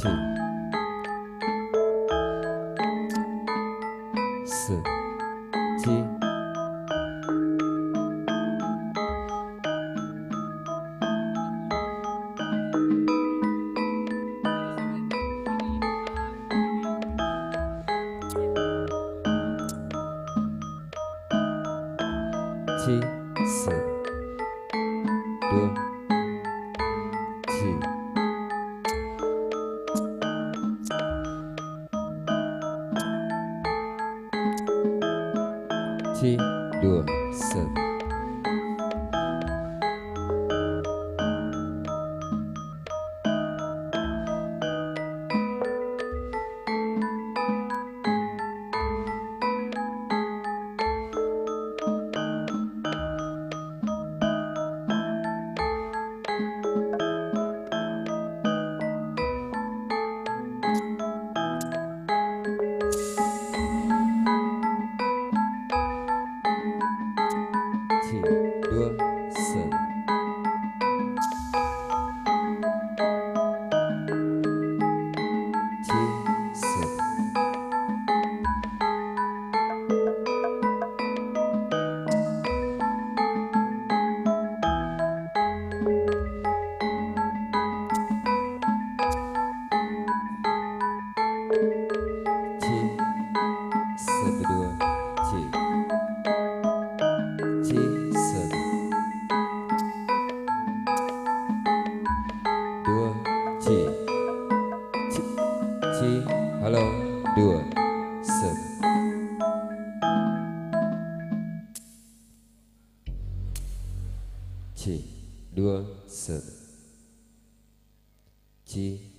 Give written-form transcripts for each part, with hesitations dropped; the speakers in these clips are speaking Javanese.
七、四、七、七、四、dua、七、七、dua、四、七、dua、四、七、四、七、四berdua、七、七、四、dua、七、七、七、halo、dua、四、七、dua、四、七、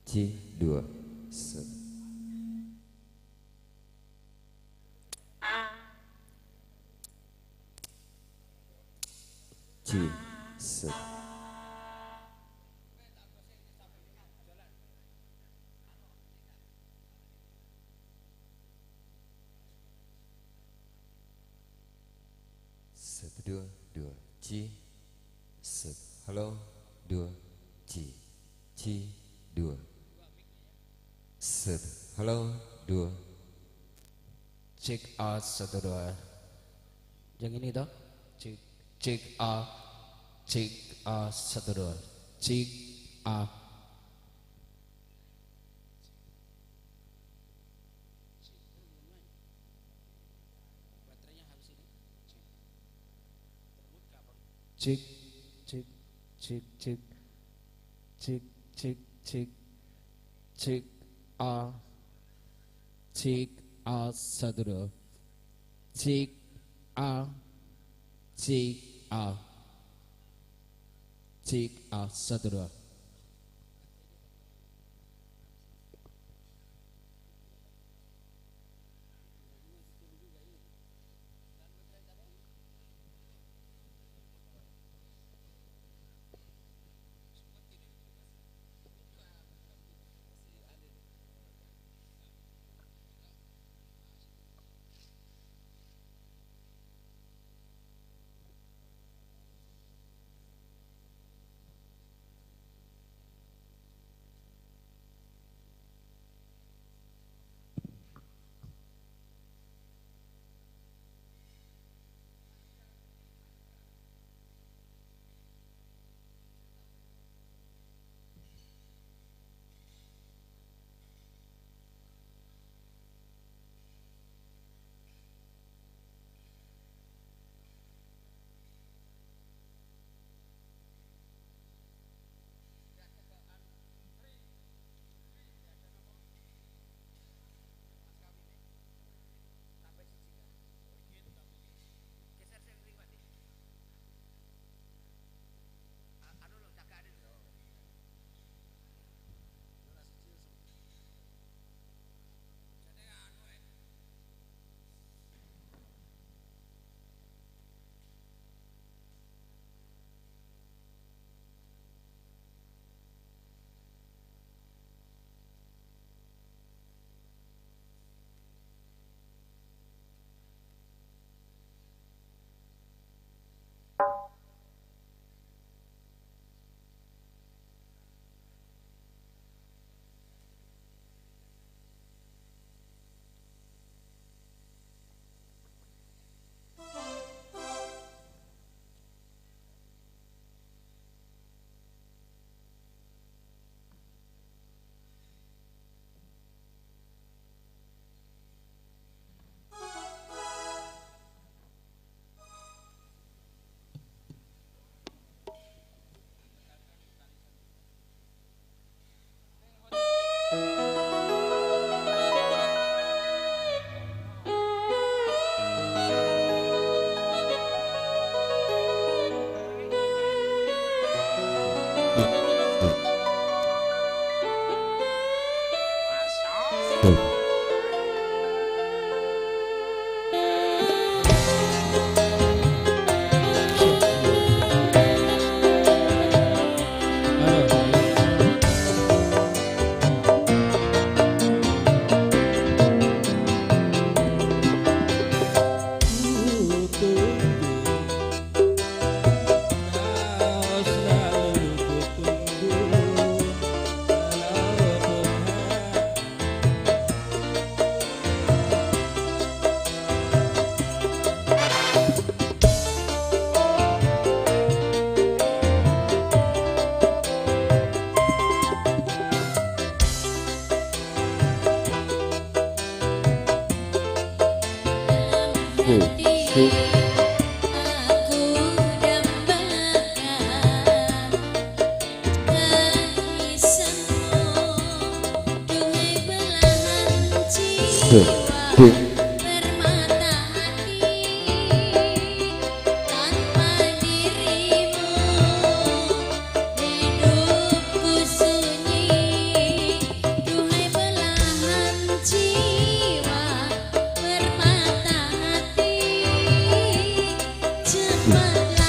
C, 2, set. C, set. Satu, dua, dua, C, set. Halo, dua, C, C, dua, set. Halo, dua. Check out 1 2. Yang ini toh? Check out 1 2. Check out. Cek cek cek cek cek cek cek cek a cek a 1 2 cek a cek a cek a 1 2.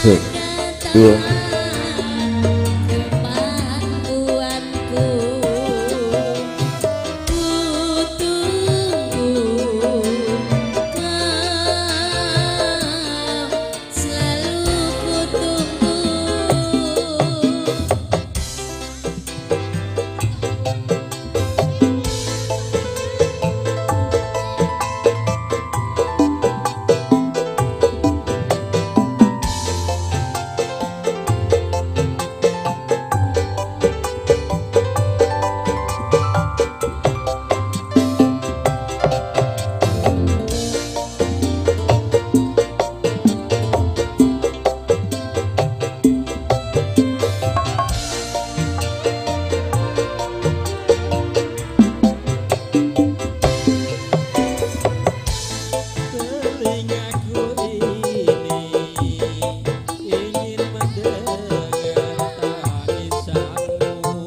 Cek. Dua. Kemampuanku kutunggu kau selalu kutunggu. Telingaku ini ingin mendengar tangisanmu.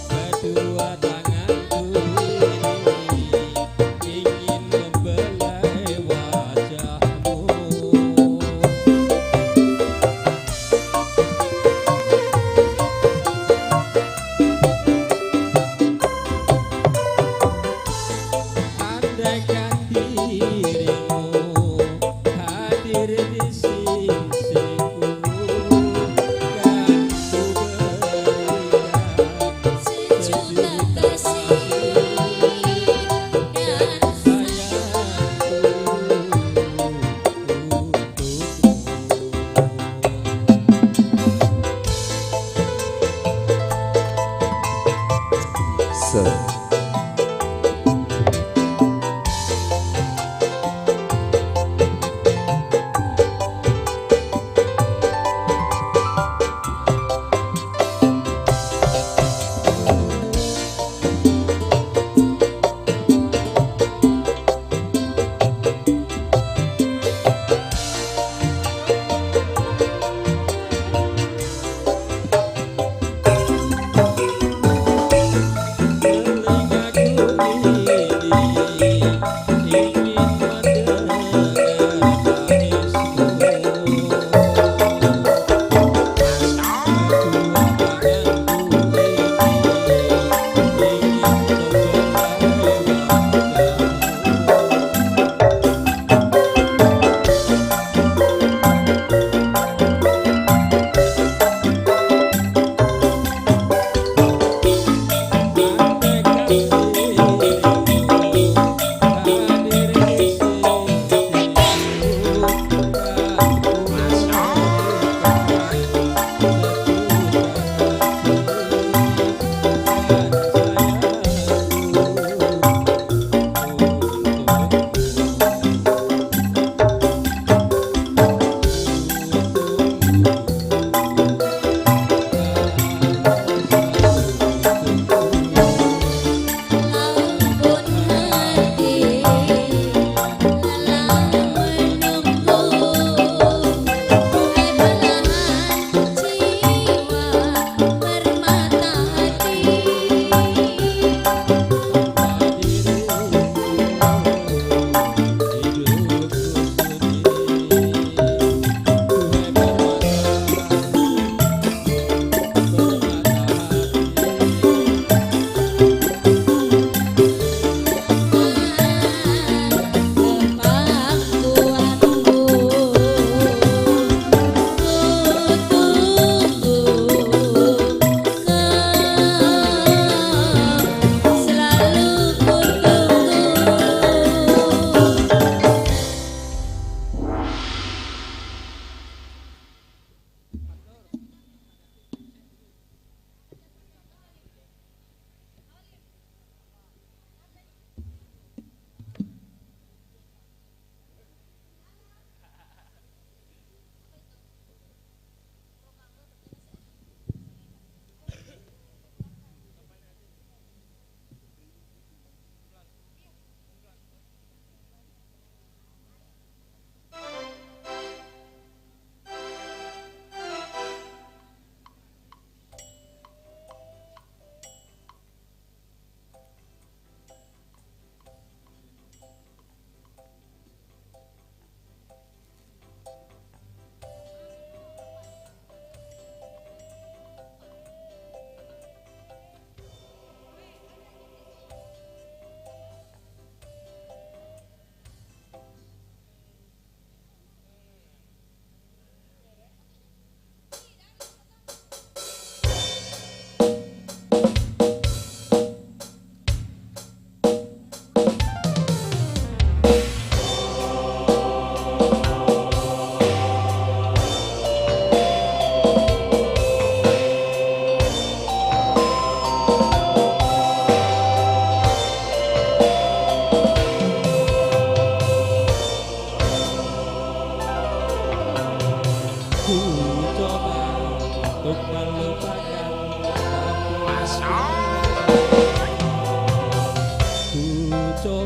Kedua tanganku ini ingin membelai wajahmu. Andaikan dirimu hadir di sisiku, kan ku berikan Sejuta kasih dan sayangku untukmu. Set. Telingaku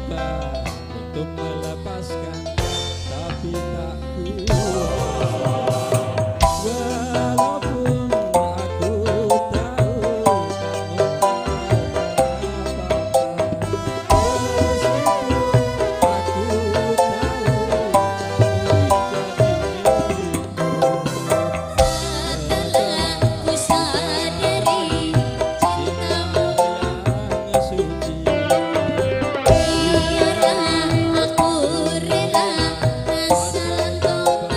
mencoba untuk melepaskan, tapi tak kuat. Walaupun aku tahu Setelah ku sadari cintamu biarlah aku rela asal kau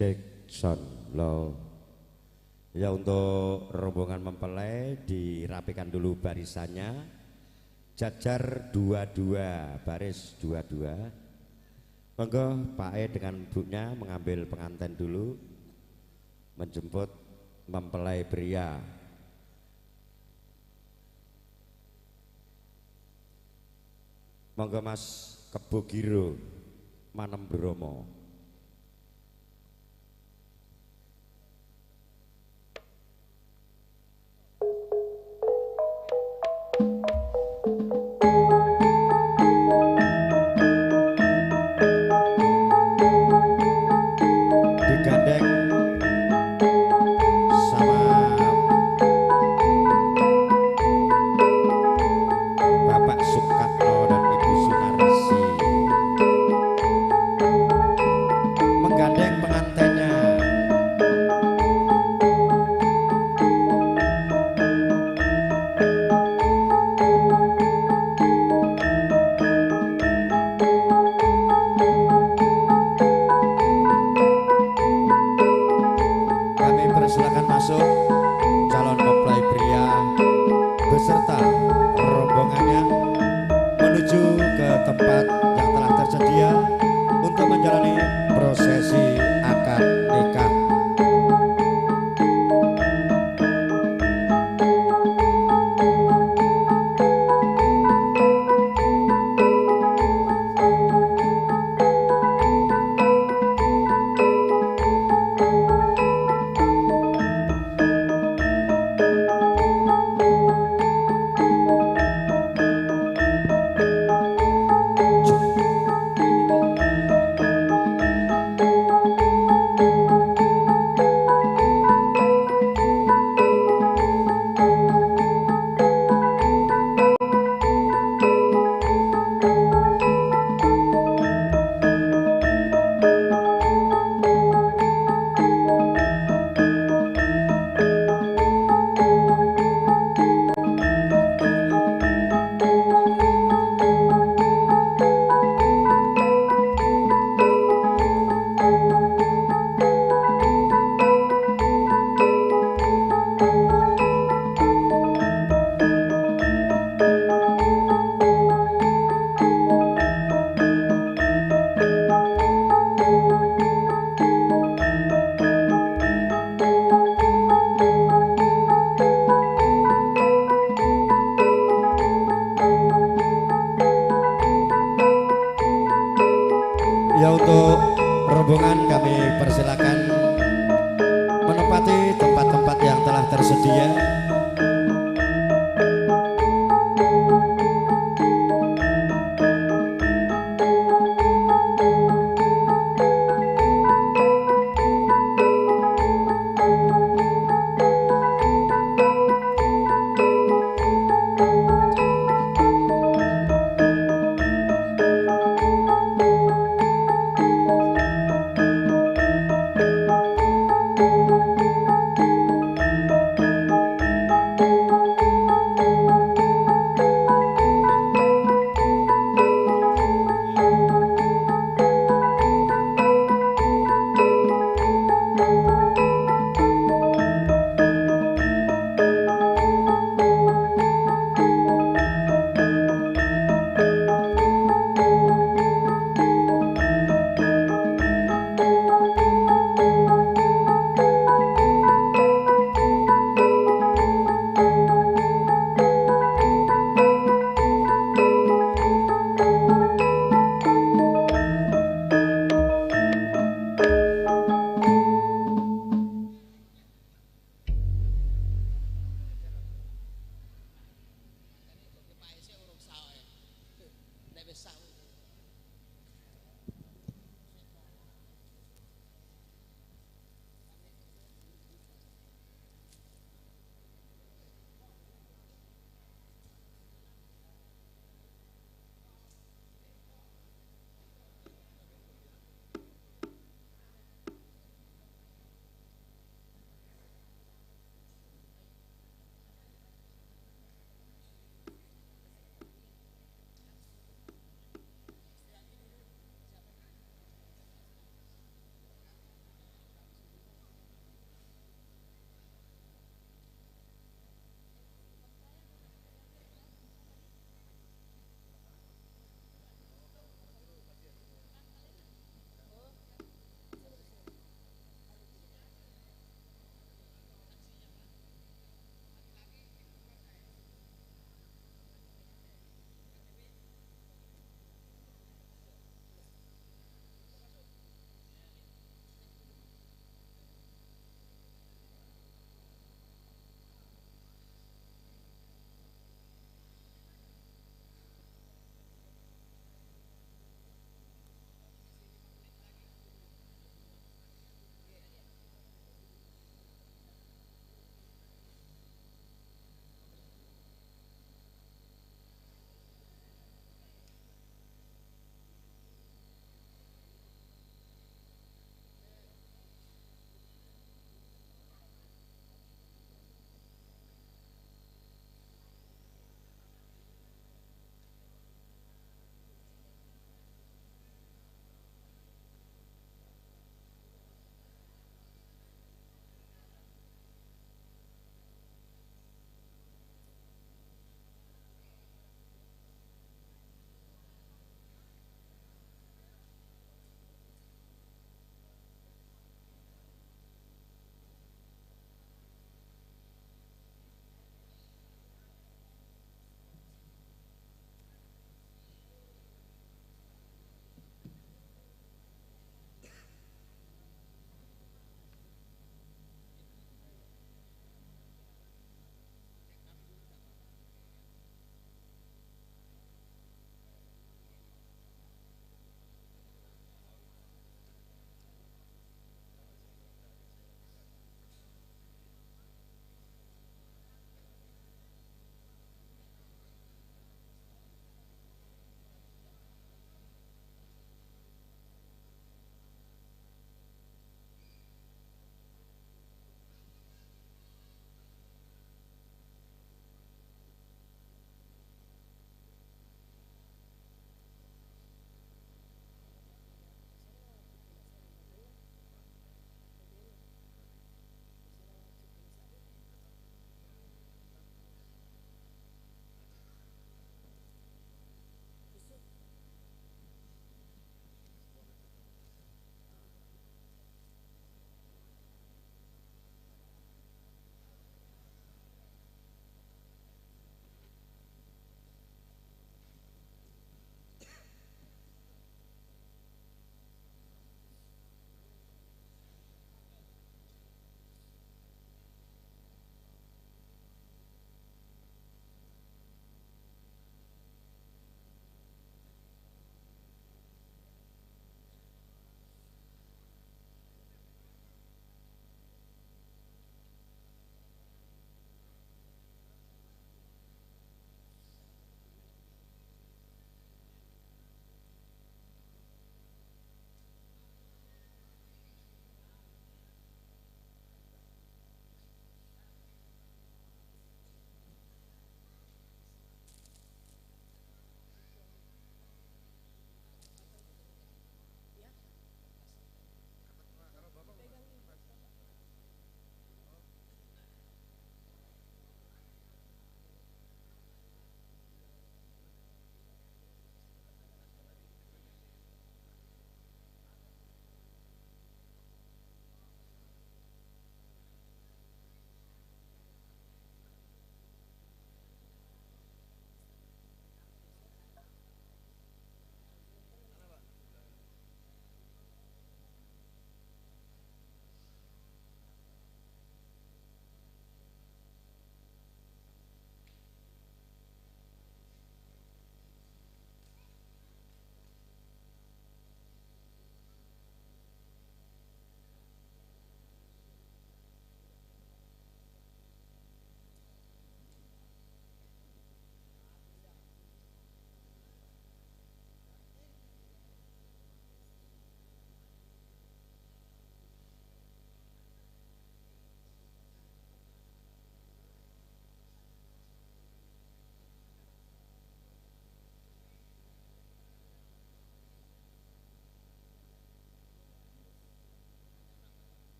Jackson lo. Ya untuk rombongan mempelai dirapikan dulu barisannya. Jajar dua-dua, baris dua-dua. Monggo Pak E dengan bunya mengambil pengantin dulu, menjemput mempelai pria. Monggo Mas Kebogiro Manem Bromo. Digandeng sama Bapak Sukatno dan Ibu Sunarsi, menggandeng pengantinnya. Kami persilakan masuk calon mempelai pria beserta rombongannya menuju ke tempat yang telah tersedia untuk menjalani prosesi akad nikah. Ya untuk rombongan kami persilakan menempati tempat-tempat yang telah tersedia.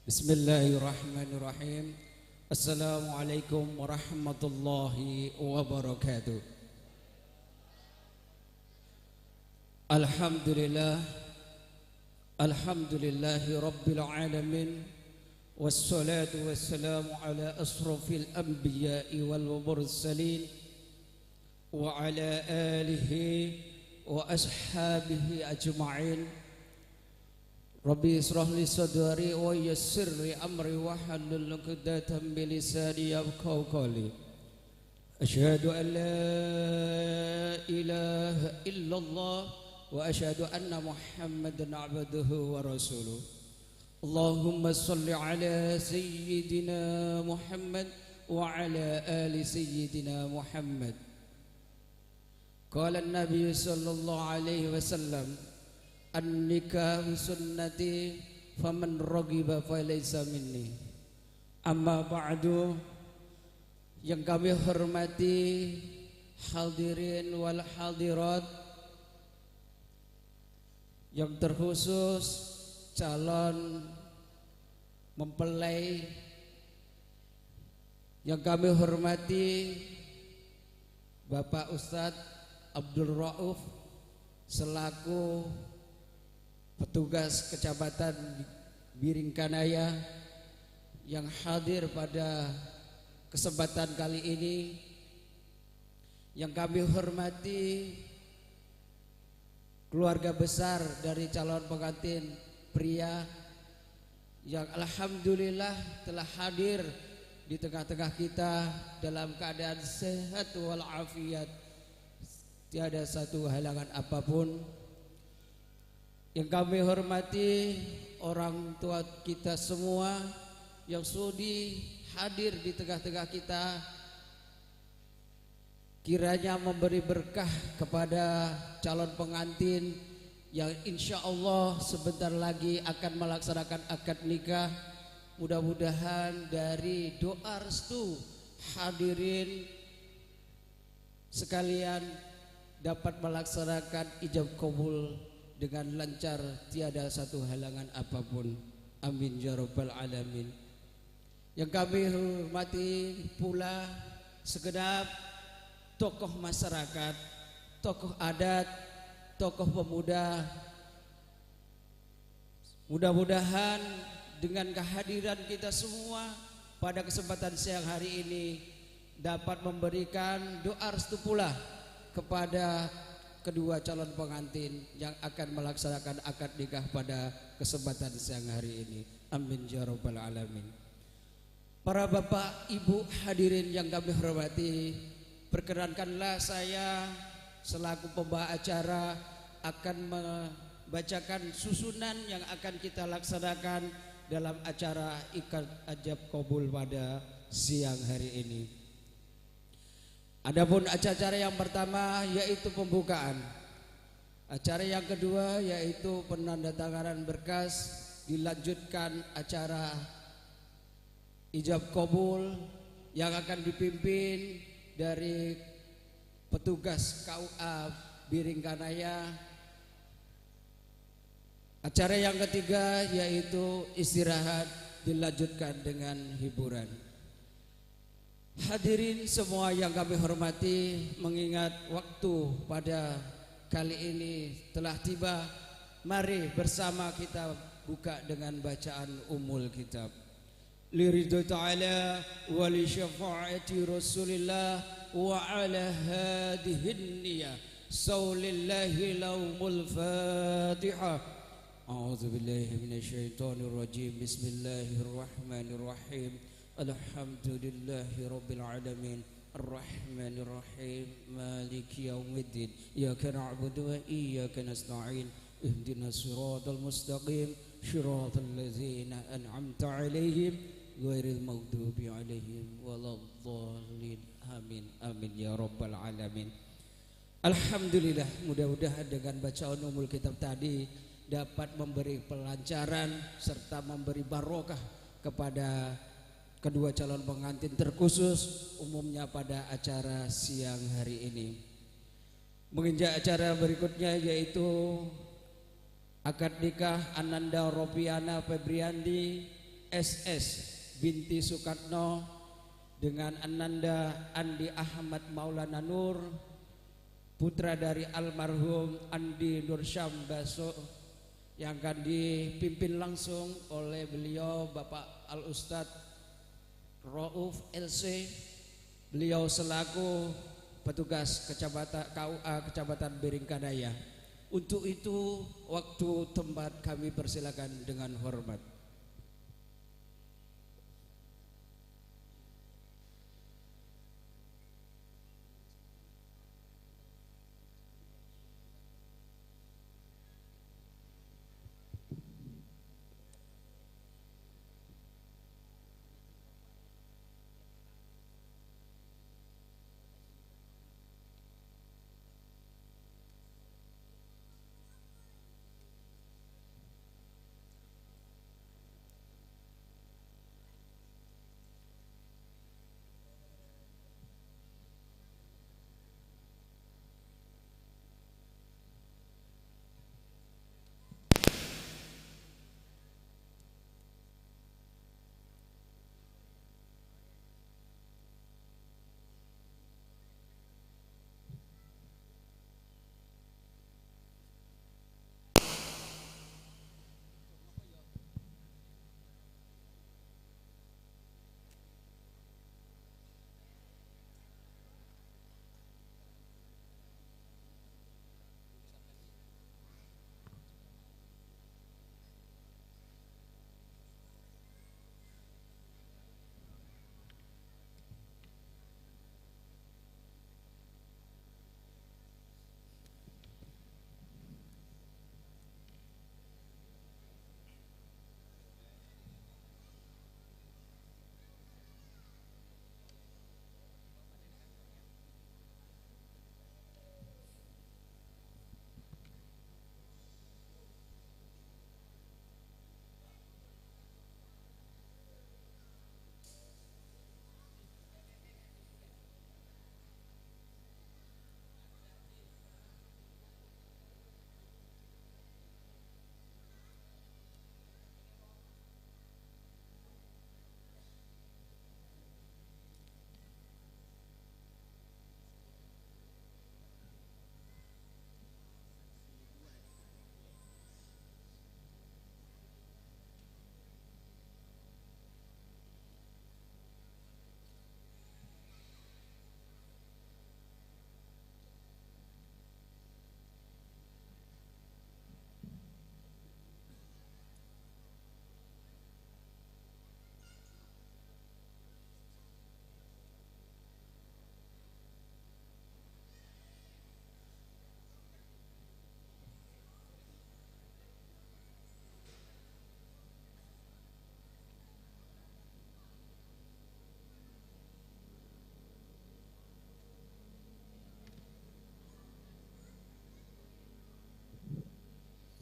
Bismillahirrahmanirrahim. Assalamualaikum warahmatullahi wabarakatuh. Alhamdulillah, alhamdulillahi rabbil alamin, wassalatu wassalamu ala asrafil anbiya'i wal mursalin wa ala alihi wa ashabihi ajma'in. Rabbi israh li sadri wa yassir li amri wa halul 'uqdatam min lisani yafqahu qawli. Asyhadu an la ilaha illallah wa asyhadu anna Muhammadan 'abduhu wa rasuluh. Allahumma shalli ala sayyidina Muhammad wa ala ali sayyidina Muhammad. Qala an-nabiy sallallahu alaihi wasallam, an-nikahu sunnati faman raghiba falaysa minni. Amma ba'du. Yang kami hormati hadirin wal hadirat, yang terkhusus calon mempelai yang kami hormati Bapak Ustadz Abdul Rauf selaku petugas Kecamatan Biringkanaya yang hadir pada kesempatan kali ini. Yang kami hormati keluarga besar dari calon pengantin pria yang alhamdulillah telah hadir di tengah-tengah kita dalam keadaan sehat walafiat, tiada satu halangan apapun. Yang kami hormati orang tua kita semua yang sudi hadir di tengah-tengah kita, kiranya memberi berkah kepada calon pengantin yang insya Allah sebentar lagi akan melaksanakan akad nikah. Mudah-mudahan dari doa restu hadirin sekalian dapat melaksanakan ijab kabul dengan lancar, tiada satu halangan apapun. Amin ya rabbal alamin. Yang kami hormati pula segenap tokoh masyarakat, tokoh adat, tokoh pemuda. Mudah-mudahan dengan kehadiran kita semua pada kesempatan siang hari ini dapat memberikan doa restu pula kepada kedua calon pengantin yang akan melaksanakan akad nikah pada kesempatan siang hari ini. Amin ya rabbal alamin. Para bapak, ibu hadirin yang kami hormati, perkenankanlah saya selaku pembawa acara akan membacakan susunan yang akan kita laksanakan dalam acara ikad ijab kabul pada siang hari ini. Adapun acara yang pertama yaitu pembukaan. Acara yang kedua yaitu penandatanganan berkas, dilanjutkan acara ijab kabul yang akan dipimpin dari petugas KUA Biringkanaya. Acara yang ketiga yaitu istirahat, dilanjutkan dengan hiburan. Hadirin semua yang kami hormati, mengingat waktu pada kali ini telah tiba, mari bersama kita buka dengan bacaan umul kitab. Liridho ta'ala wa li syafa'ati rasulillah wa ala hadihin niyah sawlillahi laumul fatihah. A'udzu billahi minasyaitonir rajim. Bismillahirrahmanirrahim. Alhamdulillahi rabbil alamin. Arrahmanir rahim. Maliki yaumiddin. Iyyaka na'budu wa iyyaka nasta'in. Ihdinas siratal mustaqim. Shiratal ladzina an'amta 'alaihim ghairil maghdubi 'alaihim waladdallin. Amin amin ya rabbal alamin. Alhamdulillah, mudah-mudahan dengan bacaan umul kitab tadi dapat memberi pelancaran serta memberi barokah kepada kedua calon pengantin, terkhusus umumnya pada acara siang hari ini. Menginjak acara berikutnya yaitu akad nikah Ananda Ropiana Febriandi SS binti Sukatno dengan Ananda Andi Ahmad Maulana Nur, putra dari almarhum Andi Nursyam Baso, yang akan dipimpin langsung oleh beliau Bapak Al Ustadz Rauf LC, beliau selaku petugas kecamatan KUA Kecamatan Beringkadaya. Untuk itu waktu tempat kami persilakan dengan hormat.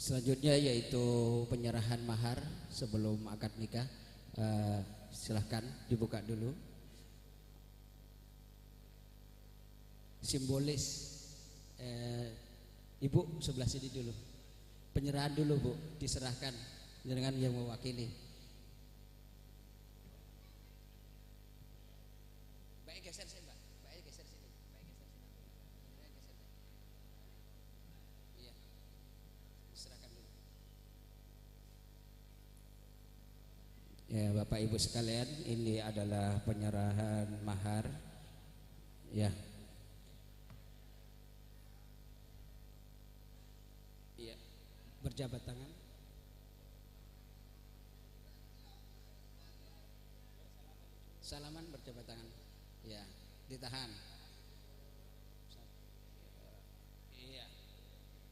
Selanjutnya yaitu penyerahan mahar sebelum akad nikah. Silahkan dibuka dulu. Simbolis. Ibu sebelah sini dulu. Penyerahan dulu Bu, diserahkan dengan yang mewakili. Baik geser sini Mbak. Baik geser sini. Baik geser sini. Baik geser sini. Iya. Diserahkan dulu. Ya Bapak Ibu sekalian, ini adalah penyerahan mahar. Ya. Iya. Berjabat tangan. Salaman berjabat tangan. Ya, ditahan. Iya.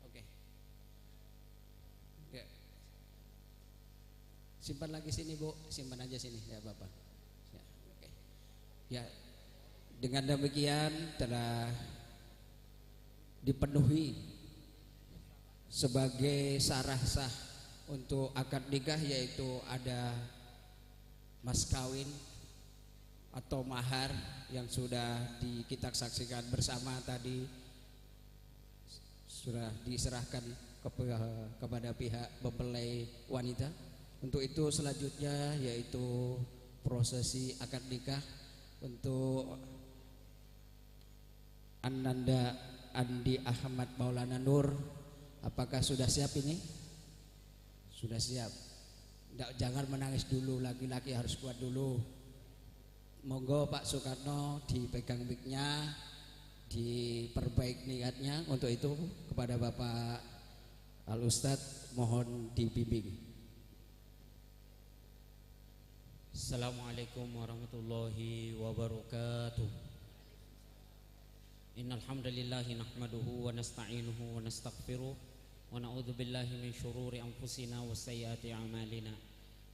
Oke. Ya. Simpan lagi sini Bu, simpan aja sini ya Bapak. Ya, oke. Ya. Dengan demikian telah dipenuhi sebagai syarat sah untuk akad nikah, yaitu ada mas kawin atau mahar yang sudah kita saksikan bersama tadi, sudah diserahkan kepada pihak mempelai wanita. Untuk itu selanjutnya yaitu prosesi akad nikah untuk Ananda Andi Ahmad Maulana Nur. Apakah sudah siap ini? Sudah siap. Jangan menangis dulu, laki-laki harus kuat dulu. Monggo Pak Soekarno dipegang mic-nya, diperbaik niatnya. Untuk itu kepada Bapak Al Ustadz mohon dibimbing. Assalamualaikum warahmatullahi wabarakatuh. Innal hamdalillahi nahmaduhu wa nasta'inuhu wa nastaghfiruh wa na'udzu billahi min syururi anfusina wa sayyiati a'malina.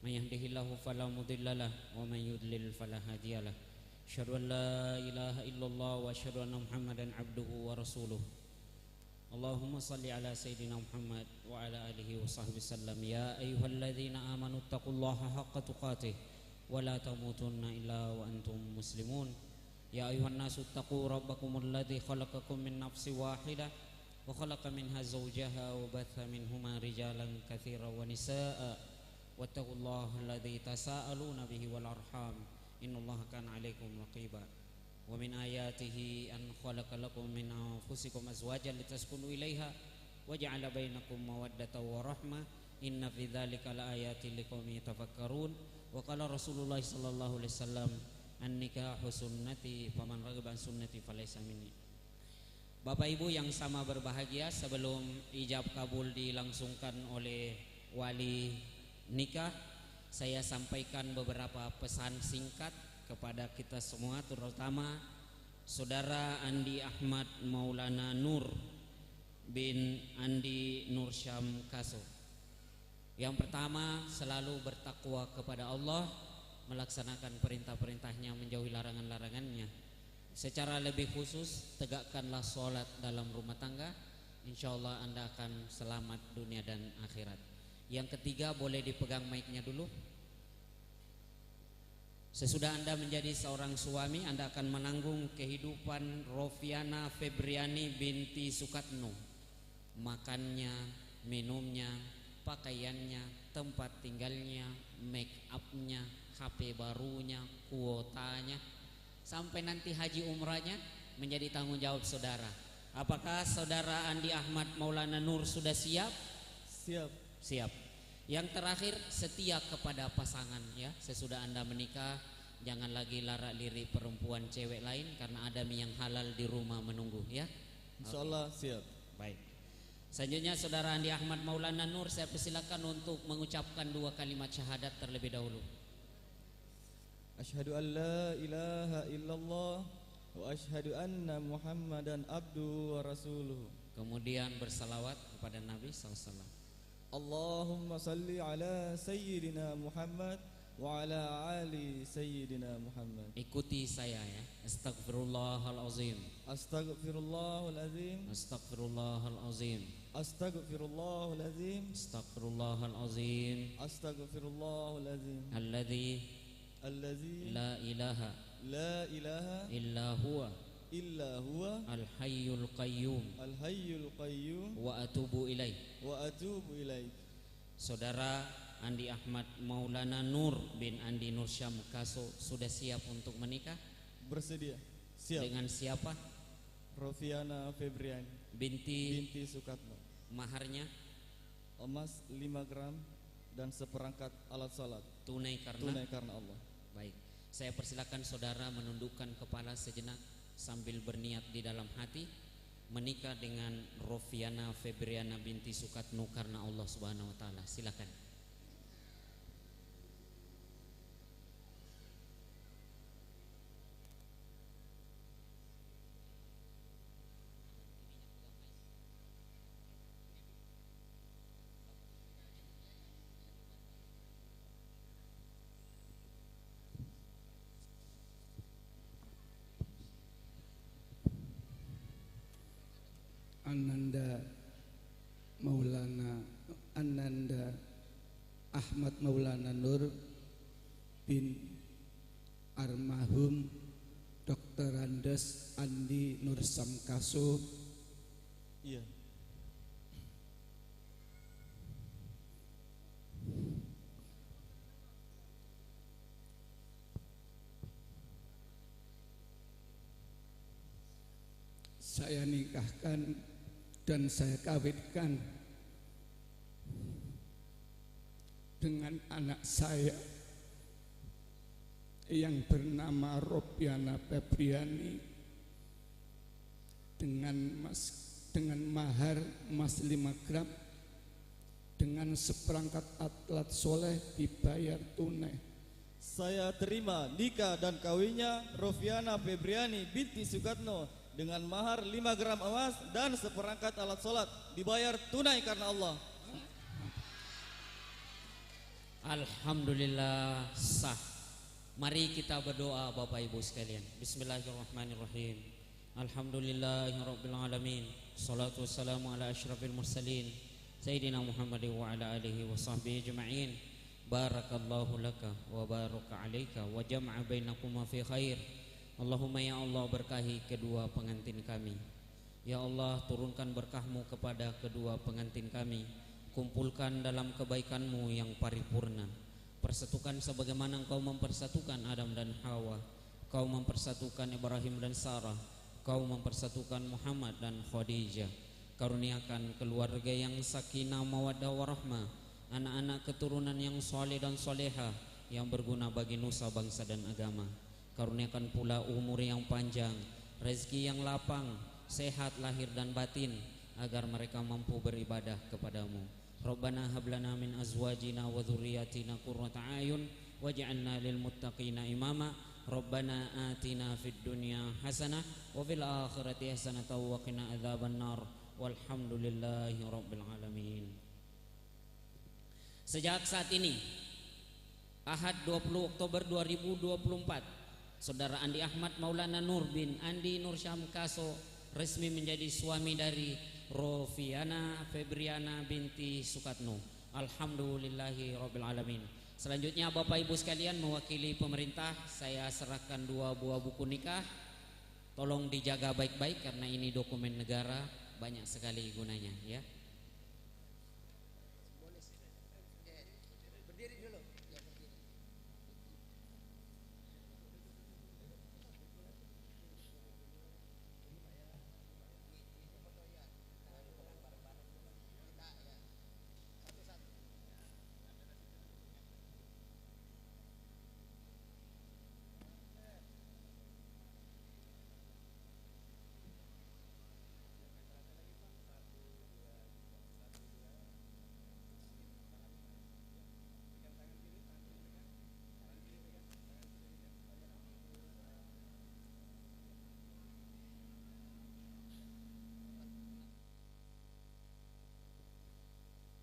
May yahdihillahu fala mudhillalah wa may yudlil fala hadiyalah. Asyhadu an la ilaha illallah wa asyhadu anna Muhammadan abduhu wa rasuluh. Allahumma salli ala sayyidina Muhammad wa ala alihi wa sahbihi sallam. Ya ayyuhalladzina amanu taqullaha haqqa tuqatih wa la tamutunna illa wa antum muslimun. Ya ayuhan nasu taqu rabbakumul ladzi khalaqakum min nafsin wahidah wa khalaqa minha zawjaha wa batha minhuma rijalan katsiran wa nisaa wattaqullaha alladzi tasaaluna bihi wal arham innallaha kana 'alaikum raqiba. Wa min ayatihi an khalaqa lakum min anfusikum azwajan litaskunu ilaiha wa ja'ala bainakum mawaddatan wa rahmah inna fi dzalika laayatin liqaumin yatafakkarun. Wa qala Rasulullah sallallahu alaihi wasallam an-nikahu sunnati faman raghiba an sunnati falaysa minni. Bapak Ibu yang sama berbahagia, sebelum ijab kabul dilangsungkan oleh wali nikah, saya sampaikan beberapa pesan singkat kepada kita semua, terutama Saudara Andi Ahmad Maulana Nur bin Andi Nur Syam Kaso. Yang pertama, selalu bertakwa kepada Allah, melaksanakan perintah-perintahnya, menjauhi larangan-larangannya. Secara lebih khusus, tegakkanlah sholat dalam rumah tangga, insya Allah Anda akan selamat dunia dan akhirat. Yang ketiga, boleh dipegang mic-nya dulu. Sesudah Anda menjadi seorang suami, Anda akan menanggung kehidupan Rofiana Febriani binti Sukatno. Makannya, minumnya, pakaiannya, tempat tinggalnya, make upnya, HP barunya, kuotanya, sampai nanti haji umrahnya menjadi tanggung jawab saudara. Apakah saudara Andi Ahmad Maulana Nur sudah siap? Siap. Siap. Yang terakhir, setia kepada pasangan ya. Sesudah Anda menikah, jangan lagi larak-lirik perempuan cewek lain, karena ada mie yang halal di rumah menunggu ya. Insyaallah siap. Baik. Selanjutnya saudara Andi Ahmad Maulana Nur, saya persilakan untuk mengucapkan 2 kalimat syahadat terlebih dahulu. Asyhadu an la ilaha illallah wa asyhadu anna Muhammadan abduhu wa rasuluhu. Kemudian bersalawat kepada Nabi SAW. Allahumma salli ala sayyidina Muhammad wa ala ali sayyidina Muhammad. Ikuti saya ya. Astagfirullahalazim. Astaghfirullahalazim. Astagfirullahalazim. Astaghfirullahalazim. Astagfirullahalazim. Astaghfirullahalazim. Alladzi la ilaha illa huwa al-hayyul qayyum wa atubu ilaih. Saudara Andi Ahmad Maulana Nur bin Andi Nur Syam Kaso sudah siap untuk menikah? Bersedia. Siap. Dengan siapa? Rofiana Febriani binti Sukatno. Maharnya emas 5 gram dan seperangkat alat salat tunai karena Allah. Baik, saya persilakan saudara menundukkan kepala sejenak sambil berniat di dalam hati menikah dengan Rofiana Febriana binti Sukatno karena Allah Subhanahu wa taala. Silakan. Ananda Ahmad Maulana Nur bin Almarhum Dr. Andes Andi Nur Syam Kaso. Iya. saya nikahkan dan saya kawinkan dengan anak saya yang bernama Robiana Febriani dengan mahar emas 5 gram dengan seperangkat alat soleh dibayar tunai. Saya terima nikah dan kawinnya Rofiana Febriani binti Sukatno dengan mahar 5 gram emas dan seperangkat alat sholat dibayar tunai karena Allah. Alhamdulillah sah. Mari kita berdoa Bapak Ibu sekalian. Bismillahirrahmanirrahim. Alhamdulillahirabbil alamin. Shalatu wassalamu ala asyrafil mursalin Sayyidina Muhammad wa ala alihi wa sahbihi ajma'in. Barakallahu laka wa baraka alaika wa jama'a bainakuma fi khair. Allahumma ya Allah berkahi kedua pengantin kami. Ya Allah turunkan berkahmu kepada kedua pengantin kami. Kumpulkan dalam kebaikanmu yang paripurna. Persatukan sebagaimana engkau mempersatukan Adam dan Hawa. Kau mempersatukan Ibrahim dan Sarah. Kau mempersatukan Muhammad dan Khadijah. Karuniakan keluarga yang sakinah mawaddah warahmah, anak-anak keturunan yang soleh dan soleha, yang berguna bagi nusa bangsa dan agama. Karuniakan pula umur yang panjang, rezeki yang lapang, sehat lahir dan batin, agar mereka mampu beribadah kepadamu. Rabbana hablana min azwajina wa dhurriyyatina qurrata a'yun waj'alna lil muttaqina imama. Rabbana atina fid dunya hasanah wa fil akhirati hasanah wa qina adzabannar. Walhamdulillahi rabbil alamin. Sejak saat ini Ahad 20 Oktober 2024, Saudara Andi Ahmad Maulana Nur bin Andi Nur Syam Kaso resmi menjadi suami dari Rofiana Febriana binti Sukatno. Alhamdulillahi rabbil alamin. Selanjutnya Bapak Ibu sekalian, mewakili pemerintah saya serahkan 2 buah buku nikah. Tolong dijaga baik-baik karena ini dokumen negara, banyak sekali gunanya ya.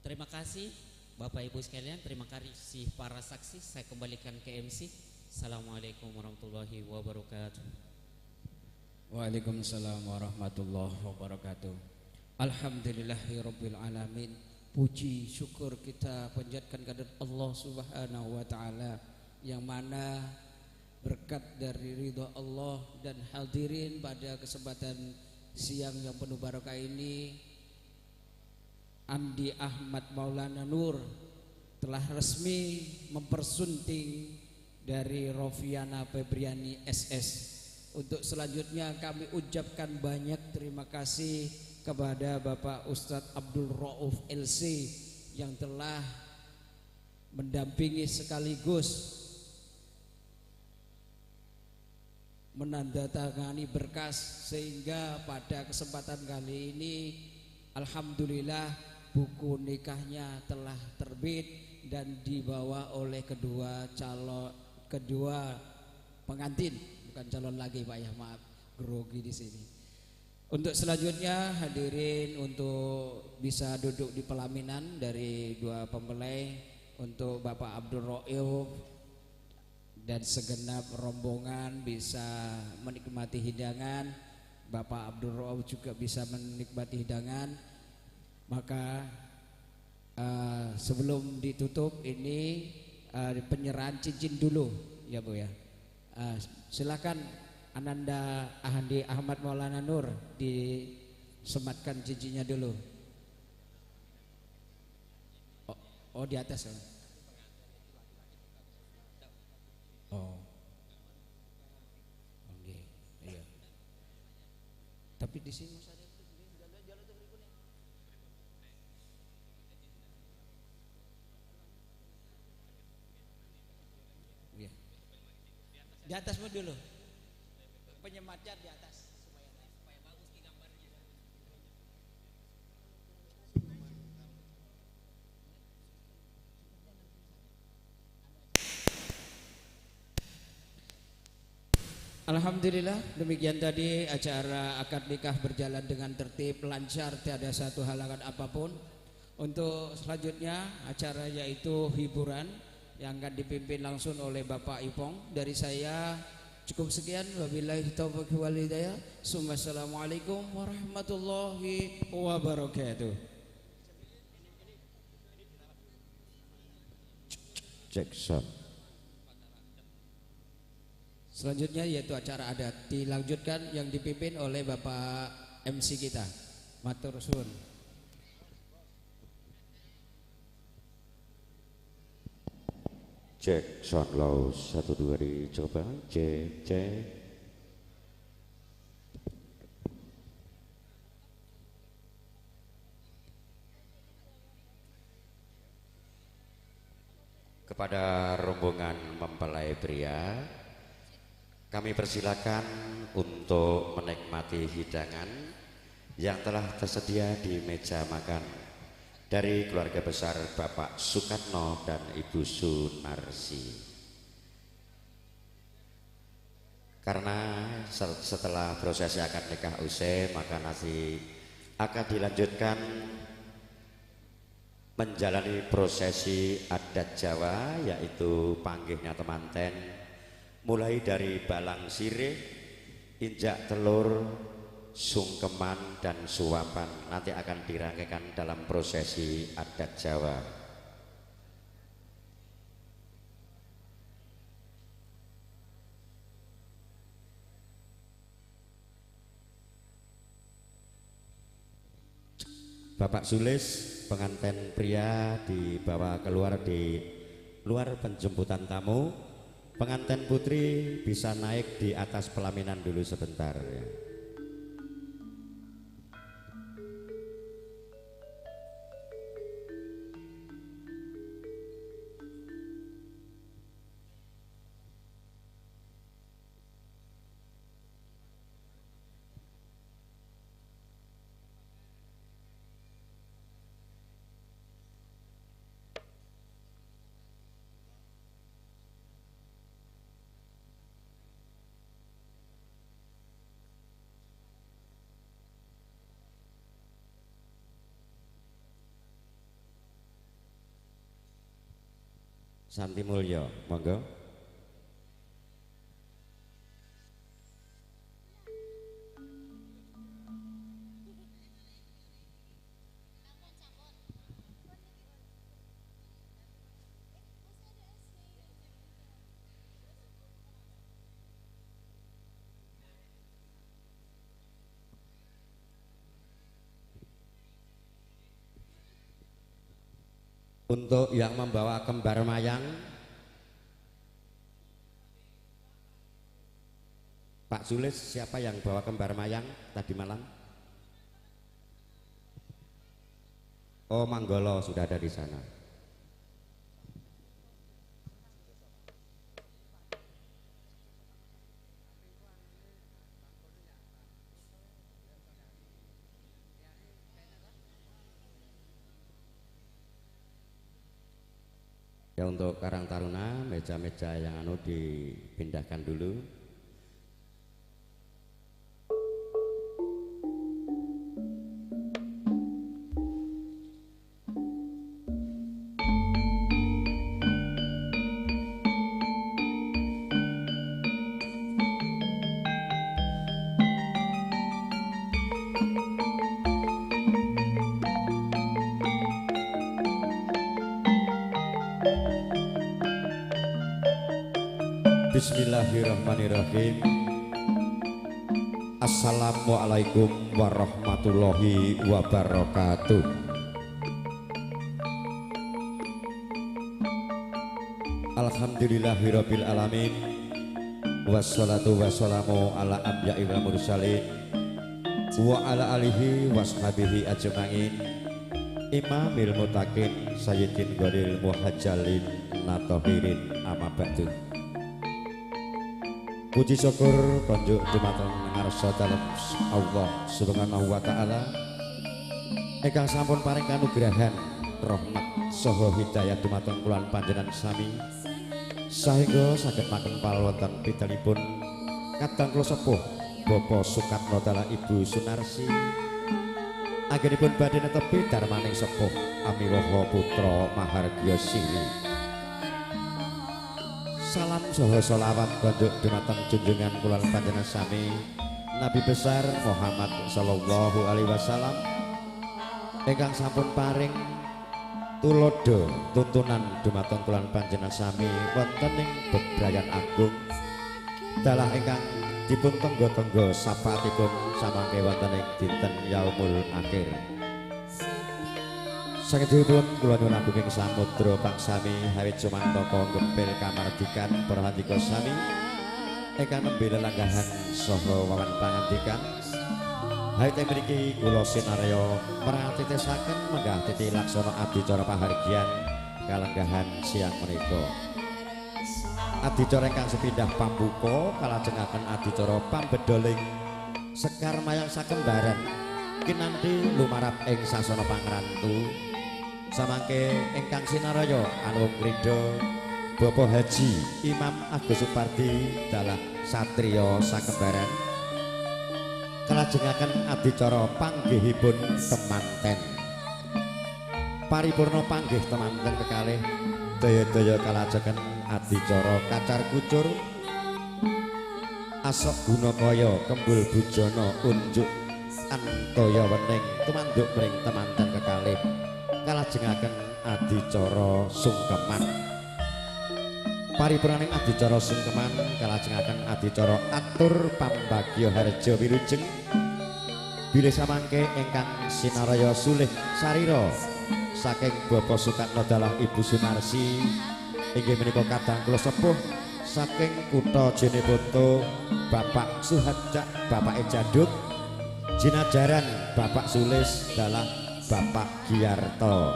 Terima kasih Bapak Ibu sekalian, terima kasih para saksi. Saya kembalikan ke MC. Assalamualaikum warahmatullahi wabarakatuh. Waalaikumsalam warahmatullahi wabarakatuh. Alhamdulillahirabbil alamin. Puji syukur kita panjatkan kepada Allah Subhanahu wa taala yang mana berkat dari ridha Allah dan hadirin pada kesempatan siang yang penuh barokah ini, Andi Ahmad Maulana Nur telah resmi mempersunting dari Rofiana Febriani SS. Untuk selanjutnya kami ucapkan banyak terima kasih kepada Bapak Ustadz Abdul Rauf LC yang telah mendampingi sekaligus menandatangani berkas, sehingga pada kesempatan kali ini alhamdulillah buku nikahnya telah terbit dan dibawa oleh kedua pengantin, bukan calon lagi Pak ya, maaf grogi di sini. Untuk selanjutnya hadirin untuk bisa duduk di pelaminan dari 2 mempelai, untuk Bapak Abdul Rauf dan segenap rombongan bisa menikmati hidangan. Bapak Abdul Rauf juga bisa menikmati hidangan. Maka sebelum ditutup ini penyerahan cincin dulu ya Bu ya. Silakan Ananda Andi Ahmad Maulana Nur disematkan cincinnya dulu. Oh di atas ya. Oh. Oke, iya. Tapi di sini Mas ada. Iya. Di atasmu dulu. Penyematnya di atas supaya bagus di gambarnya. Alhamdulillah, demikian tadi acara akad nikah berjalan dengan tertib, lancar, tiada satu halangan apapun. Untuk selanjutnya acara yaitu hiburan yang akan dipimpin langsung oleh Bapak Ipong. Dari saya cukup sekian, wabillahi taufiq wal hidayah. Assalamualaikum warahmatullahi wabarakatuh. Jackson. Selanjutnya yaitu acara adat dilanjutkan yang dipimpin oleh Bapak MC kita, matur suwun. Cek sound low 1 2 dicoba cek. Kepada rombongan mempelai pria, kami persilakan untuk menikmati hidangan yang telah tersedia di meja makan dari keluarga besar Bapak Sukatno dan Ibu Sunarsi. Karena setelah prosesi akad nikah usai, maka nanti akan dilanjutkan menjalani prosesi adat Jawa, yaitu panggihnya temanten, mulai dari balang sirih, injak telur, sungkeman dan suapan nanti akan dirangkaikan dalam prosesi adat Jawa. Bapak Sulis, pengantin pria dibawa keluar di luar penjemputan tamu. Pengantin putri bisa naik di atas pelaminan dulu sebentar ya. Santi Mulyo, monggo. Untuk yang membawa kembar mayang, Pak Sulis, siapa yang bawa kembar mayang tadi malam? Oh, Manggolo sudah ada di sana. Ya, untuk Karang Taruna, meja-meja yang dipindahkan dulu. Bismillahirrahmanirrahim. Assalamualaikum warahmatullahi wabarakatuh. Alhamdulillahirabbil alamin. Wassalatu wassalamu ala anbiya'i wal mursalin wa ala alihi washabihi ajma'in. Imamil mutakin sayyidin gharil muhajjalin natohirin amma ba'du. Puji syukur konjuk dumateng ngarsa dalem Allah Subhanahu wa taala ingkang sampun paring kanugrahan rahmat saha hidayah dumateng kula panjenengan sami sahingga saged makempal wonten pidhanipun kadang kula sepuh Bapak Sukatno dalah Ibu Sunarsi anggenipun badhe netepi darmaning sepuh Amiwaha Putra Mahargya Siri. Salam saha selawat konjuk dumateng junjungan kula panjenengan sami Nabi besar Muhammad sallallahu alaihi wasallam ingkang sampun paring tulodo tuntunan dumateng kula panjenengan sami wonten ing bebrayan agung dalah ingkang dipun tenggo-tenggo sapatipun samangke wonten ing dinten yaumul akhir. Sakedhipun kula nyuwun agunging samudra pangsami hawit sumantaka gempil kamardikan para handika sami ingkang nembe lelanggahan saha wawan pangandikan. Hawit mriki kula sinarya mratitesaken menggah titi laksana adicara pahargyan kalenggahan siang menika. Adicara ingkang sepindah pambuka kalajengaken adicara pambedoling Sekar Mayang Sakembaran kinanti lumarap ing sasana pangrantu samangke ingkang sinaraya anuwung kridha Bapak Haji Imam Agus Supardi dalah satriya Sakembaran kalajengaken adicara panggihipun temanten paripurna panggih temanten kekalih daya-daya kalajengaken adicara kacar kucur asok gunakaya kembul bujana unjuk antaya wening tumanduk mring temanten kekalih kalajengaken adicara sungkeman paripurnaning adicara sungkeman kalajengaken adicara atur pambagya harja wilujeng bilih samangke ingkang sinaraya sulih sarira saking Bapak Sukatno dalah Ibu Sunarsi inggih menika kadang kula sepuh saking kutha Jeneponto Bapak Suhadja Bapak Ejaduk Jinajaran Bapak Sulis dalah Bapak Giarto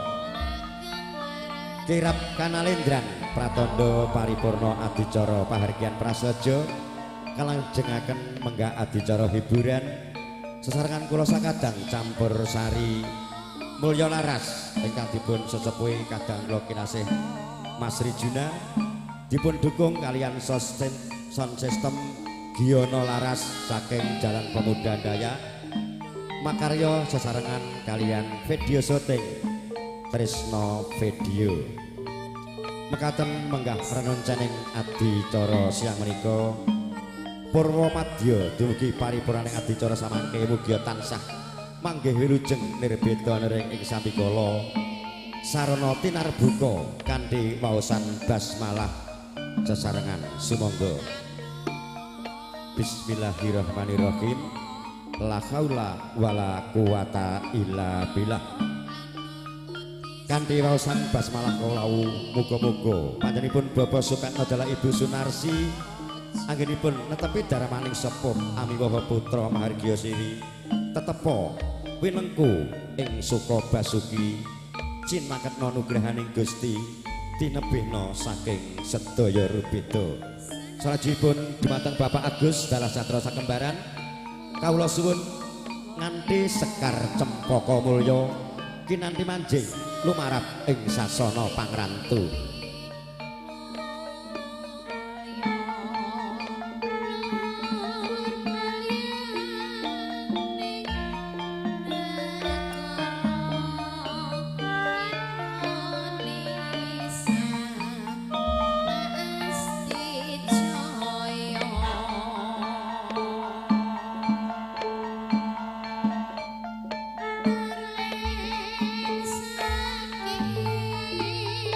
kirap kanalendran pratandha paripurna adicara pahargyan prasaja kalajengaken menggah adicara hiburan sesarengan kula sakadang campur sari mulya laras ingkang dipun sesepuhi kadang kula kinasih Mas Rijuna dipun dukung kalian sound system Giono Laras saking Jalan Pemuda Daya makarya sesarengan kalian video syuting Trisno Video mekaten menggah renuncaning adicara siang menika Purwomadya dumugi paripurnaning adicara samangke mugi tansah manggih wilujeng nirbeda nering ing sambikala sarana tinarbuka kanthi waosan basmalah sesarengan sumangga. Bismillahirrahmanirrahim. La haula wala quwata illa billah. Kanthi waosan basmalah kawula muga-muga panjenenganipun Bapak Sukatno dalah Ibu Sunarsi anggenipun netepi darmaning sepuh Amiwaha Putra Mahargya Siri tetepa winengku ing suka basuki cinaketna nugrahaning Gusti tinebihna saking sedaya rubeda. Salajengipun dumateng Bapak Agus dalah Satra Sakembaran kawula suwun nganti Sekar Cempaka Mulya kinanti manjing lumarap ing sasana pangrantu.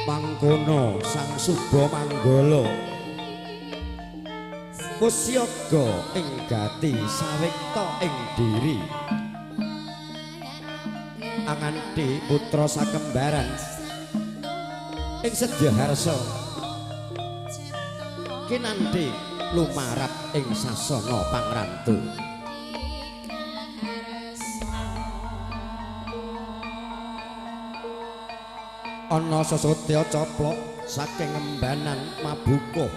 Mangkono Sang Suba Manggala Kusyaga ing gati sawekta ing diri anganti putra sakembaran ing sedya harsa kinanti lumarap ing sasana pangrantu ana sesotya coplok saking ngembanan mabukuh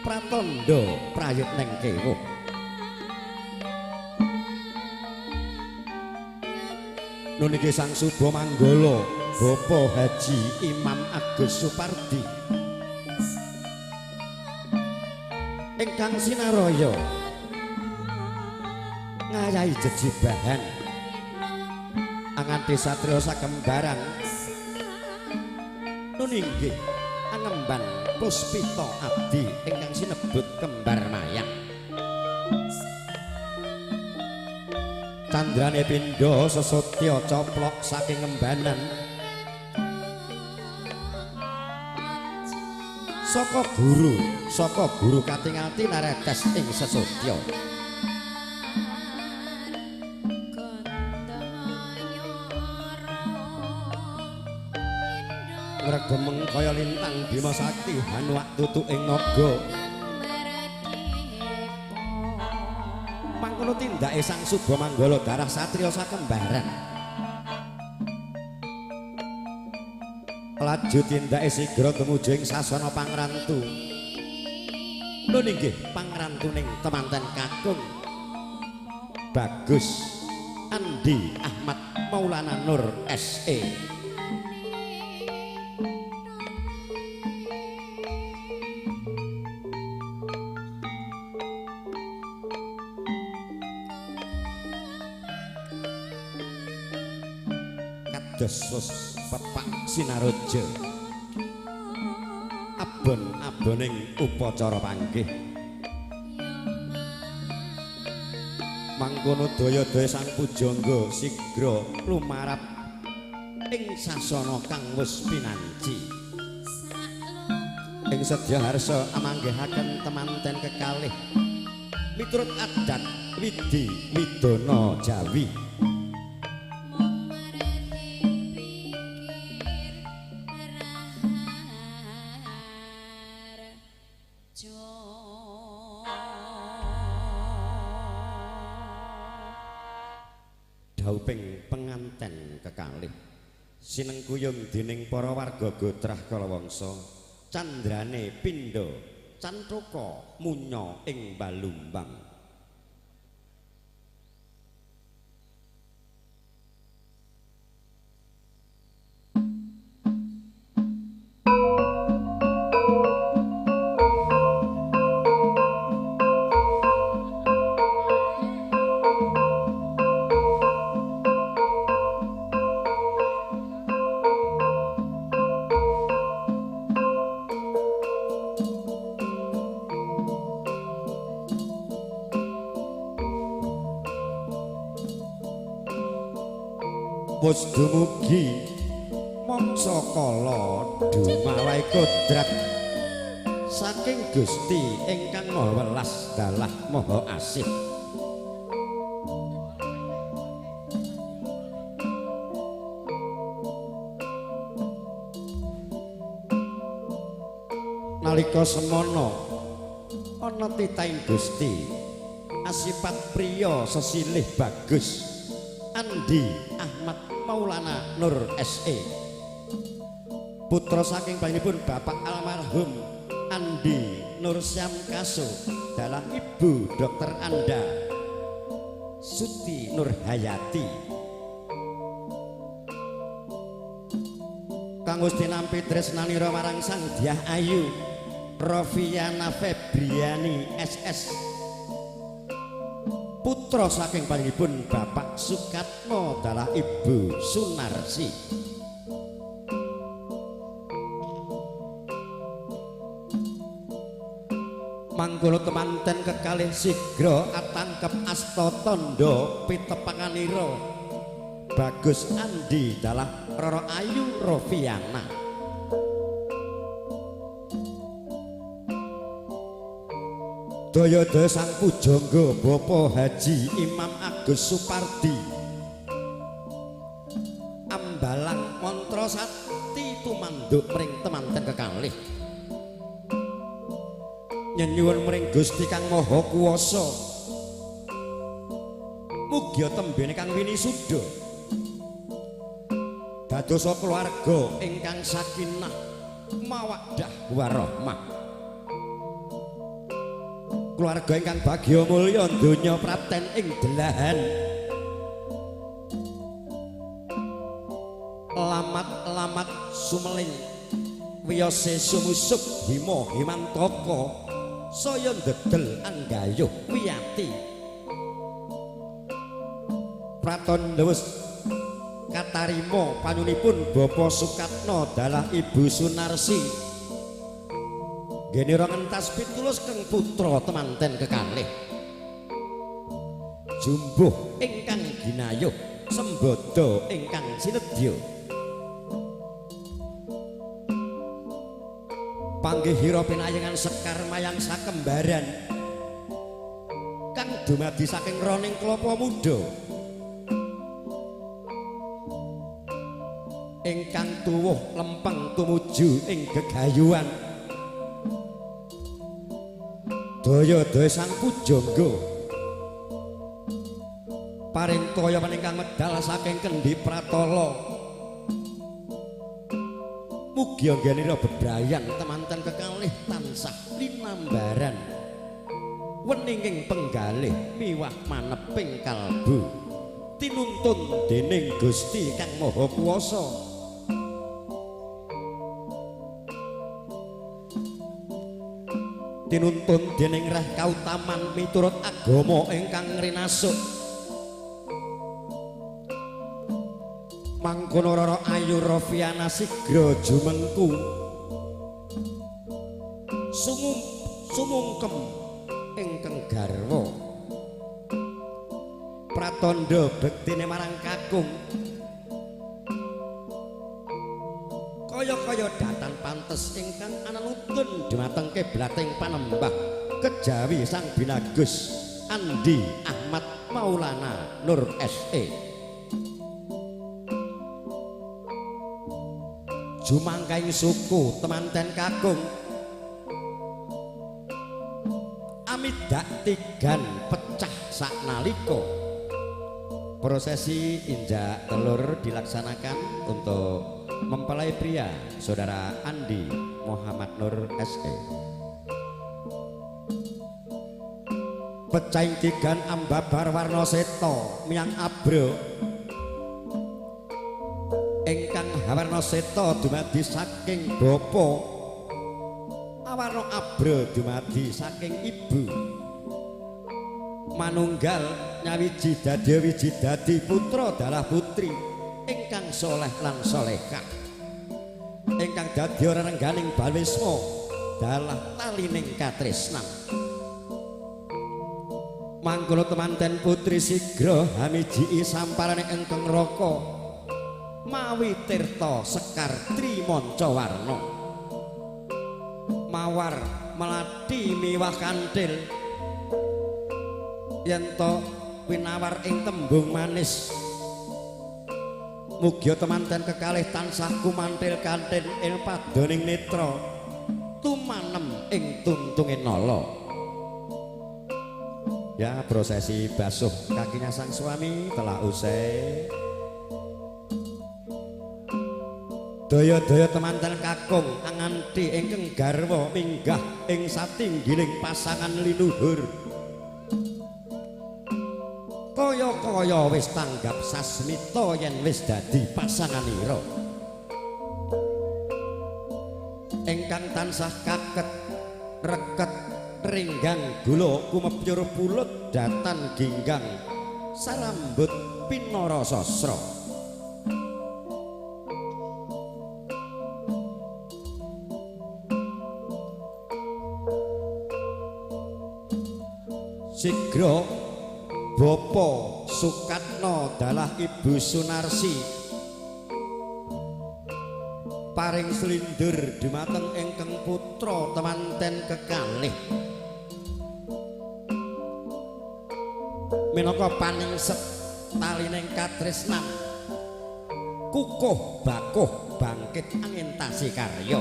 pratandha prayitning kewuh nuniki Sang Suba Manggala Bapak Haji Imam Agus Supardi ingkang sinaraya ngayahi jejibahan anganti satriya sakembaran nuninggih angemban Puspita Abdi ingkang sinebut kembar mayang candrane pindha sesotya coplok saking ngembanan saka guru katingal tinaretes ing sesotya ngregemeng kaya lintang Bima Sakti hanuak tutuk ing naga mangkono tindake Sang Suba Manggala darah satriya sakembaran laju tindake sigra tumuju ing sasana pangrantu lho nggih pangrantuning temanten kakung Bagus Andi Ahmad Maulana Nur SE Yesus Bapak Sinaroja abon-aboning upacara panggih mangkono daya-daya Sang Pujangga sigra lumarap ing sasana kang wis pinanci ing sedya harsa amanggihaken temanten kekalih miturut adat Widi Widana Jawi dauping penganten kekalih sinengkuyung dening para warga Gotrah Kalawangsa candrane pindha cantruka munya ing Balumbang wis dumugi mangsa kala dumawai kodrat saking Gusti ingkang Maha Welas dalah Maha Asih nalika semana ana titahing Gusti asipat priya sesilih bagus Andi Ahmad Maulana Nur SE putra saking panjenenganipun Bapak almarhum Andi Nur Syam Kaso dalam Ibu Dr. Anda Suti Nur Hayati kang wis dinampi tresnanira marang Sang Dyah Ayu Rofiana Febriani SS putra saking panjenenganipun Bapak Sukatmo dalah Ibu Sunarsi mangkono temanten kekalih sigra atangkep asta tandha pitepanganira Bagus Andi dalah Roro Ayu Rofiana daya-daya Sang Pujangga Bapak Haji Imam Agus Supardi ambalang mantra sakti tumanduk mring temanten kekalih nyuwun mring Gusti Kang Maha Kuwasa mugi tembene Kang Winisuda dadosa keluarga ingkang sakinah mawaddah warahmah, keluarga ingkang bagya mulya donya praten ing delahan, lamat-lamat sumeling wiyose sumusup hima himantaka saya ndedel anggayuh wiyati pratandha wis katarima panyunipun Bapak Sukatno dalah Ibu Sunarsi genira ngentas pitulus keng putra temanten kekalih jumbuh ingkang ginayuh sembodo ingkang sinedya panggihira pinayengan sekar mayang sakembaran kang dumadi saking roning klapa muda ingkang tuwuh lempeng tumuju ing gegayuhan daya-daya sang pujangga paring toya paningkang medal saking kendi pratala mugi anggenira bebrayan temanten kekalih tansah linambaran weninging penggalih miwah maneping kalbu tinuntun dening Gusti Kang Maha Kuwasa tinuntun dening rah kautaman miturut agama ingkang rinasuk mangkono Rara Ayu Rofiana sigra jumengku sumungkem ingkang garwa pratandha bektine marang kakung kaya-kaya datan pantes ingkang ananutun dhumateng kiblating panembah kejawi sang binagus Andi Ahmad Maulana Nur S.E. jumangkaing suku temanten kakung amidak tigan pecah saknalika prosesi injak telur dilaksanakan untuk mempelai pria saudara Andi Muhammad Nur S.E. pecahing tigan ambabar warna seta miang abro ingkang hawarna seta dumadi saking bapa awarna abro dumadi saking ibu manunggal nyawiji dadi putra dalah putri ingkang soleh lan solehah ingkang dadi rerengganing balisma dalah talining katresnan mangkono temanten putri sigra hamiji samparane engkang raka mawi tirta sekar trimancawarna mawar melati miwah kanthil yen to winawar ing tembung manis mugia temanten kekalih tansah kumantil kanthil ing padoning netra tumanem ing tuntunging nala ya prosesi basuh kakinya sang suami telah usai daya-daya temanten kakung nganti ingkang garwa minggah ing satinggiling pasangan linuhur kaya-kaya wis tanggap sasmita yen wis dadi pasanganira ingkang tansah kaket reket ringgang gula kumepyur pulut datan ginggang sarambut pinara sasra sigra Bapak Sukatno dalah Ibu Sunarsi paring selindur dhumateng ingkang putra temanten kekalih minangka paningset talining katresnan kukuh bakuh bangkit angintasi karya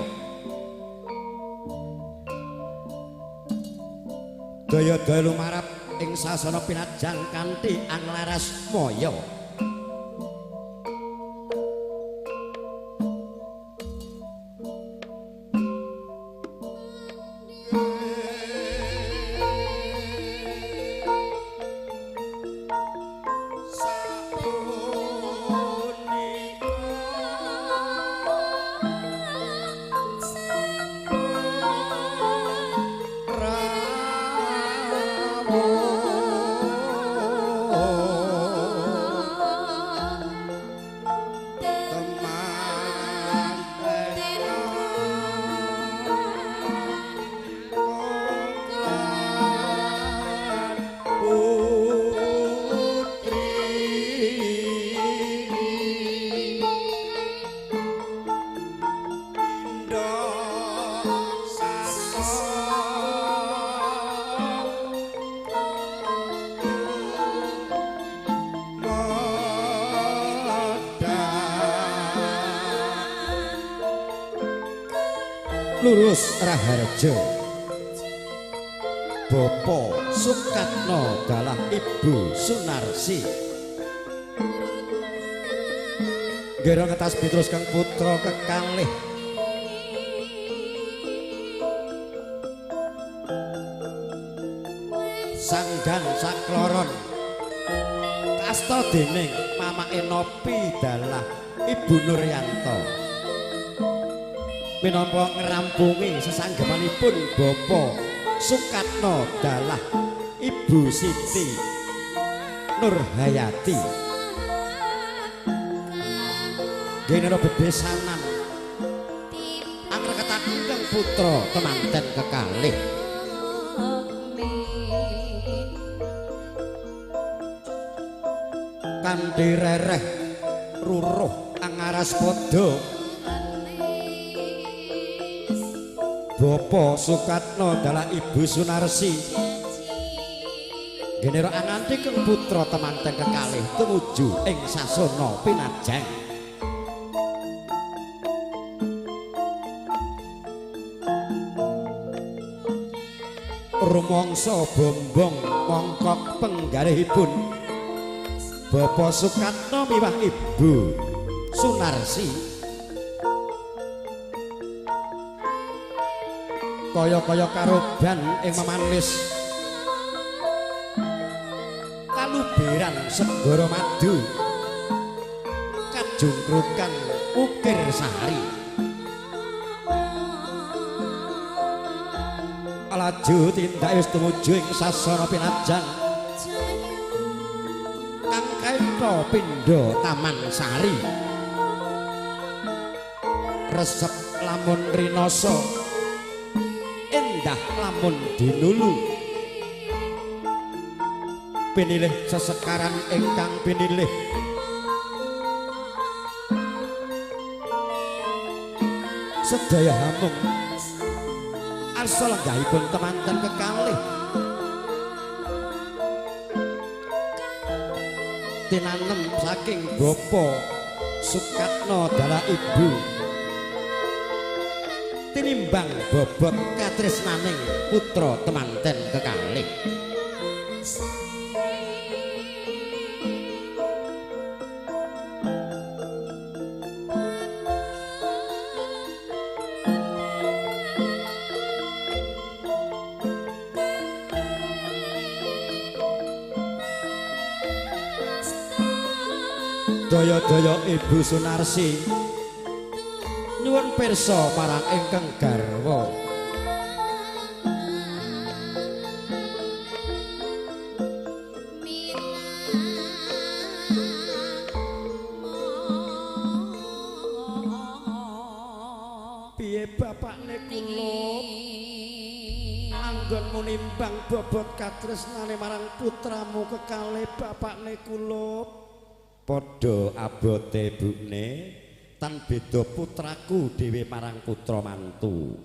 daya-daya lumarap ing sasana pinajang kanthi anglaras moyo Lurus Raharjo Bopo Sukatno dalah Ibu Sunarsi Gero ngetas Petrus kang putra kekalih Sanggan sakloron kasta dening mamake Nopi dalah Ibu Nuryanto minangka ngrampungi sesanggemanipun Bapak Sukatno dalah Ibu Siti Nurhayati genero bebesanan angreketaken kang putra temanten kekalih kanthi rereh ruruh angaras padha Bapak Sukatno dalah Ibu Sunarsi genero anganti kang putra temanten kekalih tumuju ing sasana pinajeng rumangsa bombong mongkok penggalihipun Bapak Sukatno miwah Ibu Sunarsi kaya-kaya karoban ing memanis kaluberan segara madu kajungkrukan ukir sari laju tindak wis tumuju ing sasana pinajang kang kaita pindha Taman Sari resep lamun rinasa endah lamun dinulu pinilih sesekaran ingkang pinilih sedaya hamung arsa lenggahipun temanten kekalih tinanem saking Bapak Sukatno dalah Ibu tinimbang bobot katresnaning putra temanten kekalih daya-daya Ibu Sunarsi nyuwun pirsa marang ingkang garwa piye bapakne kula anggonmu nimbang bobot katresnane marang putramu kekalih bapakne kula padha abote bukne tan beda putraku dhewe marang putra mantu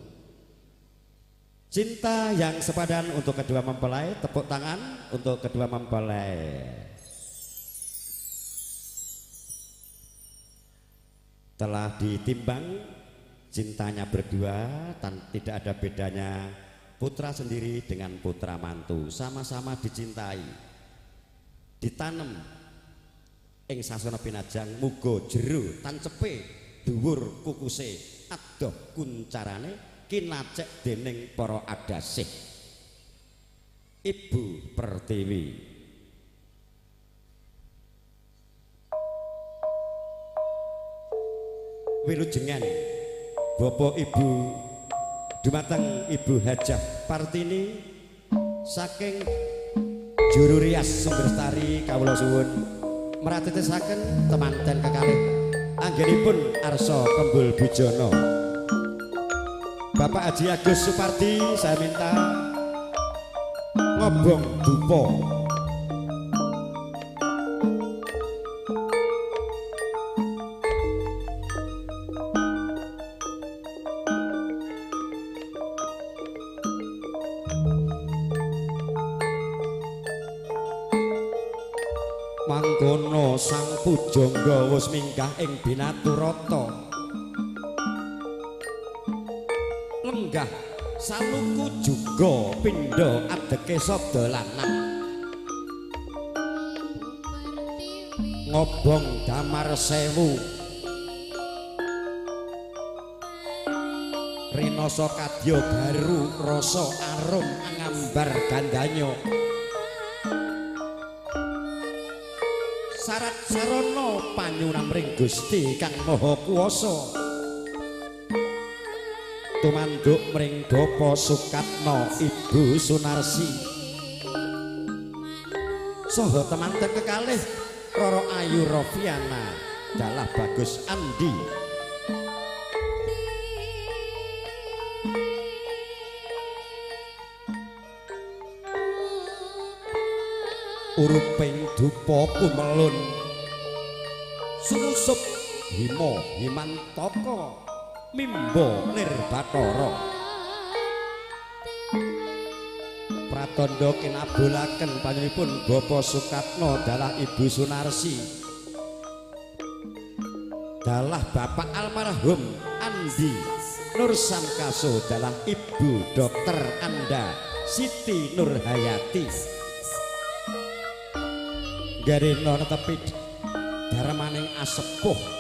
cinta yang sepadan untuk kedua mempelai tepuk tangan untuk kedua mempelai telah ditimbang cintanya berdua tan tidak ada bedanya putra sendiri dengan putra mantu sama-sama dicintai ditanam ing sasana pinajang muga jero tancepe dhuwur kukuse adoh kuncarane kinacek dening para adasih Ibu Pertiwi wilujengan Bapak Ibu dumateng Ibu Hajah Partini saking Juru Rias Sumberstari kawula suwun meratitesaken temanten kekalih anggenipun Arsa Kembul Bujono Bapak Haji Agus Supardi saya minta ngobong dupa mangkono sang pujangga wis minggah ing Binaturata munggah saluku juga pindha adeke sabda lanang ngobong damar sewu rinoso kadya garu rasa arum ngambar gandanyo sarat sarana panyuramring Gusti Kang Maha Kuwasa tumanduk mring Bapa Sukatno Ibu Sunarsi saha temanten kekalih Roro Ayu Rofiana dalah Bagus Andi uruping dupa kumelun sumusup hima himantaka mimba lir bathara pratandha kinabulaken panjenenganipun Bapak Sukatno dalah Ibu Sunarsi dalah Bapak almarhum Andi Nur Samkaso dalah Ibu Dokter Anda Siti Nurhayati garena netepi darmaning asepuh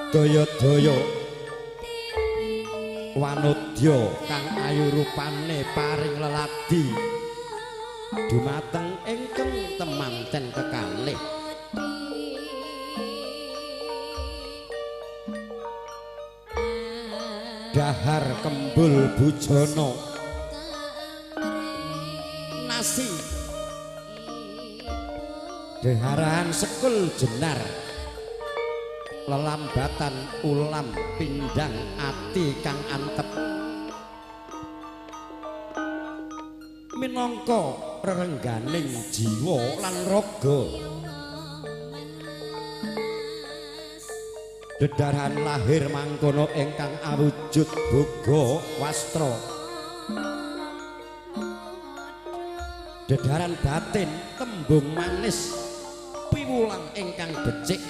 daya-daya wanodya kang ayu rupane paring leladi dumateng ingkang temanten kekalih dahar kembul bujana nasi deharahan sekul jenar lelambatan ulam pindang ati kang antep minangka rerengganing jiwa lan raga dedarahan lahir mangkono ingkang awujud boga wastra dedarahan batin tembung manis piwulang ingkang becik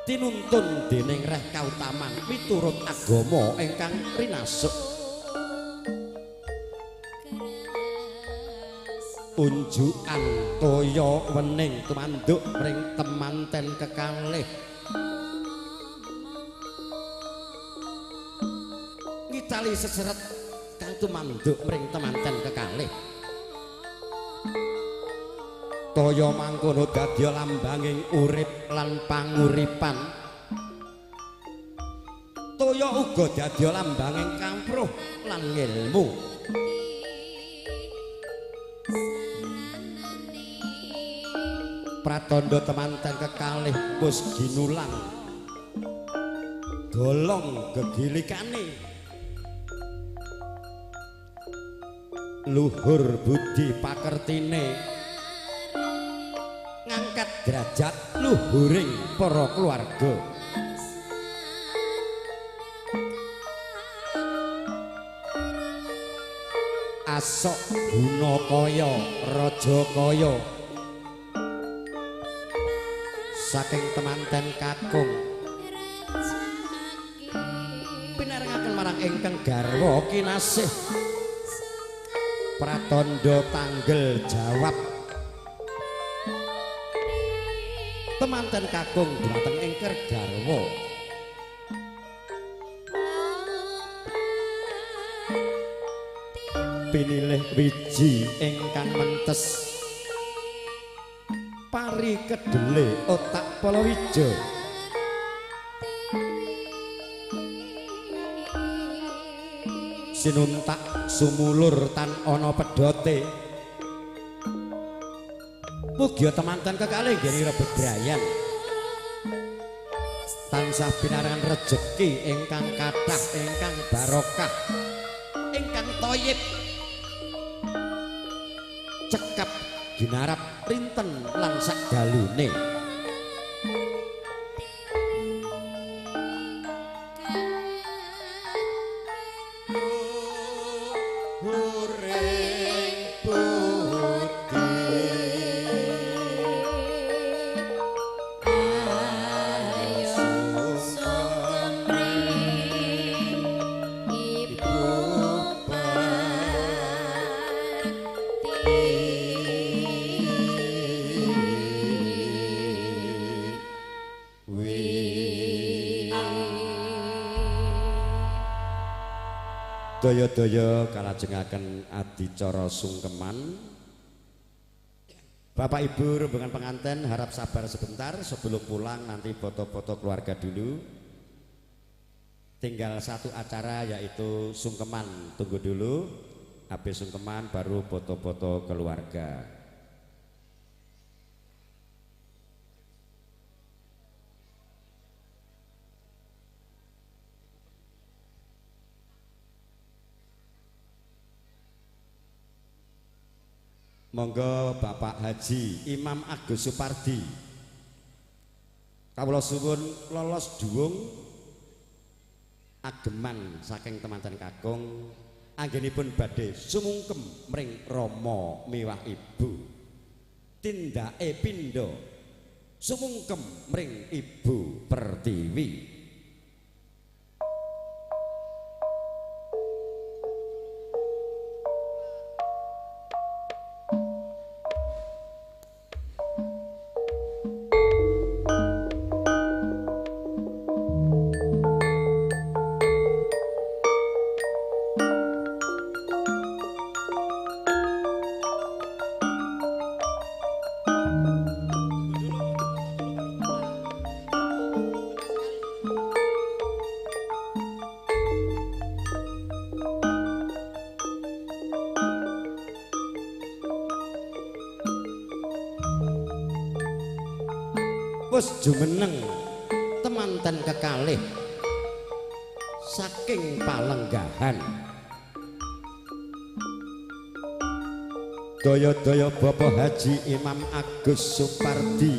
tinuntun dening reh kautaman miturut agama ingkang rinasuk unjukan toya wening tumanduk ring temanten kekalih ngitali seseret kang tumanduk ring temanten kekalih toya mangkono dadya lambanging urip lan panguripan toya uga dadya lambanging kampruh lan ngilmu pratandha temanten kekalih wis ginulang golong gegilikane luhur budi pakertine ngangkat derajat luhuring para keluarga asok gunakaya raja kaya saking temanten kakung pinarengaken marang ingkang garwa kinasih pratandha tanggel jawab temanten kakung dhumateng ingkang garwa pinilih wiji ingkang mentes pari kedele otak palawija sinuntak sumulur tan ana pedote mugia temanten kekalih nggih bebrayan tansah pinarengan rejeki ingkang kathah ingkang barokah ingkang thayyib cekap ginarap rinten lan sakdalune Daya-daya kalajengaken adicara sungkeman. Bapak Ibu rombongan pengantin harap sabar sebentar sebelum pulang, nanti foto-foto keluarga dulu. Tinggal satu acara yaitu sungkeman, tunggu dulu. Habis sungkeman baru foto-foto keluarga. Monggo Bapak Haji Imam Agus Supardi kawula suwun lolos duwung ageman saking temanten kakung anggenipun badhe sumungkem mring Rama miwah Ibu tindake pindha sumungkem mring Ibu Pertiwi. Wis jumeneng temanten kekalih saking Palenggahan. Daya-daya Bapak Haji Imam Agus Supardi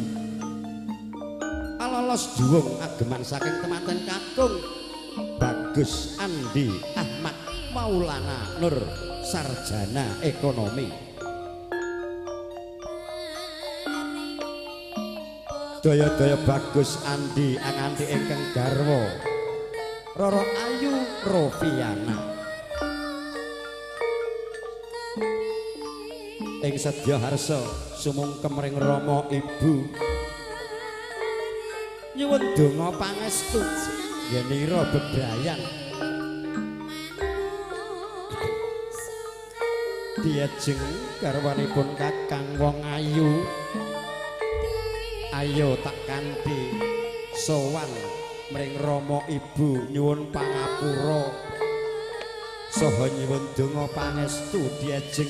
alolos duwung ageman saking temanten kakung Bagus Andi Ahmad Maulana Nur Sarjana Ekonomi. Daya-daya Bagus Andi anganti ingkang garwa Roro Ayu Rofiana ing sedya harsa sumungkem ring Rama Ibu nyuwun donga pangestu yenira bebrayan diajeng garwanipun Kakang Wong Ayu. Ayo tak kanthi sowan mring Rama Ibu nyuwun pangapura saha nyuwun donga pangestu diajeng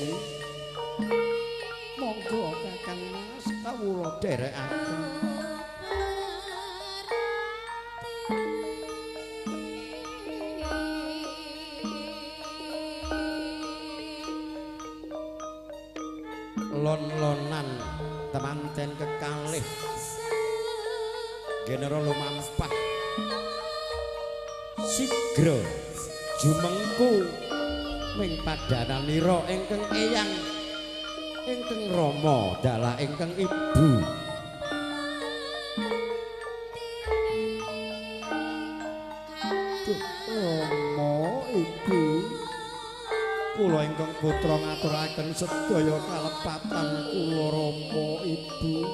monggo Kakang Mas kawula dherekaken. Lon-lonan temanten kekalih General lumampah sigra jumengku ming padananira ingkang eyang ingkang Rama dalah ingkang Ibu. Rama Ibu kula ingkang putra ngaturaken sedaya kalepatan kula Rama Ibu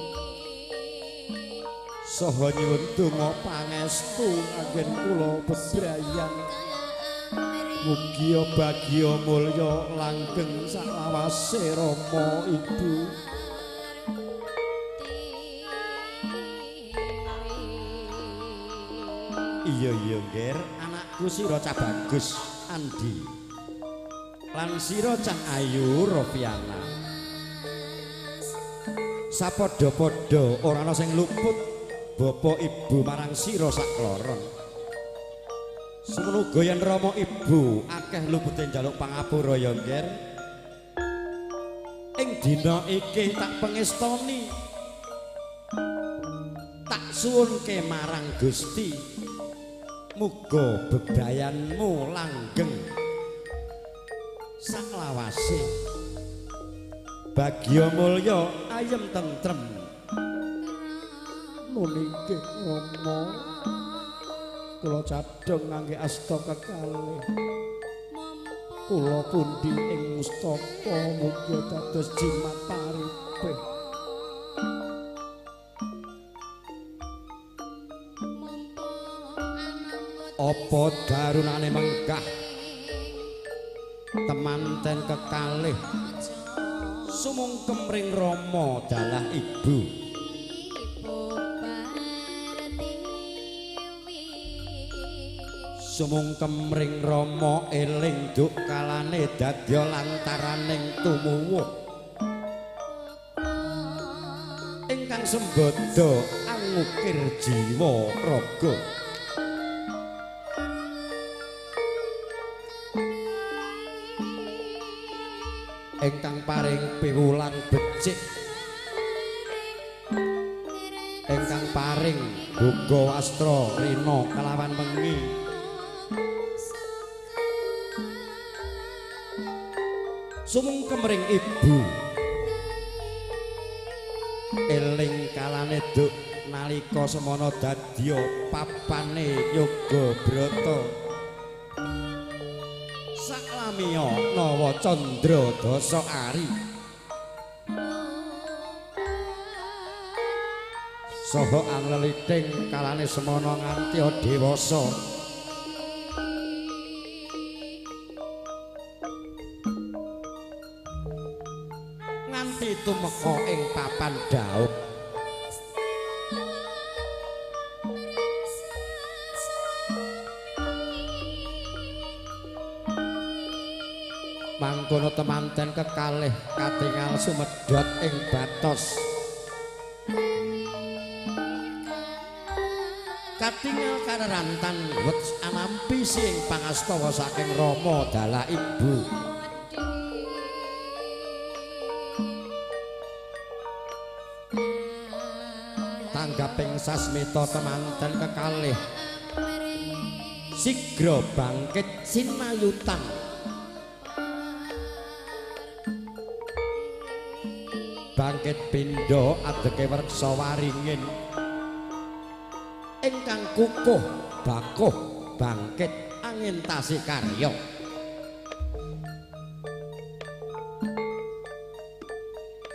saha nyuwun donga pangestu anggen kula bebrayan mugi bagya mulya langgeng salawase Rama Ibu. Iya Ngger anakku sira cah Bagus Andi lan sira cah Ayu Rofiana sapadha-padha ora ana sing luput Bapak Ibu marang sira sakloron. Semono uga yen Rama Ibu akeh lupute njaluk pangapura ya Ngger. Ing dina iki tak pengestoni tak suwunke marang Gusti muga bebrayanmu langgeng saklawase bagya mulya ayem tentrem muningke Rama kula cadhong ngangge asta kekalih kula pundi ing mustaka mugi dados jimat paripe apa darunane mengkah temanten kekalih sumungkem ring Rama dalah ibu sumungkem ring Rama eling duk kalane dadya lantaraning tumuwuh ingkang sembada angukir jiwa raga ingkang paring piwulang becik ingkang paring boga wastra rina kelawan wengi sumungkem ring ibu eling kalane duk nalika semana dadya papane yoga brata saklamiya nawa candra dasa ari saha angleliting kalane semana nganti dewasa nganti tumeka ing papan daud mangkono temanten kekalih katingal sumedhot ing batos katingal karerantan wet anampi sing pangastawa saking Rama dalah ibu tanggaping sasmita temanten kekalih sigra bangkit sinayutang bangkit pindha adeke werksa waringin ingkang kukuh bakuh bangkit angintasi karya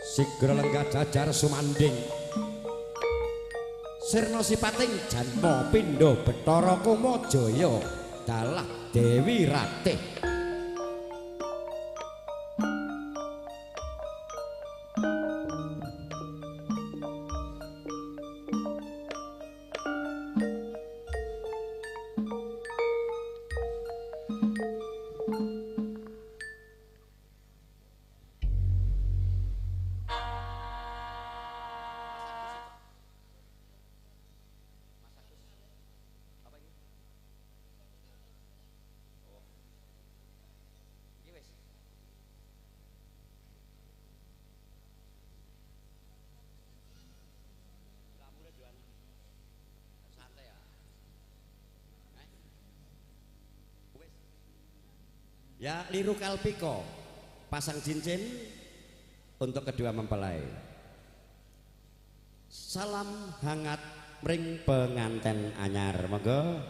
sigra lenggah jajar sumanding sirna sipating janma pindha Bathara Kumajaya dalah Dewi Ratih ya liru kalpiko pasang cincin untuk kedua mempelai salam hangat ring penganten anyar monggo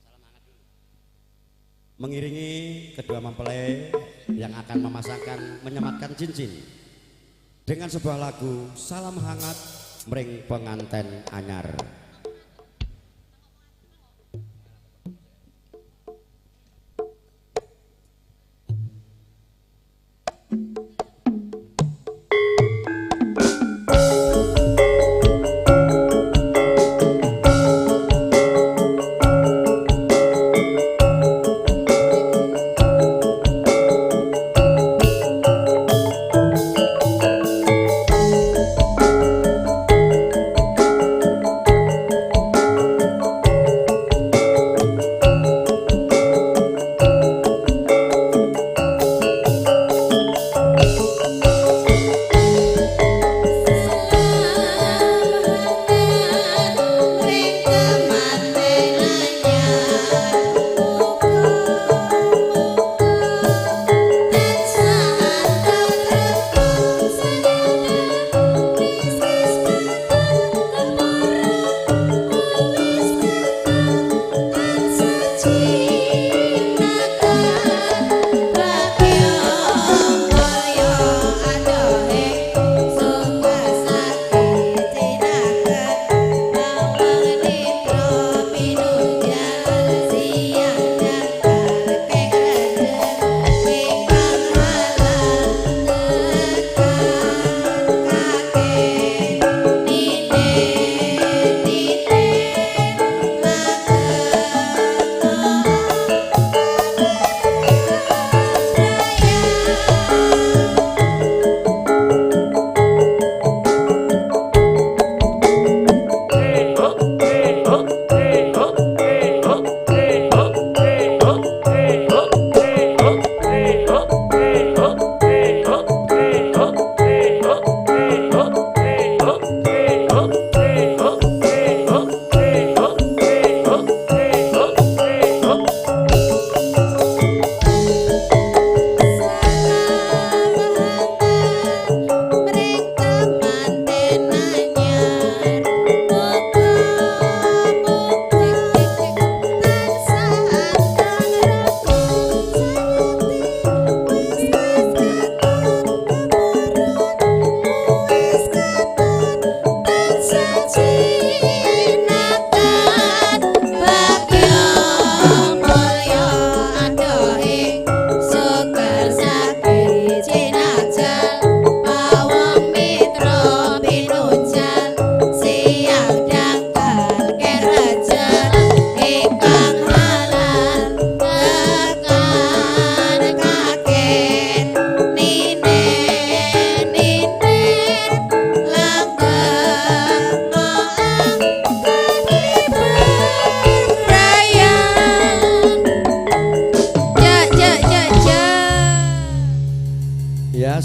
salam hangat dulu mengiringi kedua mempelai yang akan memasangkan menyematkan cincin dengan sebuah lagu salam hangat ring penganten anyar.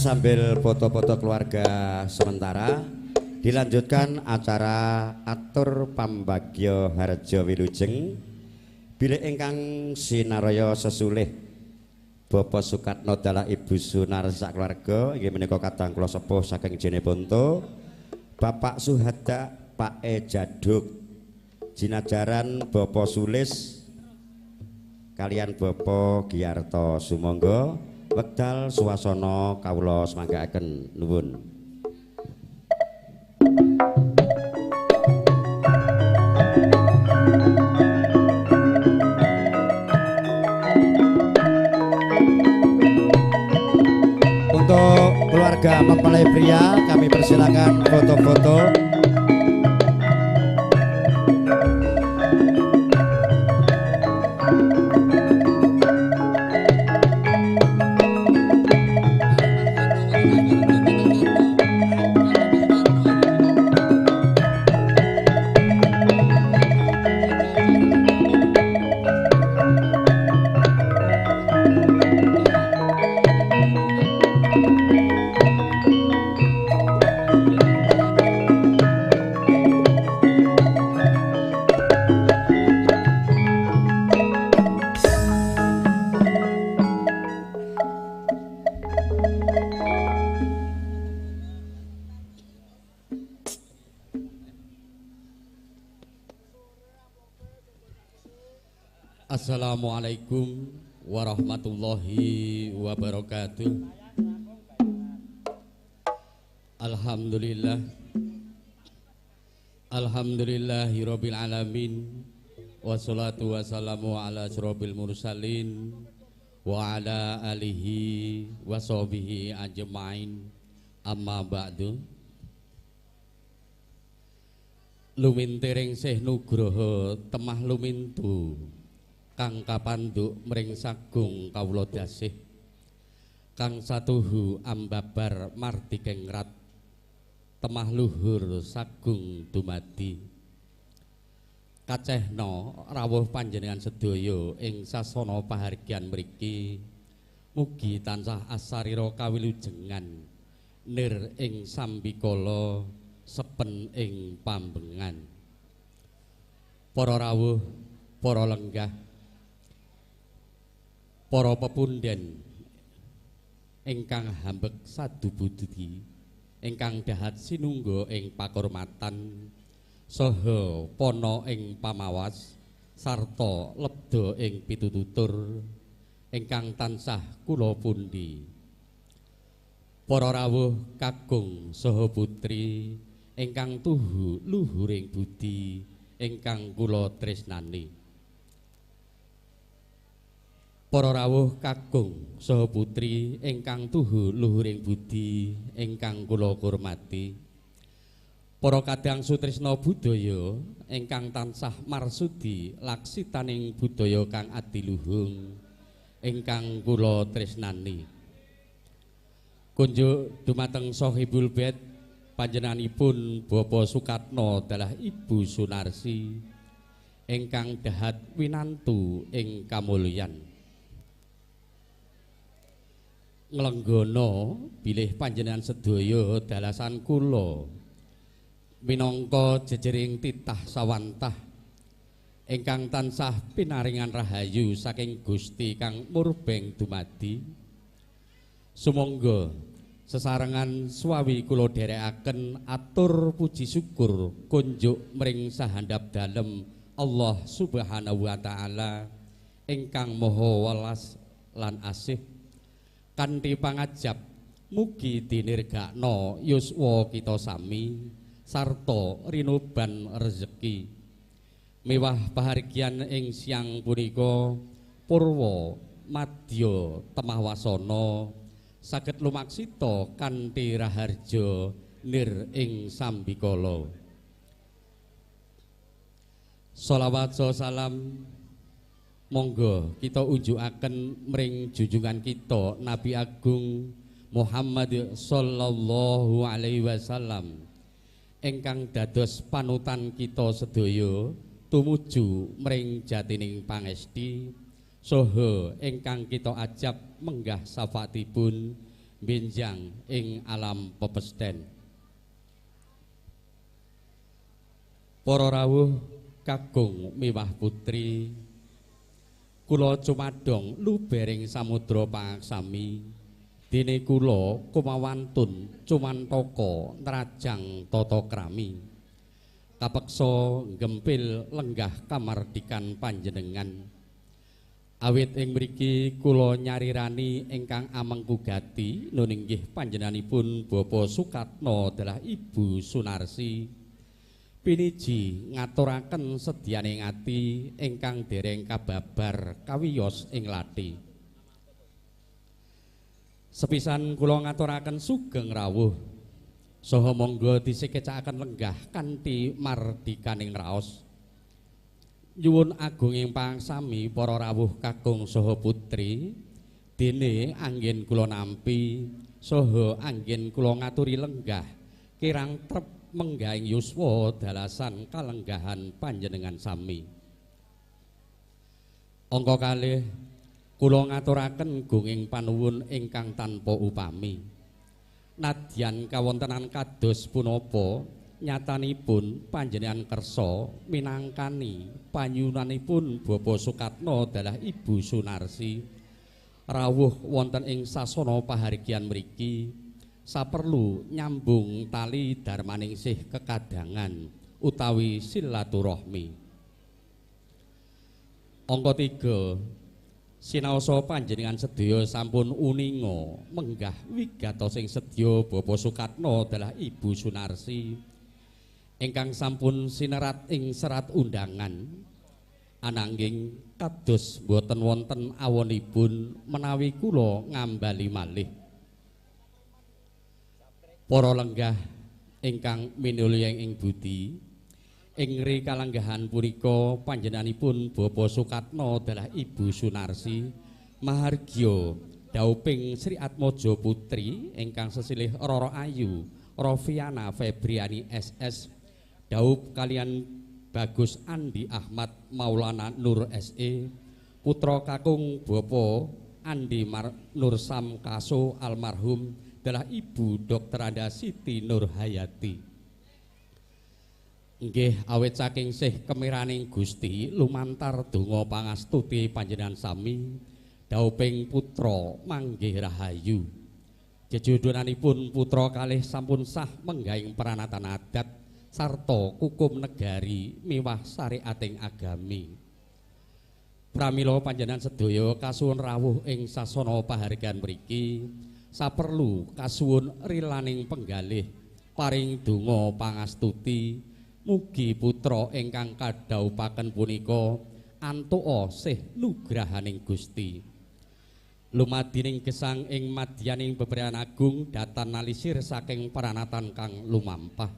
sambil foto-foto keluarga sementara dilanjutkan acara atur pambagyo harjo wilujeng bilih ingkang sinaraya sesulih Bapak Sukatno dalah Ibu Sunar sak keluarga inggih menika kadang kula sepuh saking Jeneponto Bapak Suhada Pak E Jaduk jinajaran Bapak Sulis kalian Bapak Giarto sumangga wekdal suasana kawula semanggaaken nuwun. Untuk keluarga mempelai pria kami persilakan foto-foto. Assalamualaikum warahmatullahi wabarakatuh. Alhamdulillah Alhamdulillahirabbil alamin wassalatu wassalamu ala asyrofil mursalin wa ala alihi washabihi ajmain amma ba'du. Lumintiring Syekh Nugroho temah lumintu kang kapanduk mring sagung kawula dasih kang satuhu ambabar marti kengrat temah luhur sagung dumadi kacehna rawuh panjenengan sedaya ing sasana pahargyan mriki mugi tansah asarira kawilujengan nir ing sambikala sepen ing pambengan. Para rawuh para lenggah para pepunden ingkang hambek sadubududi ingkang dahat sinungga ing pakurmatan saha pana ing pamawas sarta lebda ing pitututur ingkang tansah kula pundi. Para rawuh kakung saha putri ingkang tuhu luhuring budi ingkang kula tresnani. Para rawuh kakung saha putri ingkang tuhu luhuring budi ingkang kula hormati. Para kadang sutresna budaya ingkang tansah marsudi laksitaning budaya kang adiluhung ingkang kula tresnani. Kunjuk dumateng Sahibul Bait panjenenganipun Bapak Sukatno dalah Ibu Sunarsi ingkang dahat winantu ing kamulyan. Nglenggono bilih panjenengan sedaya dalasan kula minangka jejering titah sawantah ingkang tansah pinaringan rahayu saking Gusti kang murbeng dumadi. Sumangga sesarengan swawi kula dherekaken atur puji syukur kunjuk mring sahandap dalem Allah Subhanahu wa taala ingkang maha welas lan asih. Kanthi pangajab mugi dinirgakno yuswa kita sami sarta rinoban rezeki miwah pahargyan ing siang punika purwa madya temah wasana saged lumaksita kanthi raharja nir ing sambikala. Shalawat salam monggo kita unjukaken mring junjungan kita Nabi Agung Muhammad sallallahu alaihi wasallam ingkang dados panutan kita sedaya tumuju mring jatining pangesti saha ingkang kita ajab menggah syafaatipun benjang ing alam pepesden. Para rawuh kagung miwah putri, kula cumadong lubering samudra pangaksami, dene kula kumawantun cumantaka nrajang tata krami, kapeksa gempil lenggah kamardikan panjenengan. Awit ing mriki kula nyarirani ingkang amengku gati nun inggih panjenenganipun Bapak Sukatno dalah Ibu Sunarsi. Piniji ngaturaken sedyaning ati ingkang dereng kababar kawiyos ing lathi. Sepisan kula ngaturaken sugeng rawuh saha monggo disekecakaken lenggah kanthi mardikaning raos. Nyuwun agunging pangsami para rawuh kakung saha putri, dene anggen kula nampi saha anggen kula ngaturi lenggah kirang trep menggahing yuswa dalasan kalenggahan panjenengan sami. Angka kalih kula ngaturaken gunging panuwun ingkang tanpa upami. Nadyan kawontenan kados punapa nyatanipun panjenengan kersa minangkani panyuwunanipun Bapak Sukatno dalah Ibu Sunarsi rawuh wonten ing sasana pahargyan mriki saperlu nyambung tali darmaningsih kekadangan utawi silaturahmi. Angka 3 sinaosa panjenengan sedaya sampun uninga menggah wigatos sing sedya Bapak Sukatno dalah Ibu Sunarsi ingkang sampun sinerat ing serat undangan, ananging kados boten wonten awonipun menawi kula ngambali malih. Para lenggah ingkang minulya ing budi, ing rikalenggahan punika panjenenganipun Bapak Sukatno dalah Ibu Sunarsi mahargya dauping Sri Atmaja Putri ingkang sesilih Roro Ayu Rofiana Febriani SS daup kalian Bagus Andi Ahmad Maulana Nur SE putra kakung Bapak Andi Nur Samkaso almarhum adalah Ibu Dr. Anda Siti Nur Hayati. Nggih awit saking sih kemiraning Gusti lumantar donga pangastuti panjenengan sami dauping putra manggih rahayu. Jejodhonanipun putra kalih sampun sah menggahing peranatan adat sarta kukum negari miwah syariating agami. Pramila panjenengan sedaya kasuwun rawuh ing sasana pahargyan mriki saperlu kasuwun rilaning penggalih paring donga pangastuti mugi putra ingkang kadhaupaken punika antuka sih nugrahaning Gusti. Lumadining gesang ing madyaning bebrayan agung datan nalisir saking peranatan kang lumampah.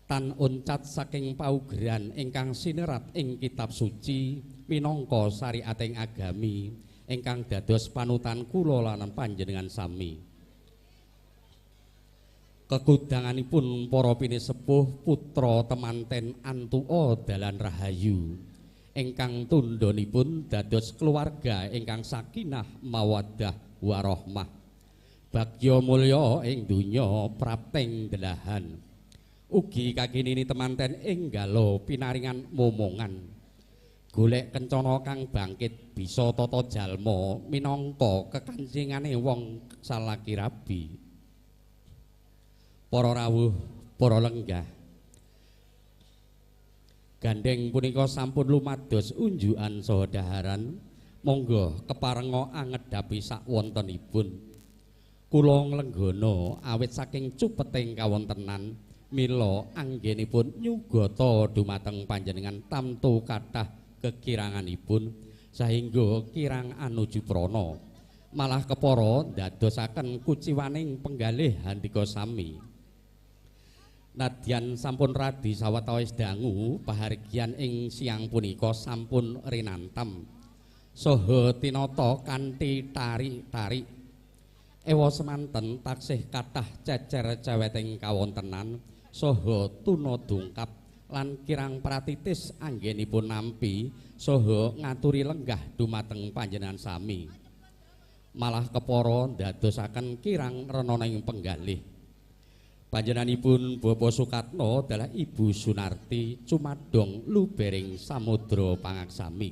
Tan uncat saking paugeran ingkang sinerat ing kitab suci minangka syariating agami ingkang dados panutan kula lan panjenengan sami. Kekudanganipun para pinisepuh putra temanten antuka dalan rahayu ingkang tundhonipun dados keluarga ingkang sakinah mawaddah warahmah bagya mulya ing donya prapting delahan ugi kakinini temanten enggalo pinaringan momongan golek kencana kang bangkit bisa tata jalma minangka kekancingane wong salaki rabi. Para rawuh, para lenggah, gandeng punika sampun lumados unjukan saha daharan, monggo keparenga angedhapi sakwontenipun. Kula nglenggana awit saking cupeting kawontenan mila anggenipun nyugata dumateng panjenengan tamtu kathah kekiranganipun sahingga kirang anuju prana malah kepara ndadosaken kuciwaning penggalih handika sami. Nadyan sampun radi sawetawis dangu pahargyan ing siang punika sampun rinantam saha tinata kanthi tarik-tarik ewa semanten taksih kathah cecer ceweting kawontenan saha tuna dungkap lan kirang pratitis anggenipun nampi saha ngaturi lenggah dumateng panjenengan sami. malah kepara ndadosaken kirang renana ing penggalih. Panjenenganipun Bapak Sukatno adalah Ibu Sunarti cumadong lubering samudra pangaksami.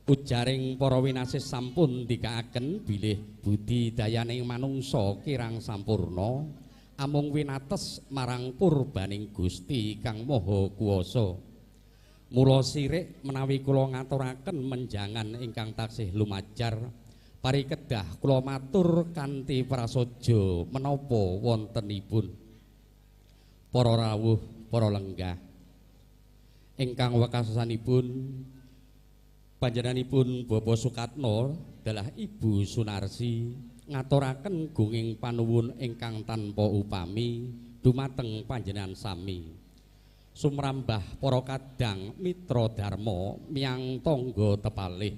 Ujaring para winasis sampun dikaaken bilih budidayaning manungsa kirang sampurna amung winates marang purbaning Gusti kang Maha Kuwasa. Mula sirik menawi kula ngaturaken menjangan ingkang taksih lumajar parikedah kula matur kanthi prasaja menapa wontenipun. Para rawuh, para lenggah ingkang wekasanipun panjenenganipun Bapak Sukatno adalah Ibu Sunarsi ngaturaken gunging panuwun ingkang tanpa upami dumateng panjenengan sami. Sumrambah para kadang mitra dharma miyang tangga tepalih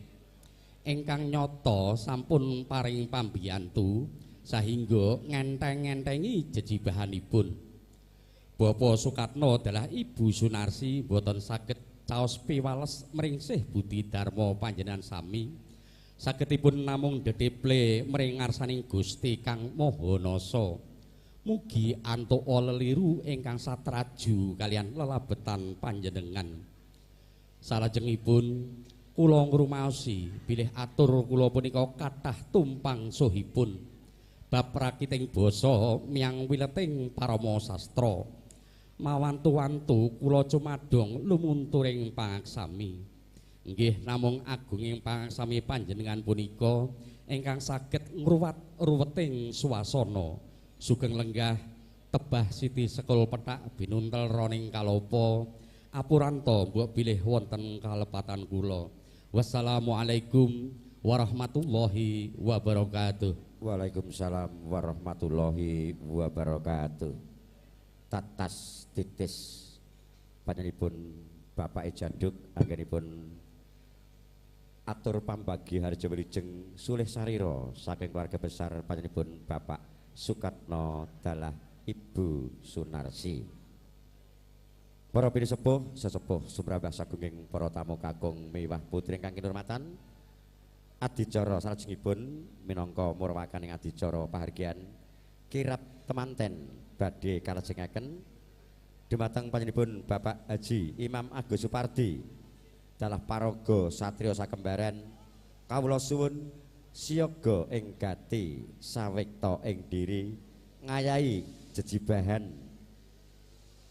ingkang nyata sampun paring pambiyantu sahingga ngenteng-entengi jejibahanipun. Bapak Sukatno adalah Ibu Sunarsi boten saged caos piwales mringsih budi dharma panjenengan sami. Sagedipun namung dedeple mring ngarsaning Gusti kang Maha Nasa. Mugi antuka leliru ingkang satraju kalian lelabetan panjenengan. Salajengipun kula ngrumaosi bilih atur kula punika kathah tumpang sohipun bab prakiting basa miyang wileting parama sastra. Mawantu-wantu kula cumadong lumunturing pangaksami. Nggih namung agunging pangaksami panjenengan punika ingkang saged ngruwat ruweting swasana. Sugeng lenggah tebah Siti Sekul Pethak binuntel roning kalapa apuranta mbok bilih wonten kalepatan kula. Wassalamualaikum warahmatullahi wabarakatuh. Waalaikumsalam warahmatullahi wabarakatuh. Tatas titis panjenenganipun Bapak Ejaduk anggenipun atur pambagi harja wilujeng sulih sarira saking keluarga besar panjenenganipun Bapak Sukatno dalah Ibu Sunarsi. Para pinisepuh sesepuh sumrambah sagunging para tamu kakung miwah putri ingkang kinurmatan adicara salajengipun minangka murwakaning adicara pahargyan kirab temanten badhe kalajengaken dumateng panjenenganipun Bapak Haji Imam Agus Supardi dalah paraga satriya sakembaran kawula suwun siyaga ing gati sawekta ing diri ngayahi jejibahan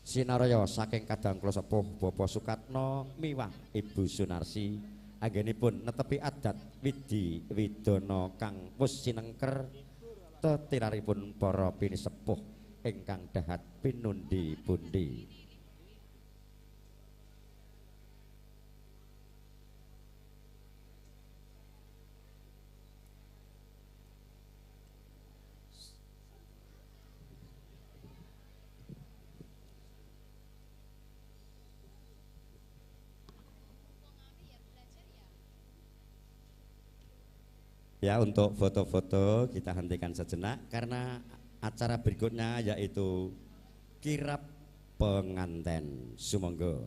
sinaraya saking kadang kula sepuh Bapak Sukatno miwah Ibu Sunarsi anggenipun netepi adat widi widana kang wis sinengker tetiraripun para pinisepuh ingkang dahat pinundi-pundi. Ya, untuk foto-foto kita hentikan sejenak karena acara berikutnya yaitu kirab penganten. Sumangga.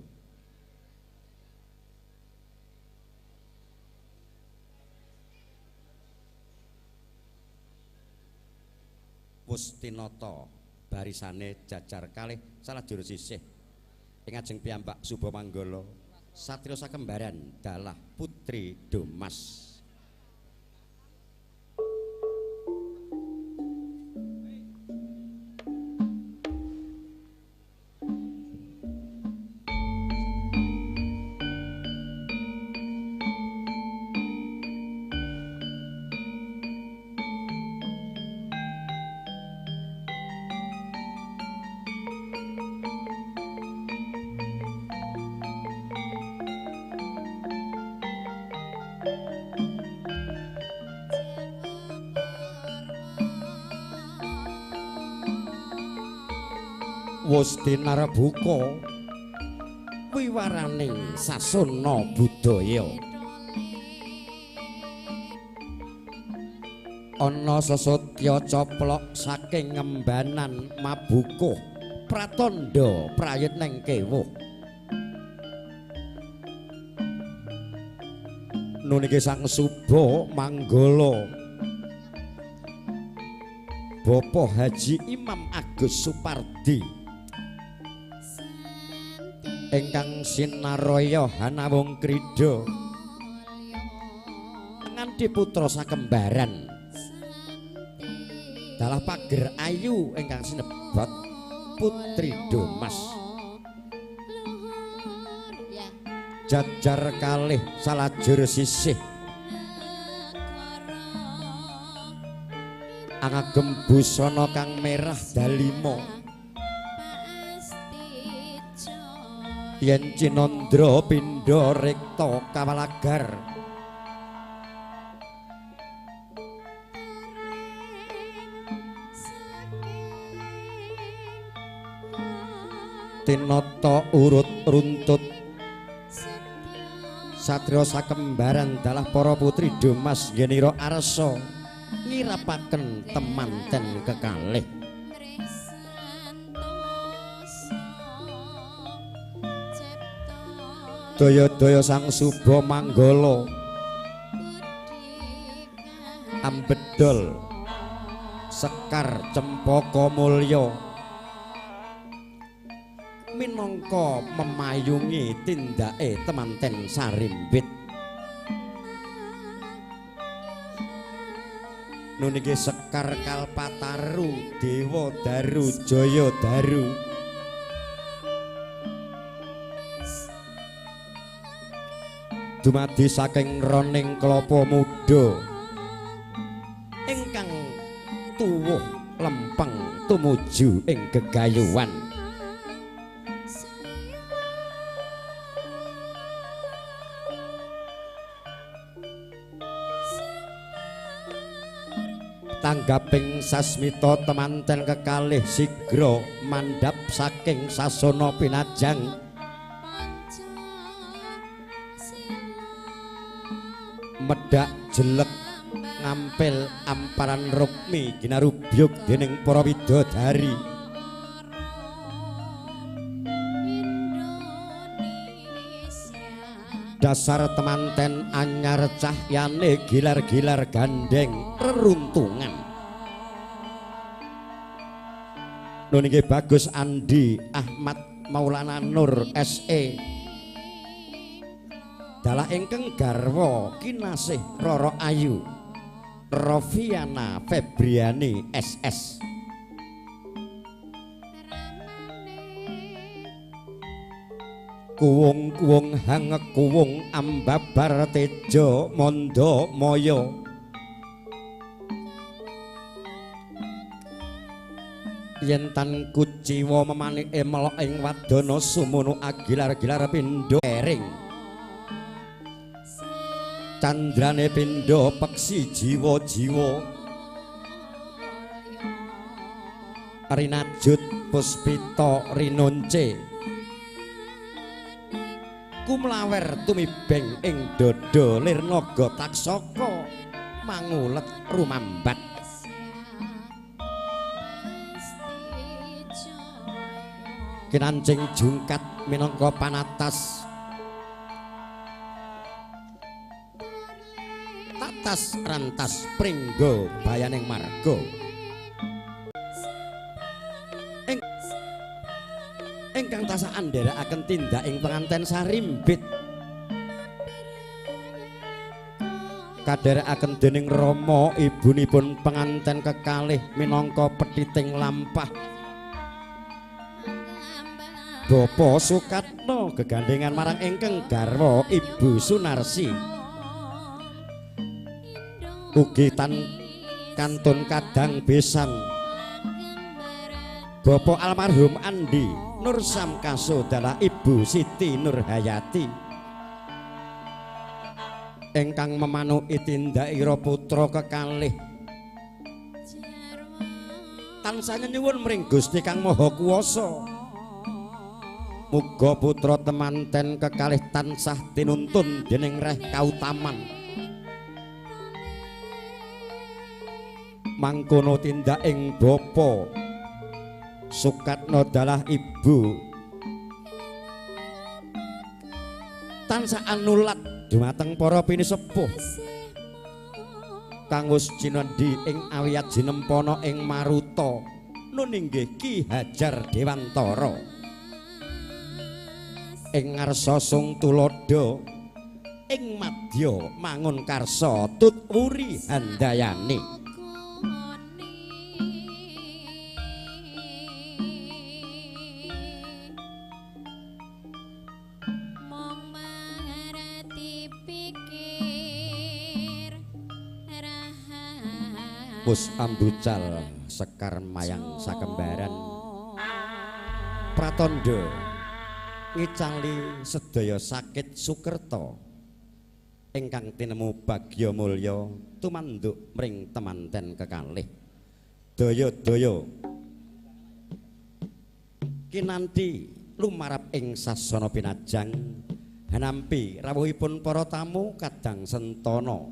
Wustinoto barisane jajar kalih salah juru sisih ing ajeng piyambak Suba Manggala satriya sakembaran dalah Putri Domas. Wusti narebuka wiwaraning sasana budaya ana sesotya coplok saking ngembanan mabukuh pratandha prayitning kewuh nuniki sang Suba Manggala Bapak Haji Imam Agus Supardi ingkang sinaraya hanawung krida nganthi putra sakembaran dalah pager ayu ingkang sinebut Putri Domas jajar kalih salajur sisih angagem busana kang merah dalima yen cinandra pindha rekta kawalagar tinata urut runtut satriya sakembaran dalah para putri Domas genira arsa ngirapaken temanten kekalih daya-daya sang Suba Manggala ambedol Sekar Cempaka Mulya minangka memayungi tindake temanten Sarimbit nuniki Sekar Kalpataru Dewa Daru Jaya Daru dumadi saking roning klapa muda ingkang tuwuh lempeng tumuju ing gegayuhan tanggaping sasmita temanten kekalih sigra mandhap saking sasana pinajang medhak jelek ngampil amparan rukmi ginarubyuk dening para widodari dasar temanten anyar cahyane gilar-gilar gandeng reruntungan nuniki Bagus Andi Ahmad Maulana Nur SE dalah ingkang garwa kinasih Roro Ayu Rofiana Febriani SS kuwung-kuwung hangekuwung ambabar tejo mondo moyo yen tan kuciwa memanike melok ing wadana sumunu agilar-gilar pindha ering candrane pindha peksi jiwa-jiwa rinajut puspita rinonce kumlawer tumibeng ing dada lirnaga taksaka mangulet rumambat kinancing jungkat minangka panatas tatas rantas pringgo bayaning marga ingkang tasah andherekaken tindaking penganten Sarimbit kadherekaken dening Rama ibunipun penganten kekalih minangka petiting lampah Bapak Sukatno gegandengan marang ingkang garwa Ibu Sunarsi ugi kantun kadang besan Bapak almarhum Andi Nur Samkaso dalah Ibu Siti Nurhayati ingkang memanuki tindakira putra kekalih tansah nyuwun mring Gusti Kang Maha Kuwasa muga putra temanten kekalih tansah tinuntun dening reh kautaman mangkono tindaking bapa Sukatno dalah ibu tansah anulat dumateng para pinisepuh kang wis jinendi ing awiyat jinempana ing Maruta nun inggih Ki Hajar Dewantara ing ngarsa sung tulodo ing madya mangun karsa tut wuri handayani Pus ambucal sekar mayang sakembaran pratandha ngicali sedaya sakit sukerta ingkang tinemu bagya mulya tumanduk mring temanten kekalih daya-daya kinanthi lumarap ing sasana pinajang hanampi rawuhipun para tamu kadang sentana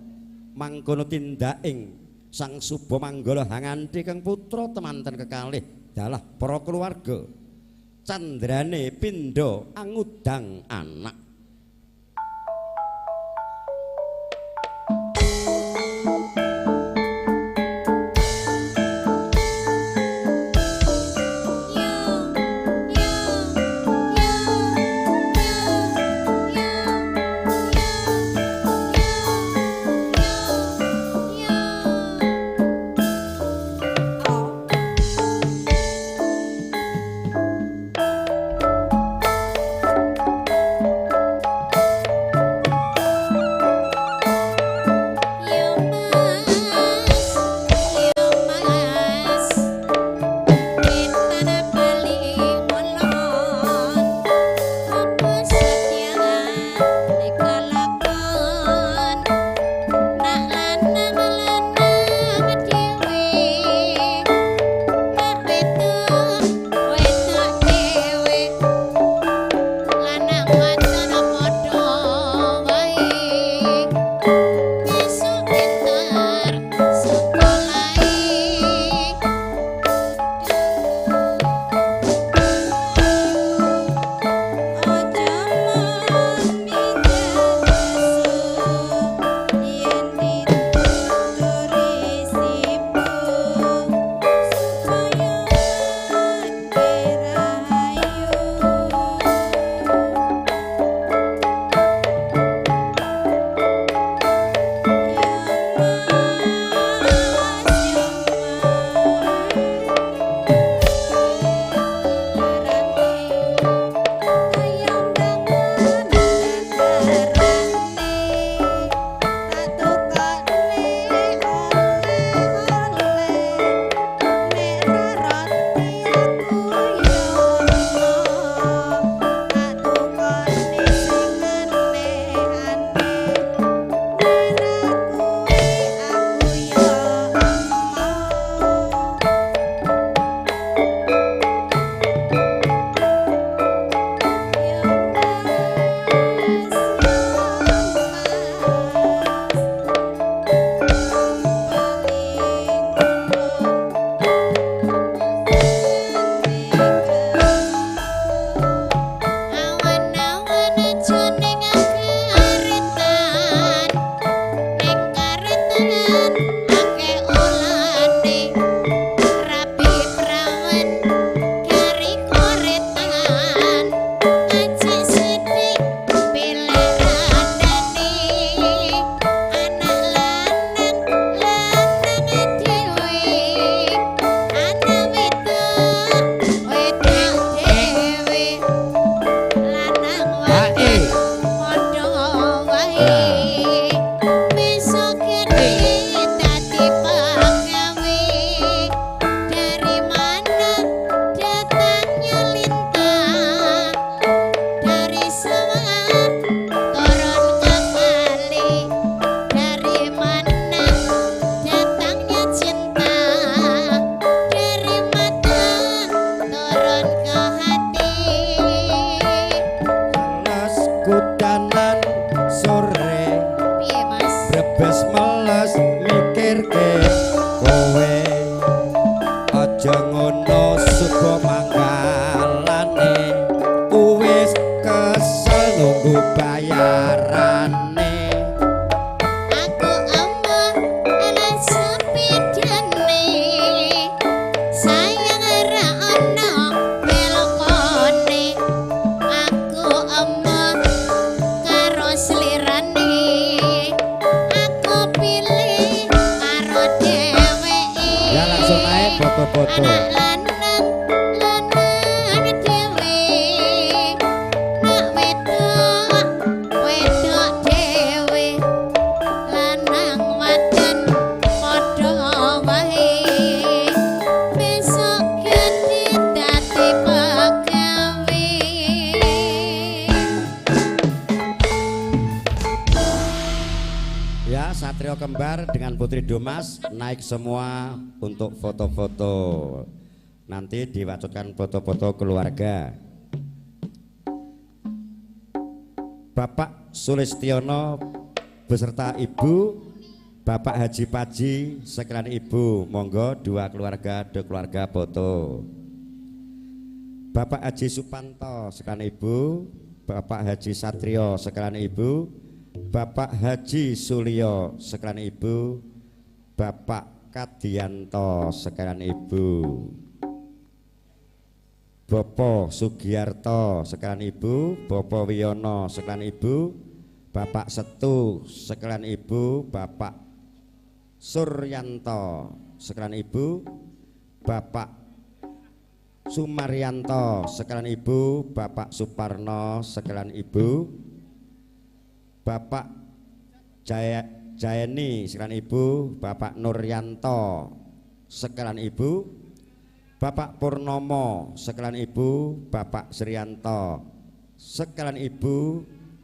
mangkono tindaking Sang Suba Manggala hanganti kang putra temanten kekalih dalah para keluarga candrane pindha angudang anak Satrio Kembar dengan Putri Domas naik semua untuk foto-foto. Nanti diwacutkan foto-foto keluarga. Bapak Sulistiono beserta Ibu, Bapak Haji Paji sekalian Ibu, monggo dua keluarga foto. Bapak Haji Supanto sekalian Ibu, Bapak Haji Satrio sekalian Ibu, Bapak Haji Sulio sekalian Ibu, Bapak Kadianto sekalian Ibu, Bopo Sugiarto sekalian Ibu, Bopo Wiono sekalian Ibu, Bapak Setu sekalian Ibu, Bapak Suryanto sekalian Ibu, Bapak Sumaryanto sekalian Ibu, Bapak Suparno sekalian Ibu, Bapak Jayeni sekalian Ibu, Bapak Nuryanto sekalian Ibu, Bapak Purnomo sekalian Ibu, Bapak Srianto sekalian Ibu,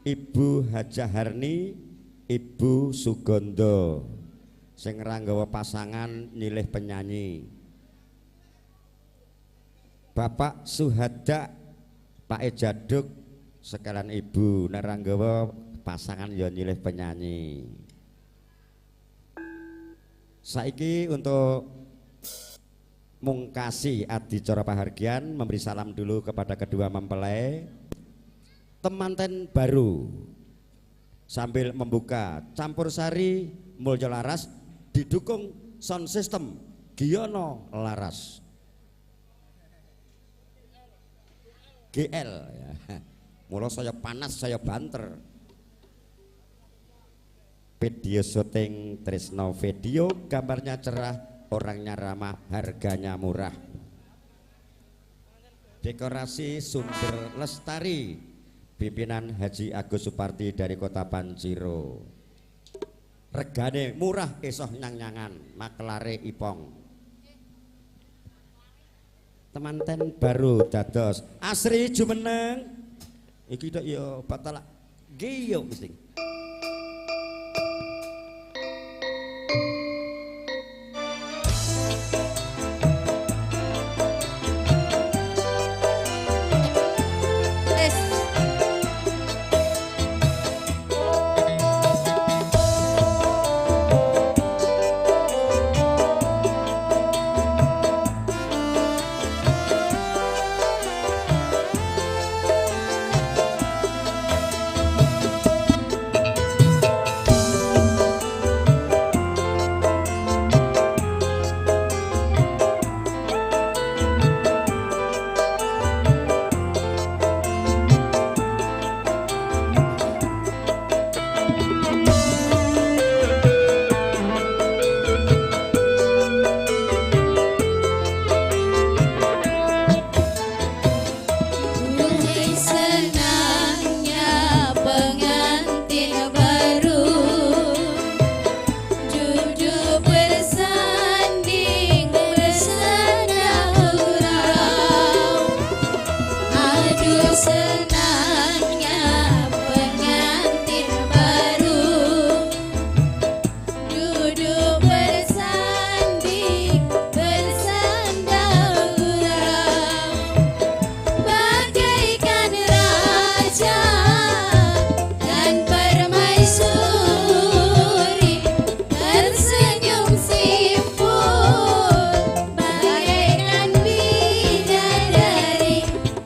Ibu Hajah Harni, Ibu Sugondo sing nggawa pasangan nyilih penyanyi, Bapak Suhada Pak Ejaduk sekalian Ibu naranggawa pasangan ya nyilih penyanyi. Saiki untuk mungkasi adicara pahargyan memberi salam dulu kepada kedua mempelai temanten baru sambil membuka campur sari Mulya Laras didukung sound system Giono Laras GL ya. Mula saya panas saya banter. Video syuting Trisno Video, gambarnya cerah, orangnya ramah, harganya murah. Dekorasi Sumber Lestari, pimpinan Haji Agus Suparti dari Kota Banjiro. Regane murah, esoh nyang-nyangan, makelare ipong. Temanten baru dados asri jumeneng iki dak ya batal giyo mesti.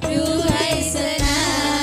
Duhai senang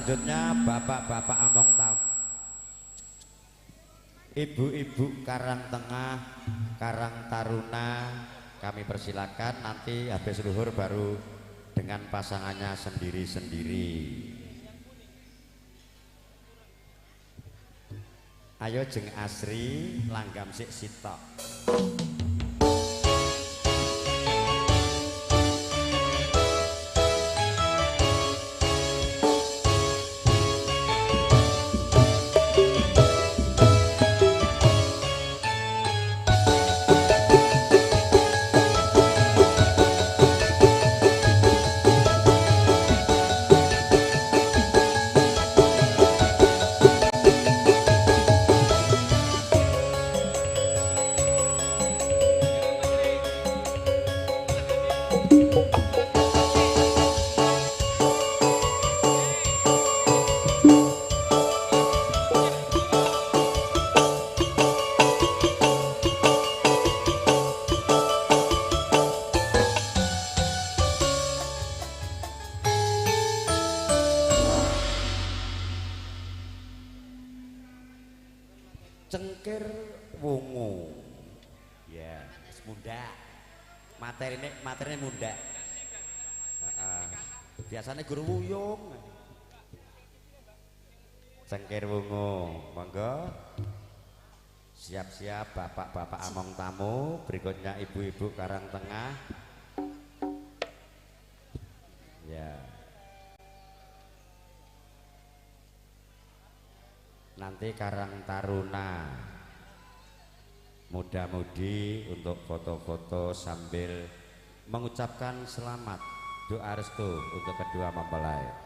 selanjutnya bapak-bapak among tamu, ibu-ibu Karang Tengah, Karang Taruna, kami persilakan. Nanti habis luhur baru dengan pasangannya sendiri-sendiri. Ayo jeng Asri langgam sik sitok. Cengkir wungu, ya, muda. Materinya muda. Biasanya guru wuyung. Cengkir wungu, monggo. Siap-siap bapak-bapak among tamu. Berikutnya ibu-ibu Karang Tengah. Ya. Nanti Karang Taruna, muda-mudi untuk foto-foto sambil mengucapkan selamat doa restu untuk kedua mempelai.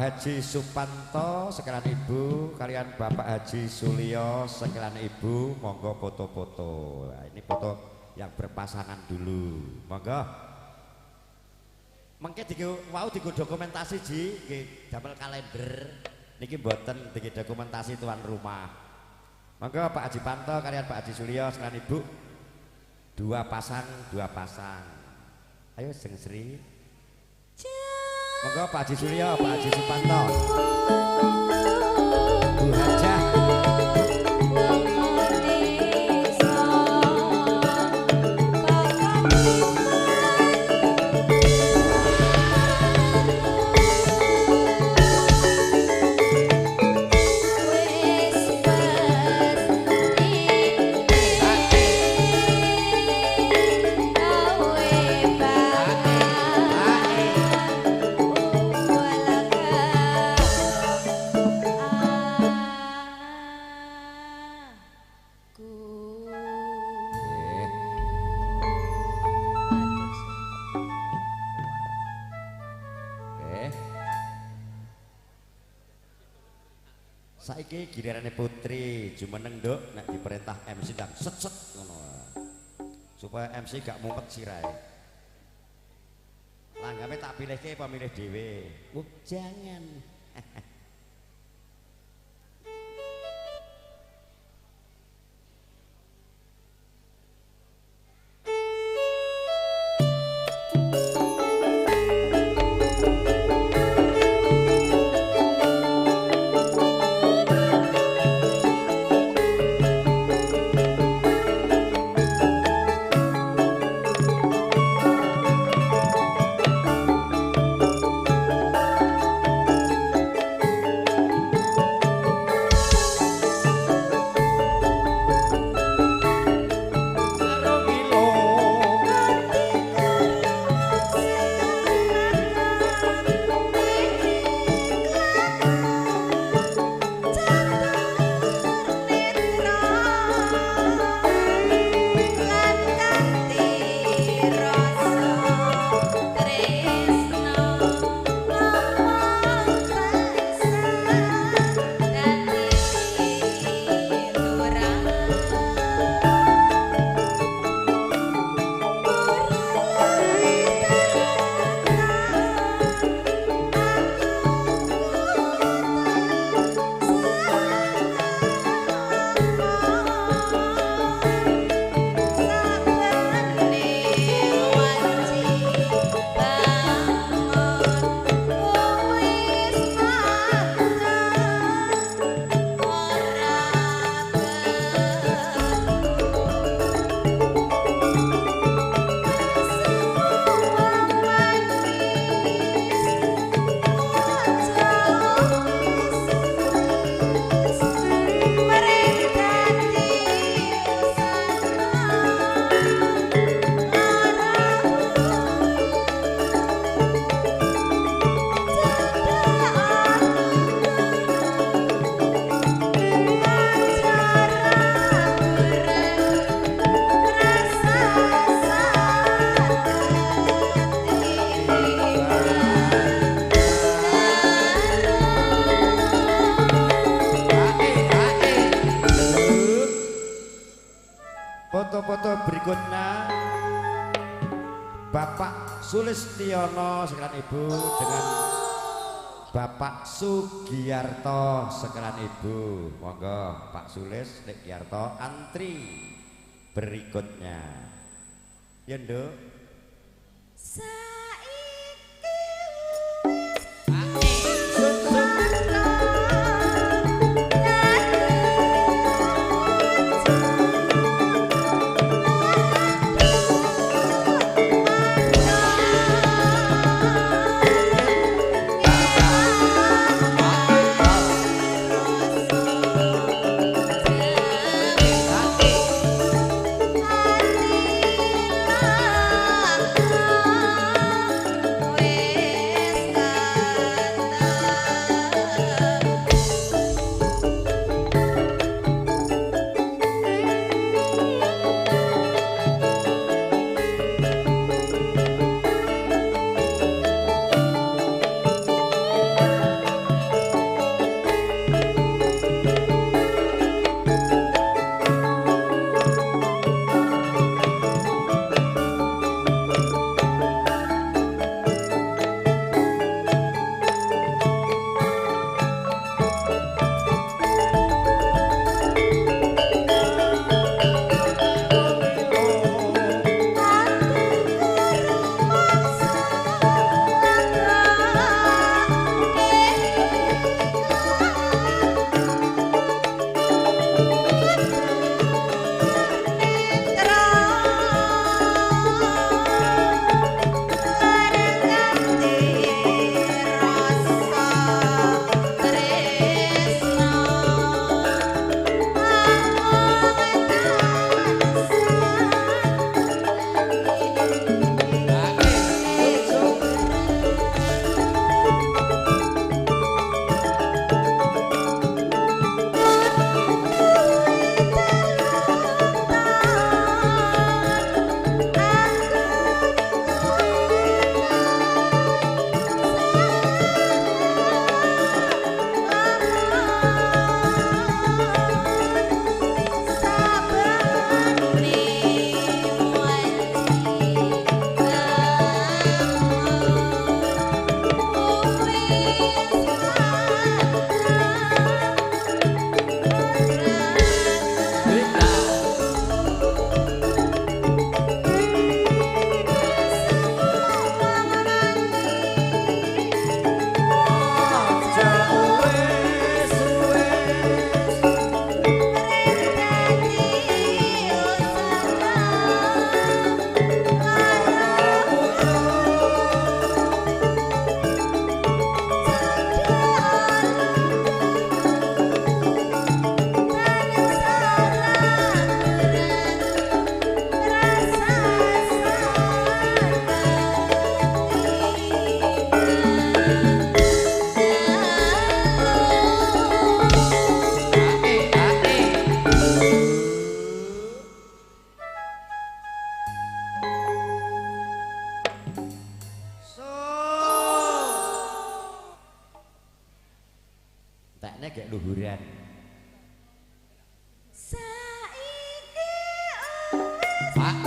Haji Supanto sekalian Ibu kalian Bapak Haji Sulio sekalian Ibu monggo foto-foto. Nah, ini foto yang berpasangan dulu. Monggo. Mengke wau digo dokumentasi Ji, nggih damel kalender. Niki mboten digo dokumentasi tuan rumah. Monggo Pak Haji Panto kalian Pak Haji Sulio sekalian Ibu. Dua pasang. Ayo sing Sri. Monggo Pak Haji Surya, Pak Haji Supanto. Bu Hajah. Saiki gilirannya Putri jumeneng nduk nek diperintah MC ndang set ngono. Supaya MC gak mumet sirahe. Langgame tak pilihke apa milih dhewe? Jangan. Foto-foto berikutnya Bapak Sulistiono sekalian Ibu dengan Bapak Sugiyarto sekalian Ibu. Monggo Pak Sulis, Nek Giyarto antri berikutnya. Ya Nduk. Hati entekne gek luhuran. Saiki Pak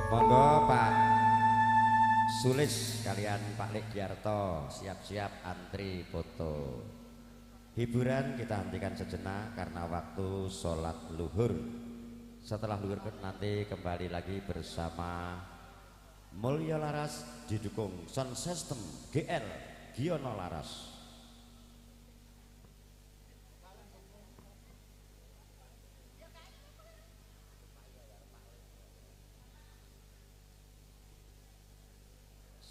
monggo Pak Sulis kalian Pak Legiarto siap-siap antri foto. Hiburan kita hentikan sejenak karena waktu sholat luhur. Setelah luhur nanti kembali lagi bersama Mulya Laras didukung Sound System GL Giono Laras.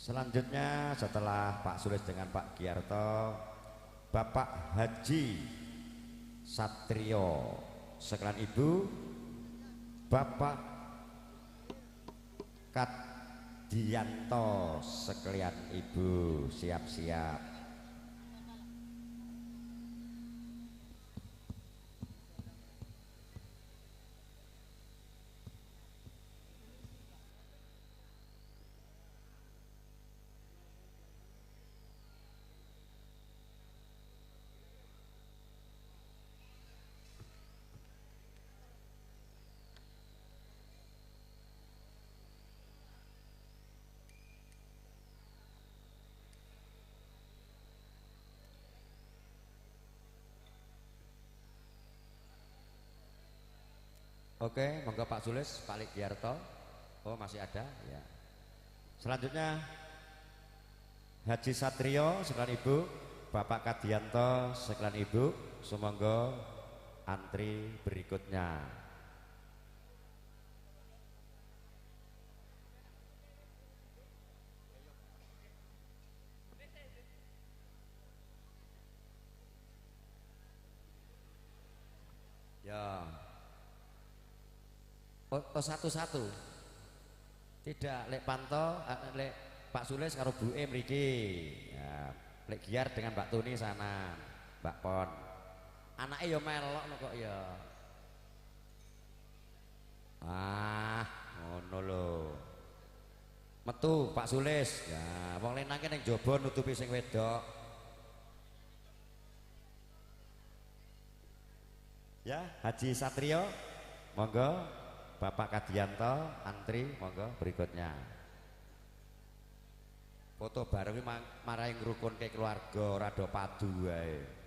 Selanjutnya setelah Pak Sulis dengan Pak Giarto, Bapak Haji Satrio sekalian Ibu, Bapak Kadianto sekalian Ibu siap-siap. Oke, monggo Pak Sulis, Pak Legiarto. Oh, masih ada ya. Selanjutnya Haji Satrio sekalian Ibu, Bapak Kadianto sekalian Ibu, sumangga antri berikutnya. Ya. Oh, satu-satu. Tidak, lek Panto, lek Pak Sulis karo Bu E mriki. Ya, lek Giar dengan Mbak Tuni sana, Mbak Pon. Anake ya melok kok ya. Ah, ngono lho. Metu Pak Sulis. Ya, wong lenake ning jaba nutupi sing wedok. Ya, Haji Satrio, monggo. Bapak Kadianto antri monggo berikutnya. Foto bareng iki marai ngrukunke keluarga ora do padu wae.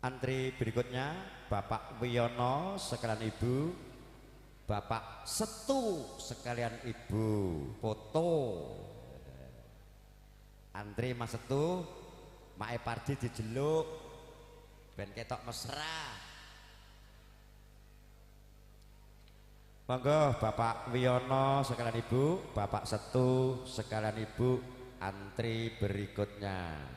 Antri berikutnya Bapak Wiyono sekalian Ibu, Bapak Setu sekalian Ibu, foto. Antri Mas Setu, Mae Pardi dijeluk ben ketok mesra. Monggo Bapak Wiyono sekalian Ibu, Bapak Setu sekalian Ibu, antri berikutnya.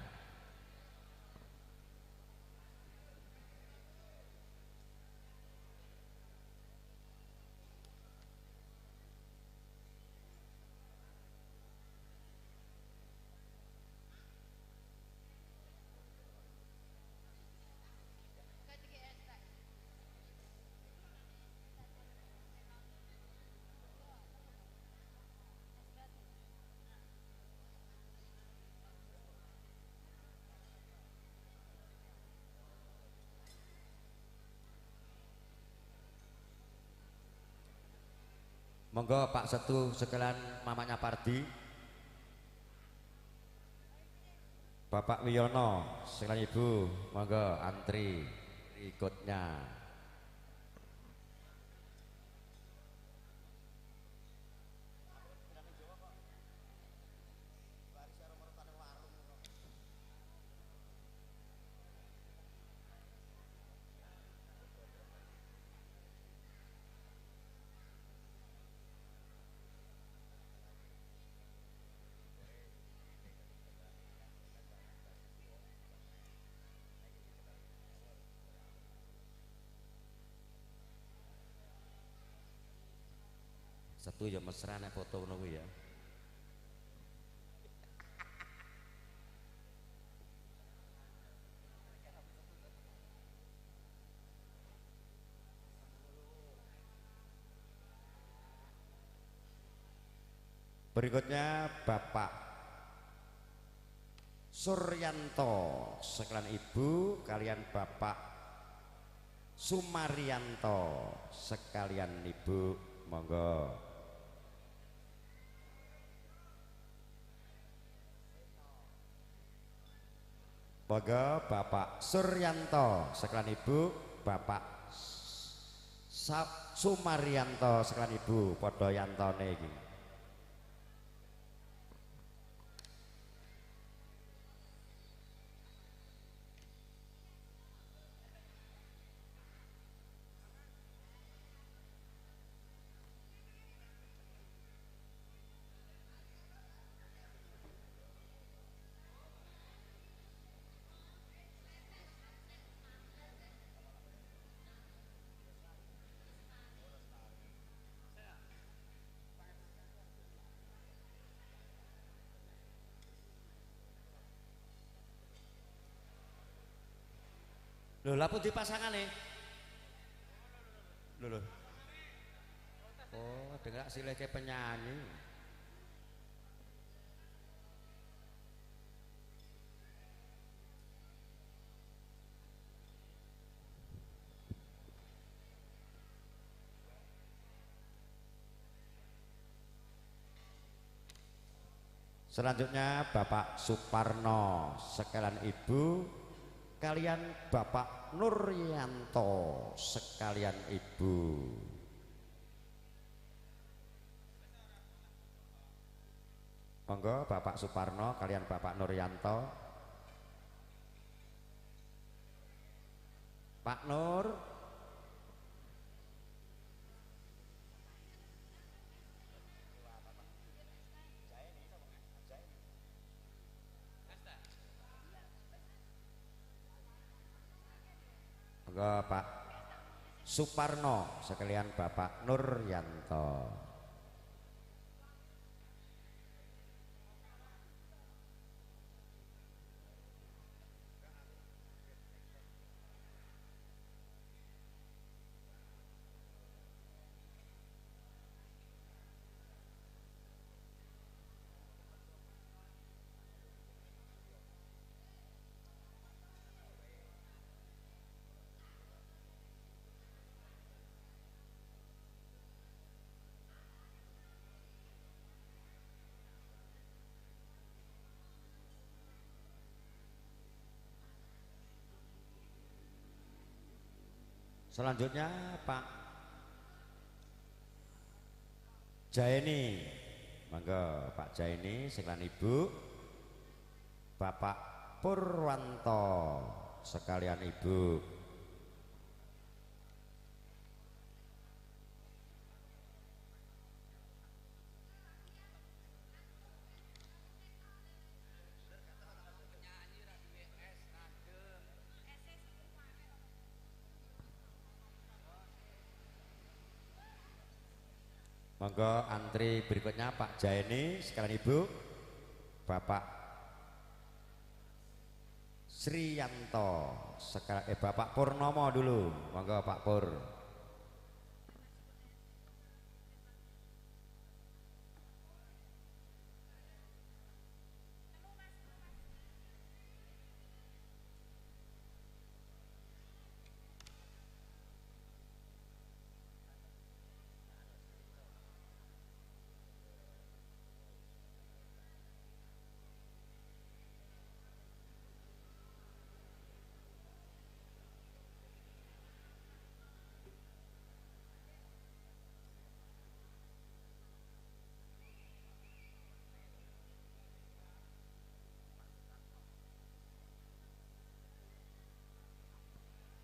Monggo Pak Setu sekalian mamanya Pardi, Bapak Wiyono sekalian Ibu, monggo antri berikutnya. Satu ya mesra nek foto ngono kuwi ya. Berikutnya Bapak Suryanto sekalian Ibu kalian Bapak Sumaryanto sekalian Ibu, monggo. Monggo Bapak Suryanto sekalian Ibu, Bapak Sumaryanto sekalian Ibu, padha yantone iki. Lho, lapo dipasangane? Lho. Oh, dengar sileke penyanyi. Selanjutnya Bapak Suparno sekalian Ibu kalian Bapak Nuryanto sekalian Ibu. Monggo Bapak Suparno kalian Bapak Nuryanto. Pak Nur. Monggo Pak Suparno sekalian Bapak Nuryanto. Selanjutnya Pak Jaini, monggo Pak Jaini sekalian Ibu, Bapak Purwanto sekalian Ibu. Monggo antri berikutnya Pak Jaini sekalian Ibu, Bapak Sriyanto Bapak Purnomo dulu, monggo Pak Pur.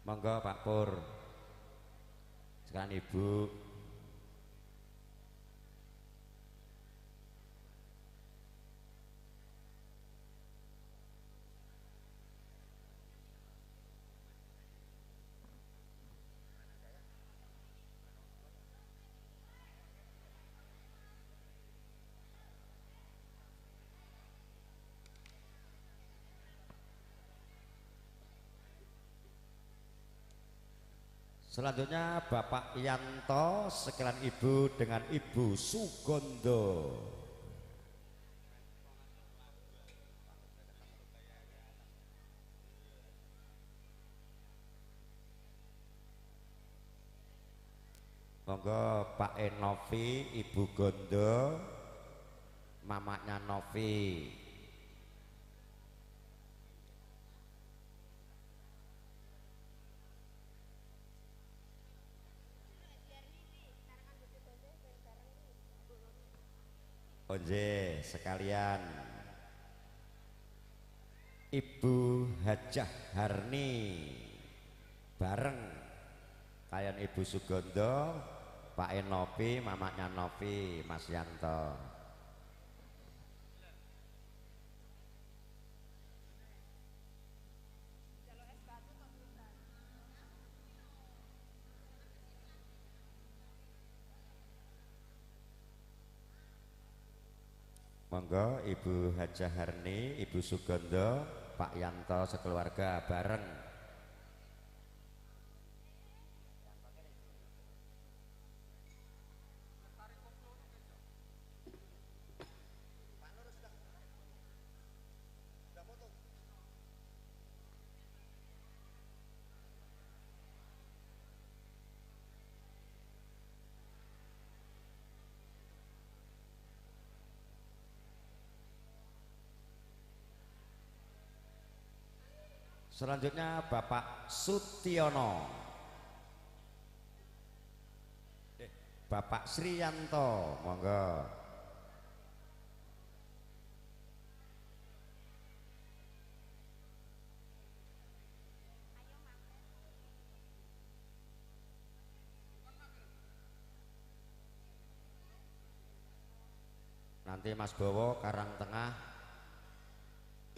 Monggo Pak Pur sekalian Ibu. Selanjutnya Bapak Yanto sekalian Ibu dengan Ibu Sugondo. Monggo Pak Enovi, Ibu Gondo, mamanya Novi. Onje sekalian Ibu Hajah Harni bareng kalian Ibu Sugondo, Pak Enovi, mamanya Novi, Mas Yanto. Monggo Ibu Hajah Harni, Ibu Sugondo, Pak Yanto sekeluarga bareng. Selanjutnya Bapak Sutiono, Bapak Sriyanto, monggo. Nanti Mas Bowo Karang Tengah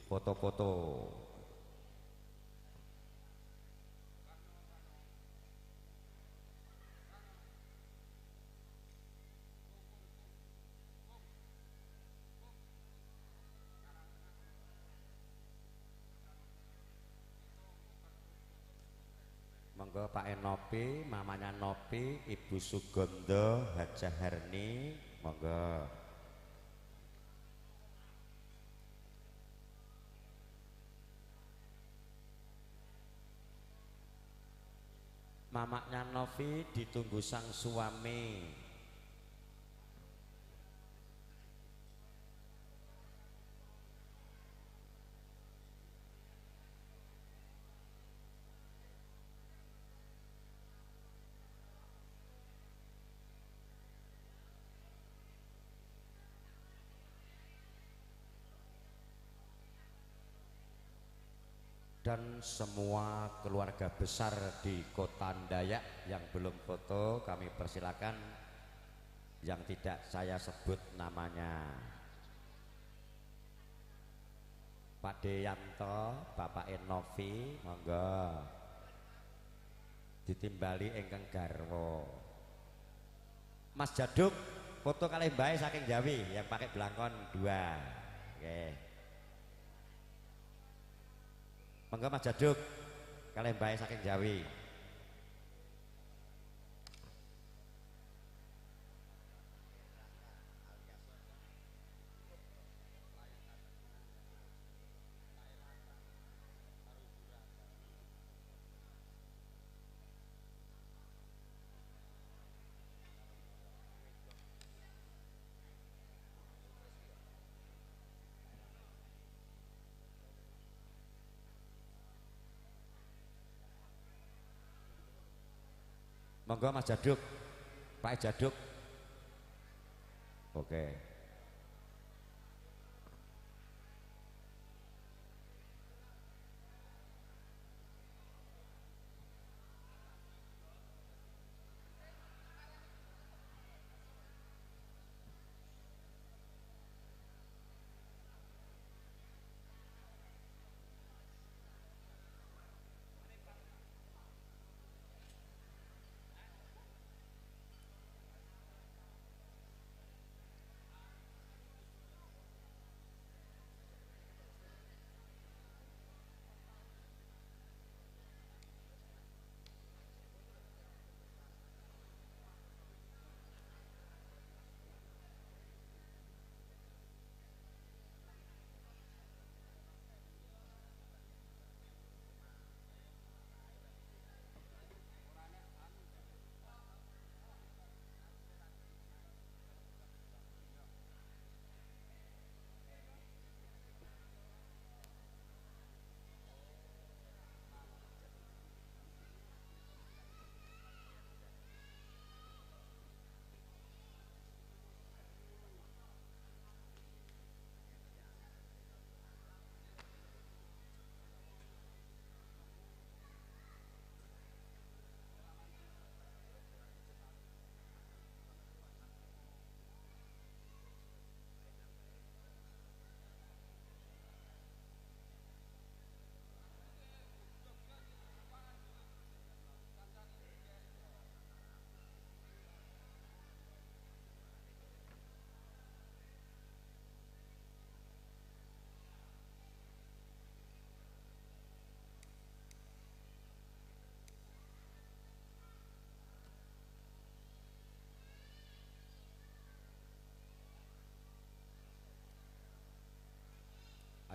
foto-foto. Monggo Pak Enopi, mamanya Nopi, Ibu Sugondo, Hajah Harni, monggo. Mamanya Novi ditunggu sang suami. dan semua keluarga besar di Kota Dayak yang belum foto kami persilakan, yang tidak saya sebut namanya. Pak Deyanto, Bapak Enovi, monggo ditimbali ingkang garwa. Mas Jaduk foto kalih mbae saking Jawi yang pakai belangkon 2. Oke. Monggo Mas Jaduk kalih mbae saking Jawi. Monggo Mas Jaduk, Pak Jaduk. Oke.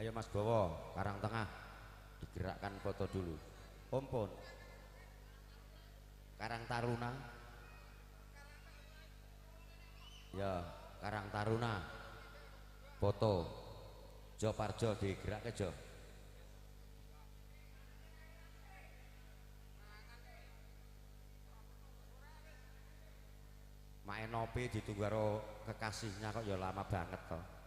Ayo Mas Bowo, Karang Tengah, digerakkan foto dulu. Ompon, Karang Taruna, ya Karang Taruna, foto. Jo Parjo digerak ke Jo. Main Nopi ditunggu karo kekasihnya kok ya lama banget toh.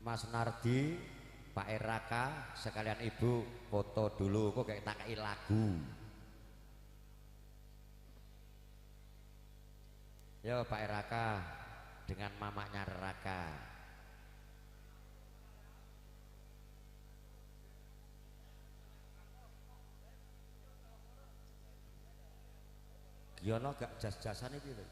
Mas Nardi, Pak Eraka, sekalian Ibu foto dulu kok kayak takai lagu. Yo Pak Eraka dengan mamanya Raka. Giono gak jas-jasan iki lho.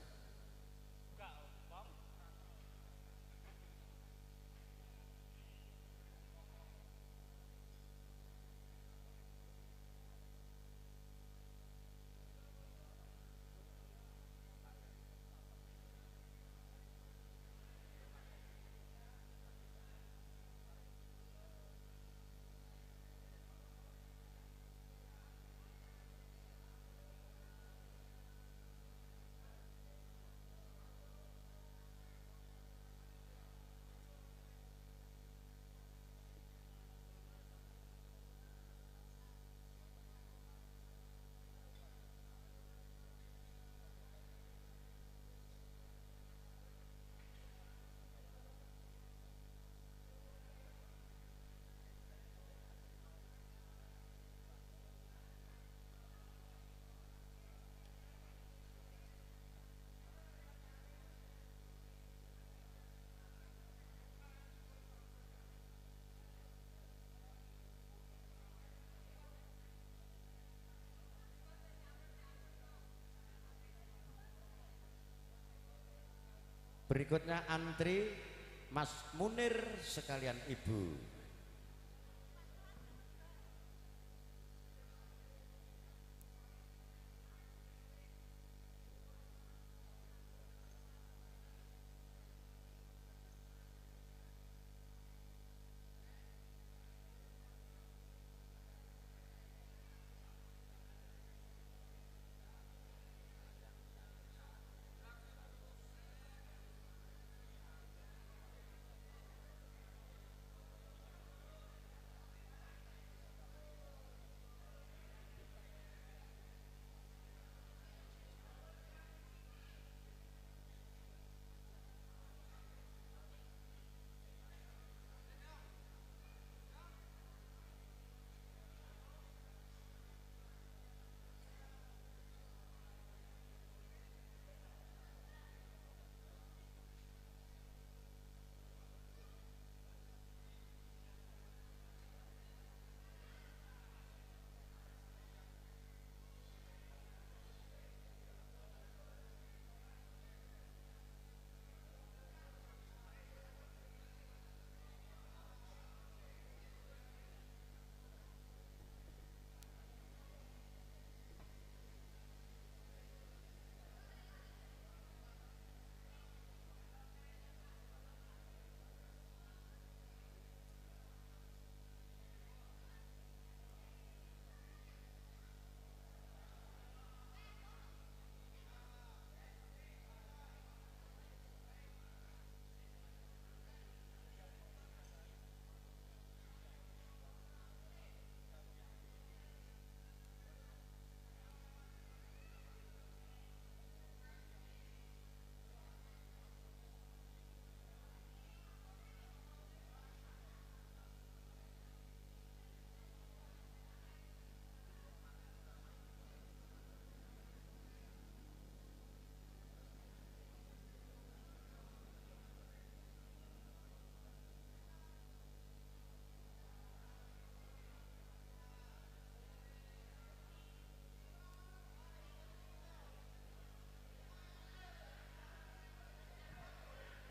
Berikutnya antri Mas Munir sekalian Ibu.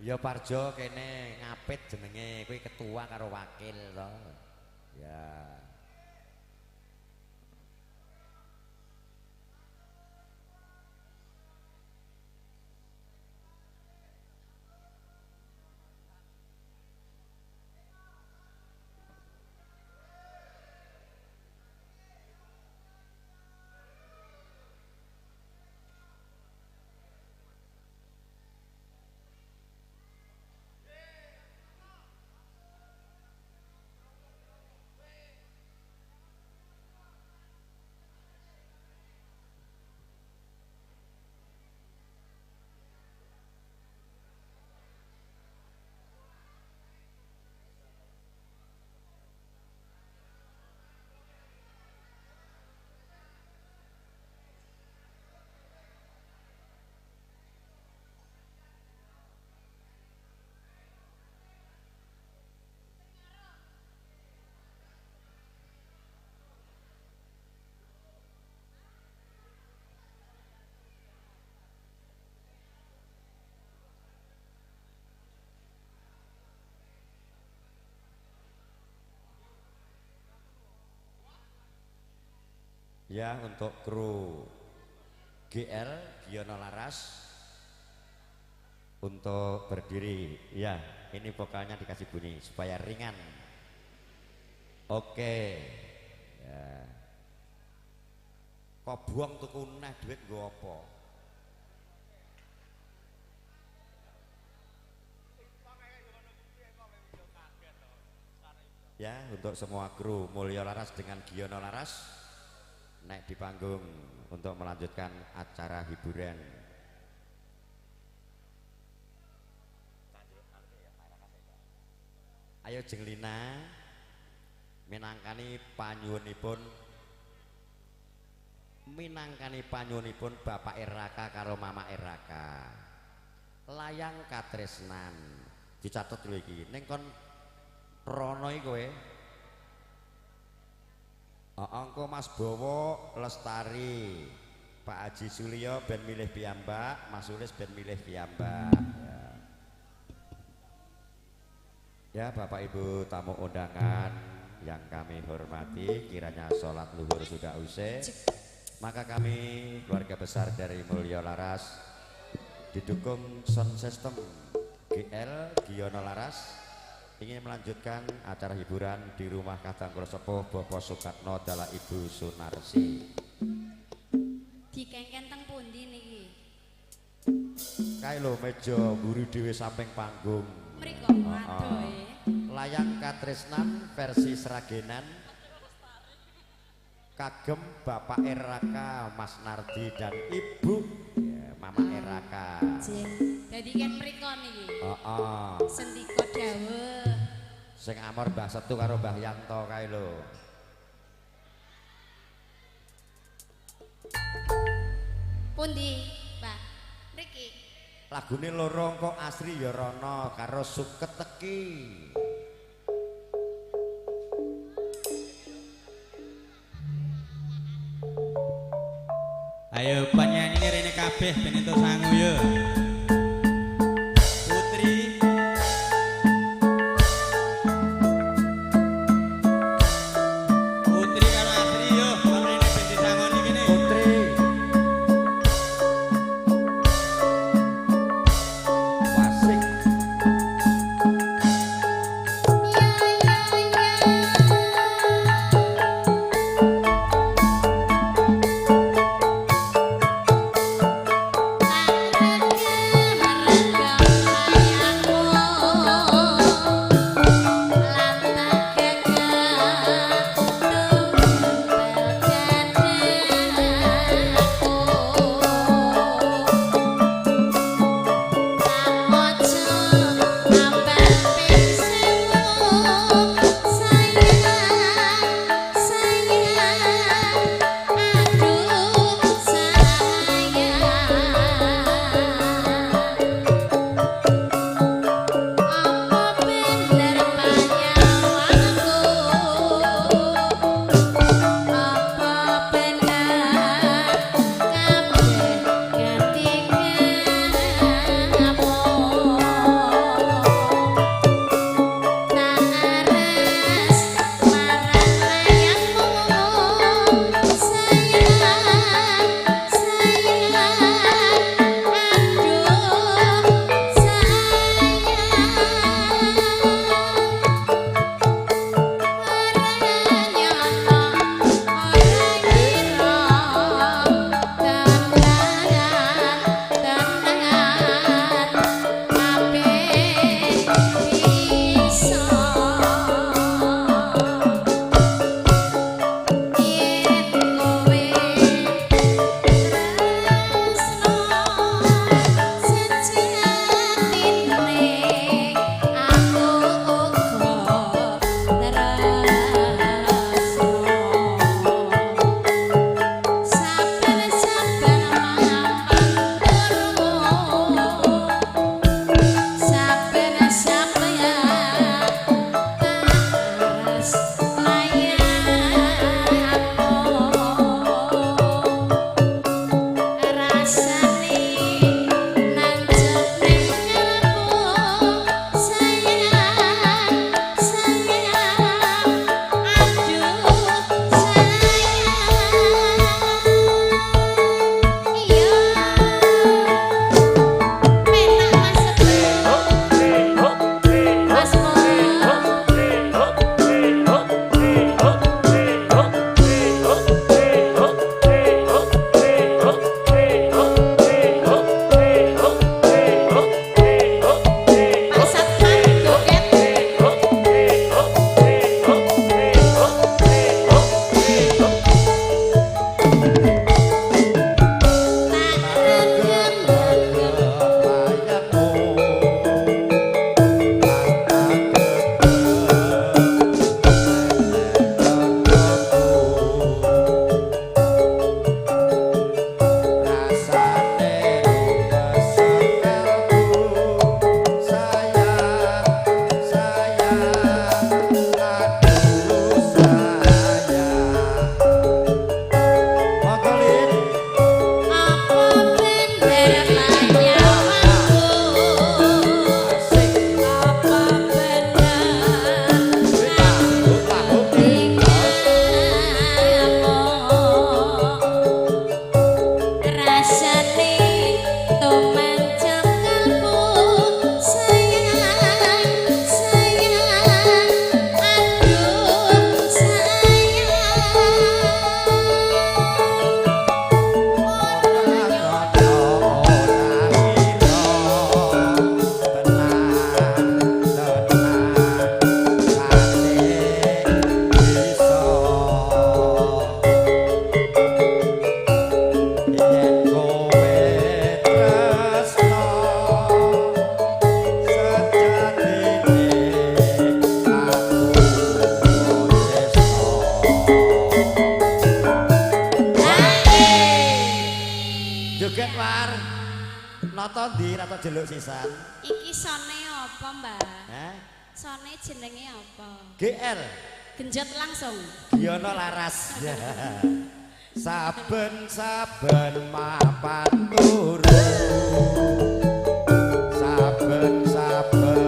Ya Parjo kene ngapit jenenge kuwi ketua karo wakil to. Ya. Ya, untuk kru GL Giono Laras untuk berdiri. Ya, ini vokalnya dikasih bunyi supaya ringan. Oke. Ya. Kok buang tuku neh duit nggo apa? Ya, untuk semua kru Mulyo Laras dengan Giono Laras naik di panggung untuk melanjutkan acara hiburan. Ayo Jenglina minangkani panyuwunipun Bapak Eraka karo Mama Eraka. Layang katresnan. Dicatet dulu iki. Ning kon rono iki kowe. Engko Mas Bowo Lestari, Pak Haji Sulyo ben milih piyambak, Mas Ulis ben milih piyambak. Ya, Bapak Ibu tamu undangan yang kami hormati, kiranya sholat luhur sudah usai, maka kami keluarga besar dari Mulyo Laras didukung sound system GL Giono Laras ingin melanjutkan acara hiburan di rumah Kadang Kula Sepuh Bapak Sukatno Dala Ibu Sunarsi. Dikengken teng pundi niki? Kae lho meja mburi dhewe samping panggung. Mriko adohe. Layang katresnan versi seragenan kagem Bapak Eraka, Mas Nardi dan Ibu ya, Mama Eraka. Dadi kan mriko niki. Sendika dawuh. Sing amor Mbah Setu karo Mbah Yanto kae lho. Pundi, Mbah? Mriki. Lagune loro kok asri ya rono karo suket teki. Ayo panyanyi rene kabeh ben entuk sangu yo. Putri karo Asri yo, rene ben disangoni kene. Putri. Wasik. Ya Edward. Nata ndi rata jeluk sisan? Iki sone apa, Mbah? Hah? Sone jenenge apa? GL. Genjot langsung. Giono laras. Saben-saben mapan turu. Saben-saben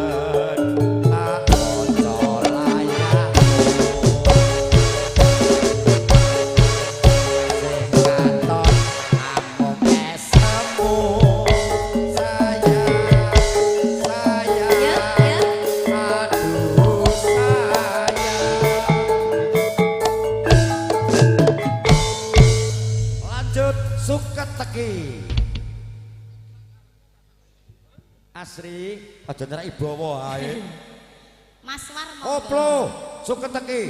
tak maca layakmu. Sing katon amung esemu. Sayang, aduh sayang. Lanjut suket teki. Asri, aja nyerak ibawa ae. Mas Warmo. Oplo, suket teki.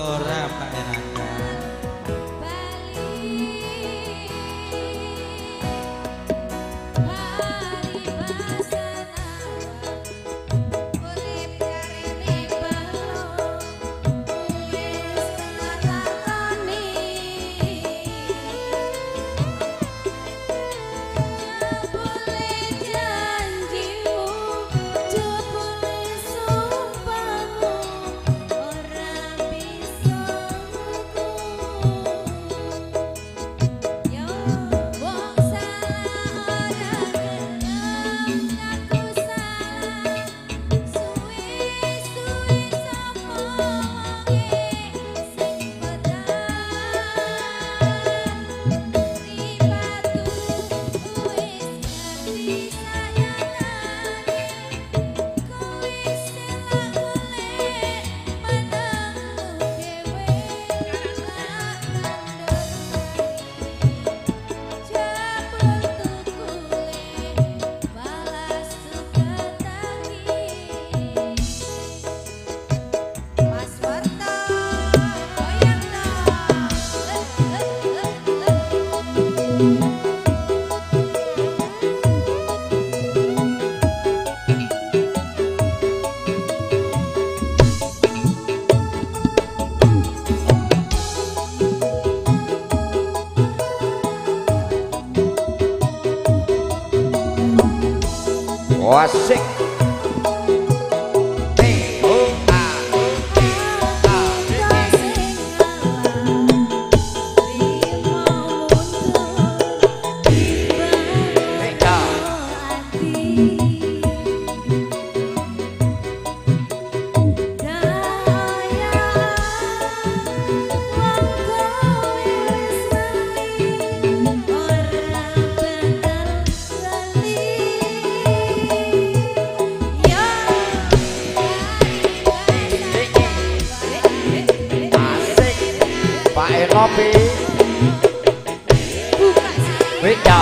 Ora Pak Raka. Asik. Kopi Wida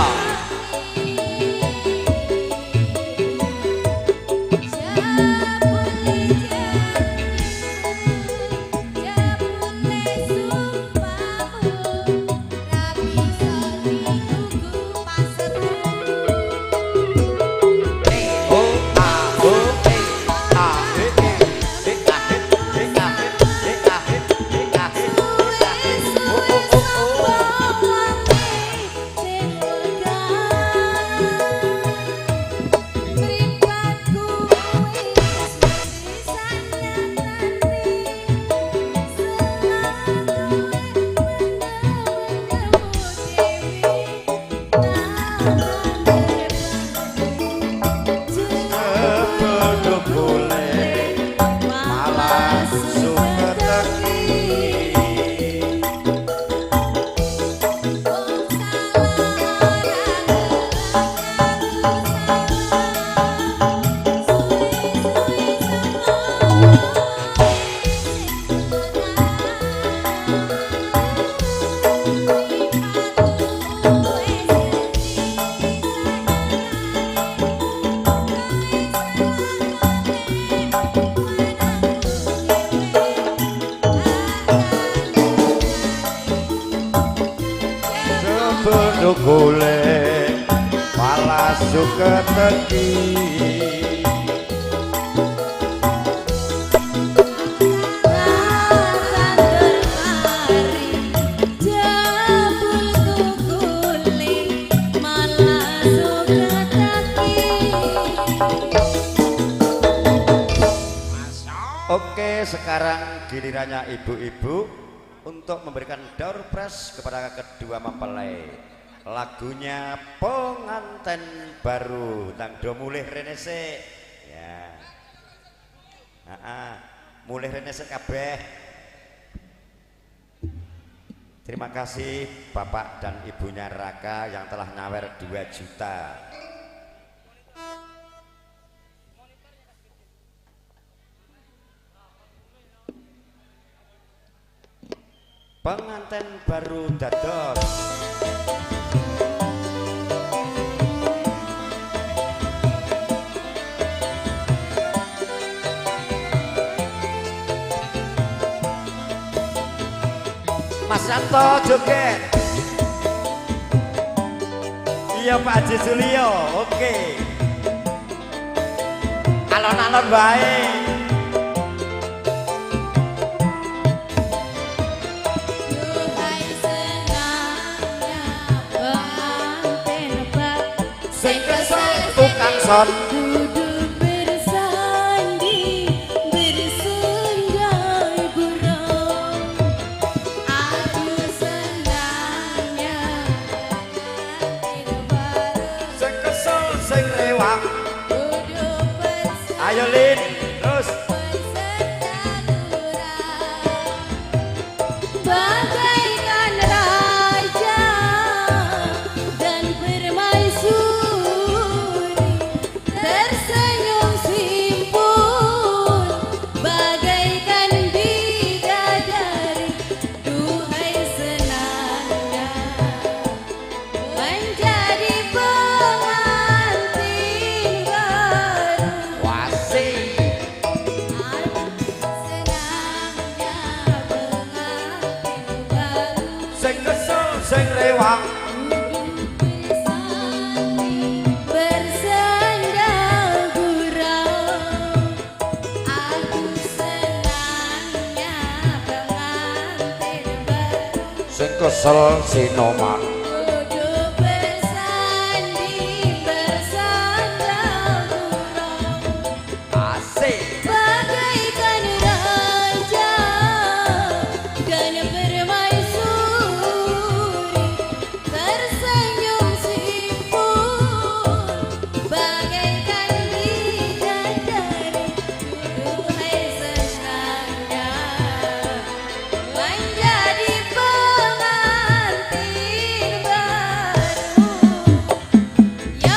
Sebelum golek palasuk keteki Oke, sekarang gilirannya ibu-ibu untuk memberikan door prize kepada kedua mempelai. Lagunya pengantin baru tang do mulih rene sik. Ya. Mulih rene sik kabeh. Terima kasih Bapak dan Ibunya Raka yang telah nyawer 2 juta. Pengantin baru dados Mas Santo joget. Iya Pak Haji Sulio, oke. Alon-alon baik. Sing kesel tukang son duduk bersanding bersendai burung. Aku senangnya pengantin baru. sing kesel sing rewang. Duduk bersanding Ayo Lin, terus bagaikan raja dan permaisuri, tersenyum simpul bagaikan bidadari. Duhai senangnya menjadi pengantin baru. wasi. Senangnya pengantin baru. Sing kesel sing rewang. Bersandal gurau. Aku senangnya pengantin baru. Sing kesel sinoman. Duduk bersanding bersandal gurau. Asik. Bagaikan raja dan permaisuri, tersenyum simpul bagaikan bidadari. Duhai senangnya menjadi pengantin baru. Ya.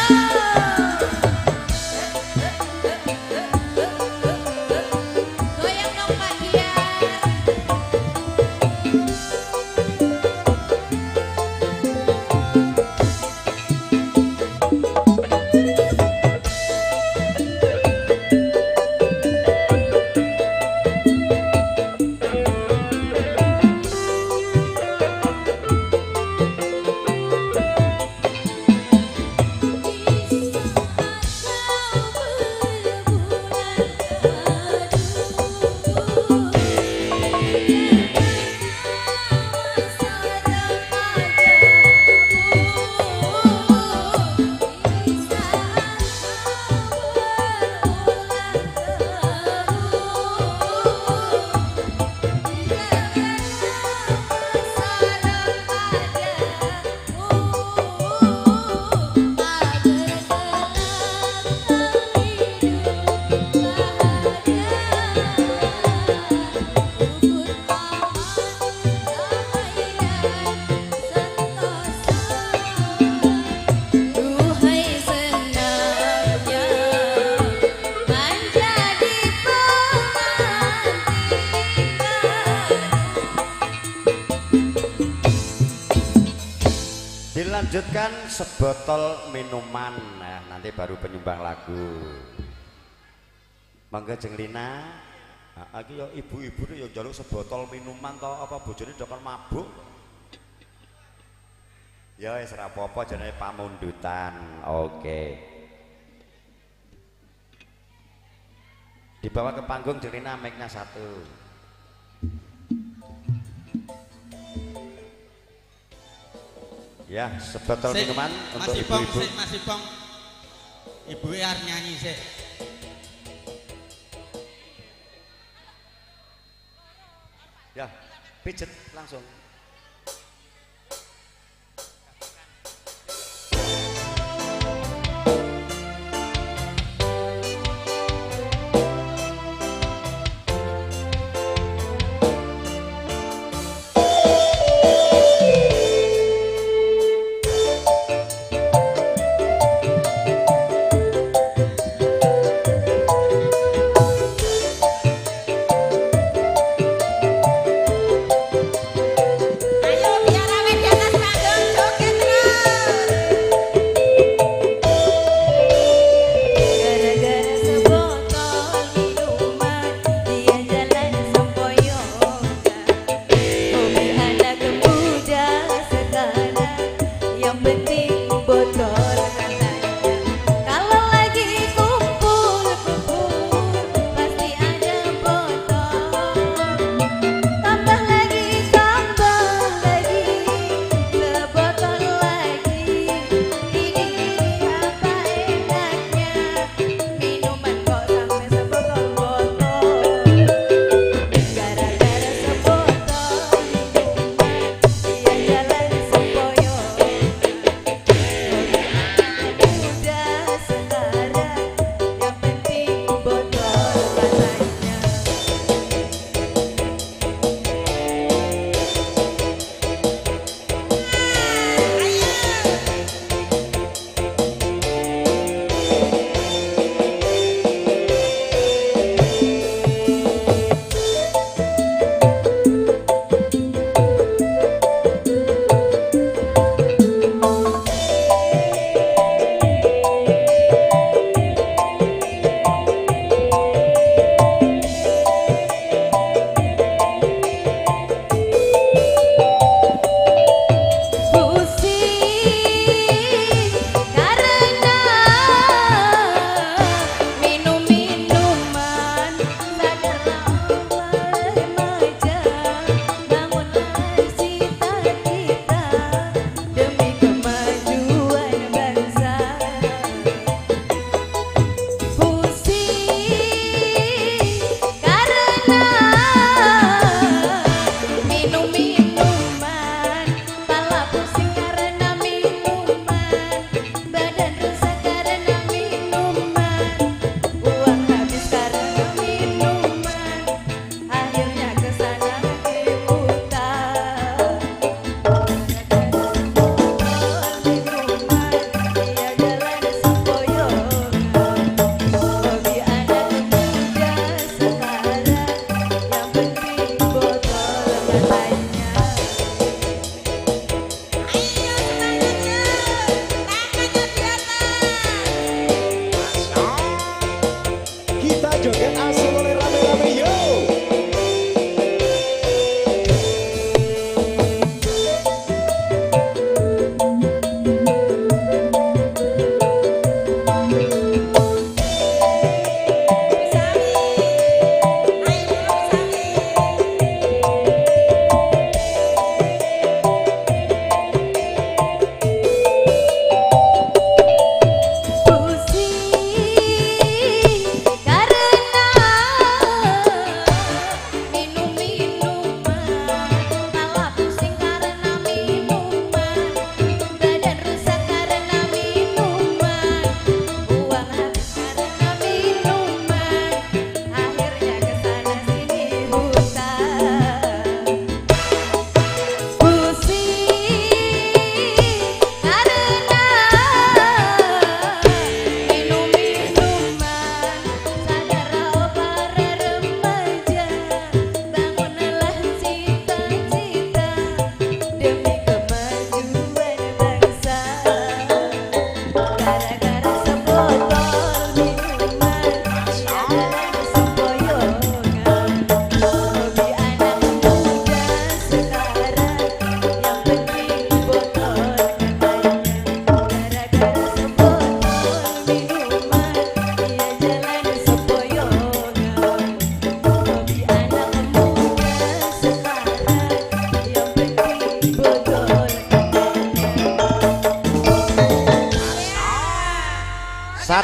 lanjutkan sebotol minuman. Nah, nanti baru penyumbang lagu. Mangga Jeng Lina. Nah, iki ya ibu-ibu ya njaluk sebotol minuman to apa bojone dokon mabuk. Ya wis ora apa-apa jenenge pamundutan. Oke. Dibawa ke panggung Jeng Lina, mic-nya 1. Ya, sebotol minuman untuk ibu-ibu. Mas Ipong. Ibu arep nyanyi sih. Ya, pijet langsung.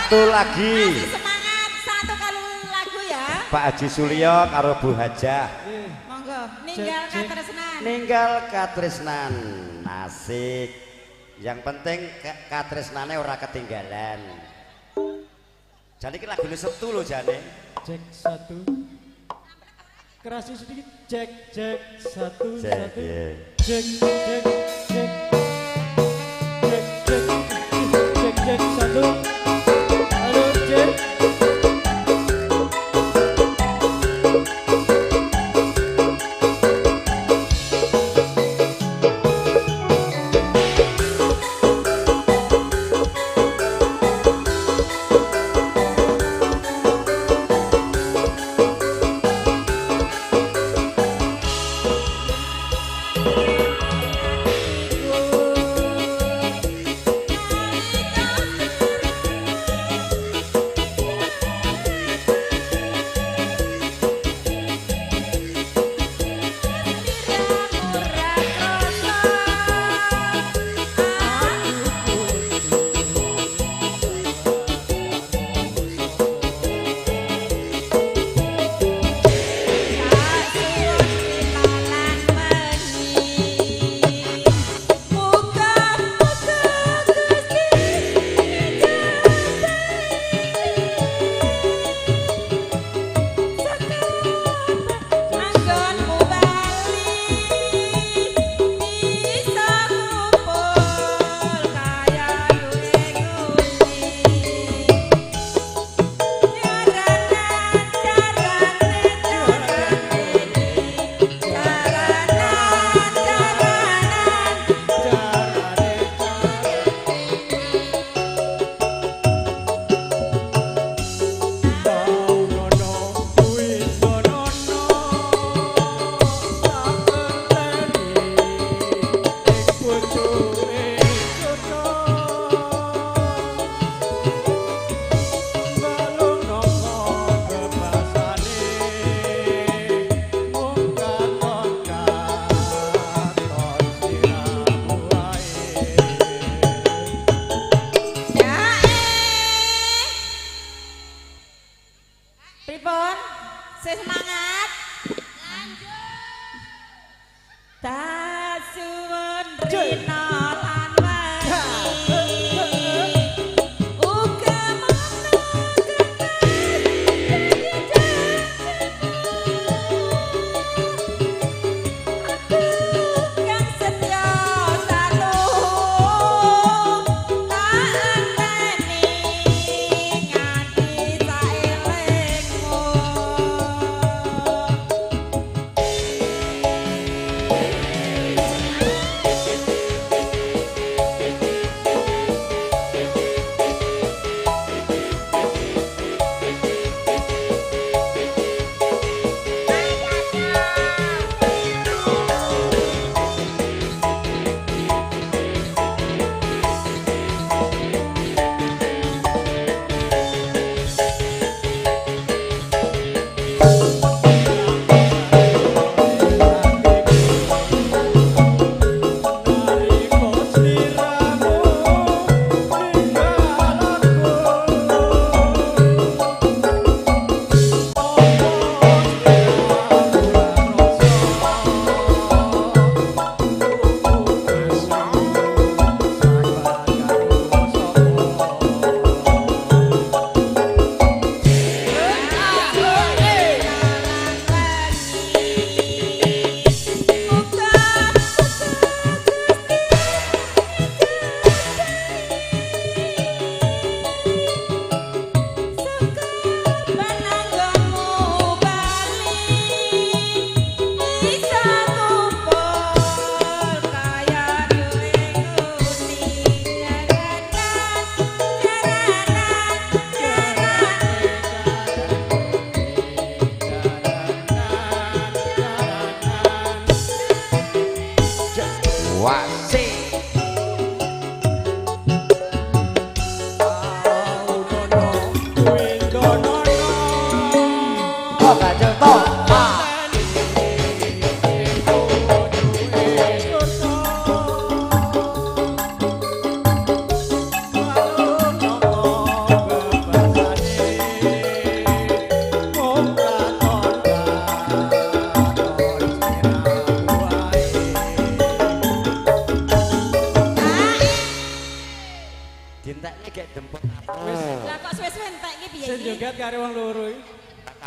Satu lagi. Masih semangat, satu kali lagu ya. Pak Haji Sulyo karo Bu Hajah. Monggo, ninggal katresnan. Ninggal katresnan. Asik. Yang penting katresnane ora ketinggalan. Jadi ini lagu Sabtu loh jane. Cek satu. Kerasi sedikit. Cek cek satu Cek, satu. iya. Cek cek cek. Cek cek cek cek satu. Halo cek. Pripun? Semangat. Lanjut. Tasuwun rina lan wani. Uga mono aku kang setya saluh tak anteni nganti saelingmu.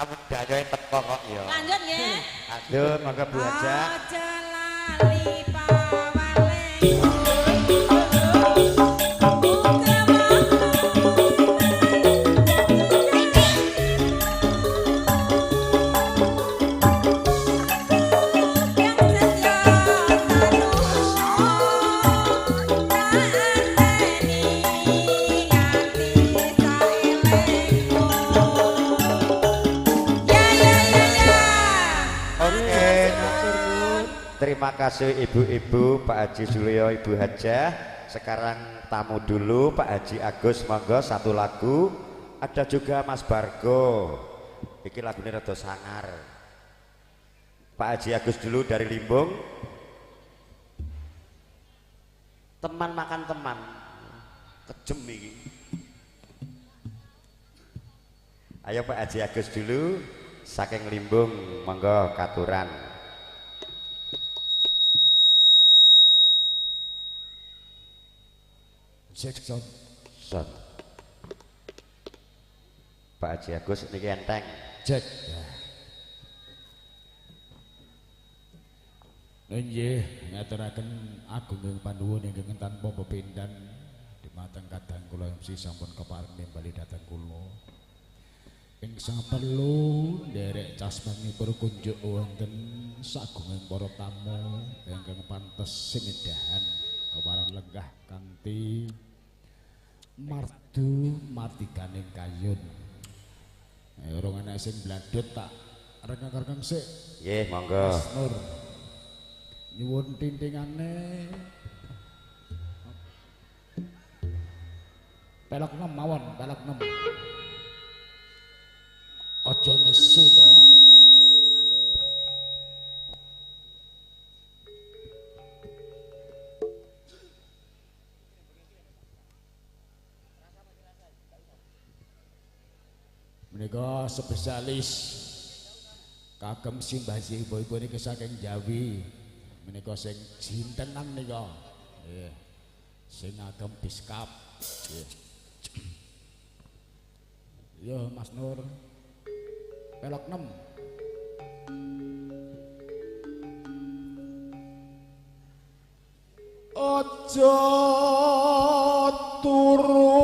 kamu danyoe teko kok ya. Lanjut nggih. Lanjut monggo Bu Haja. Aja lali pawale. Terima kasih ibu-ibu, Pak Haji Suliyo, Ibu Haja. Sekarang tamu dulu, Pak Haji Agus, monggo satu lagu. Ada juga Mas Bargo. Iki lagunya rada sangar. Pak Haji Agus dulu dari Limbung. Teman makan teman. Kejem iki. Ayo Pak Haji Agus dulu, saking Limbung, monggo katuran. Son. Pak Haji Agus niki enteng. Cek. Nggih, ngaturaken agunging panuwun ingkang tanpa pepindhan dumateng kadang kula MC sampun kepareng nimbali dhateng kula. Ing saperlu nderek casmanipun kunjuk wonten sagunging para tamu ingkang pantes singedhahan kepareng lenggah kanthi mardu martikaning kayun. Urung ana sing bladut tak rengeng-rengeng sik. Nggih, monggo. Mas Nur. Nyuwun tintingane. Pelok 6 mawon, pelok 6. Aja nesu to. Menika spesialis kagem simbah ibu-ibu niki saking Jawi. Menika sing jintenan nika. Nggih. Sing agem biskap. Nggih. Yo Mas Nur. Pelok 6. Aja turu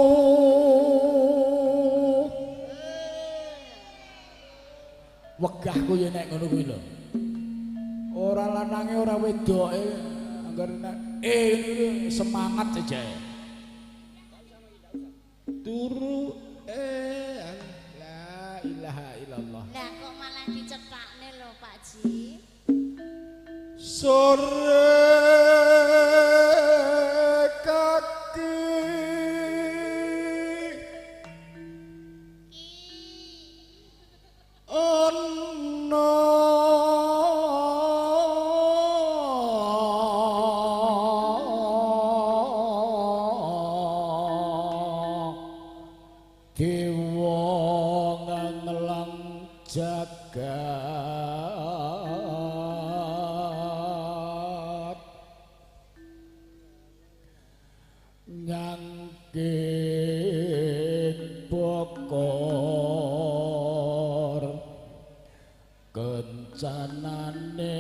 wegahku yen nek ngono kuwi lho. Ora lanange ora wedoke anggar nek ini semangat saja. Turu la ilaha illallah. Lah kok malah dicethakne lho Pak Ji. Sore kaki ono dewa ngelang jagat nyangking bokor kencanane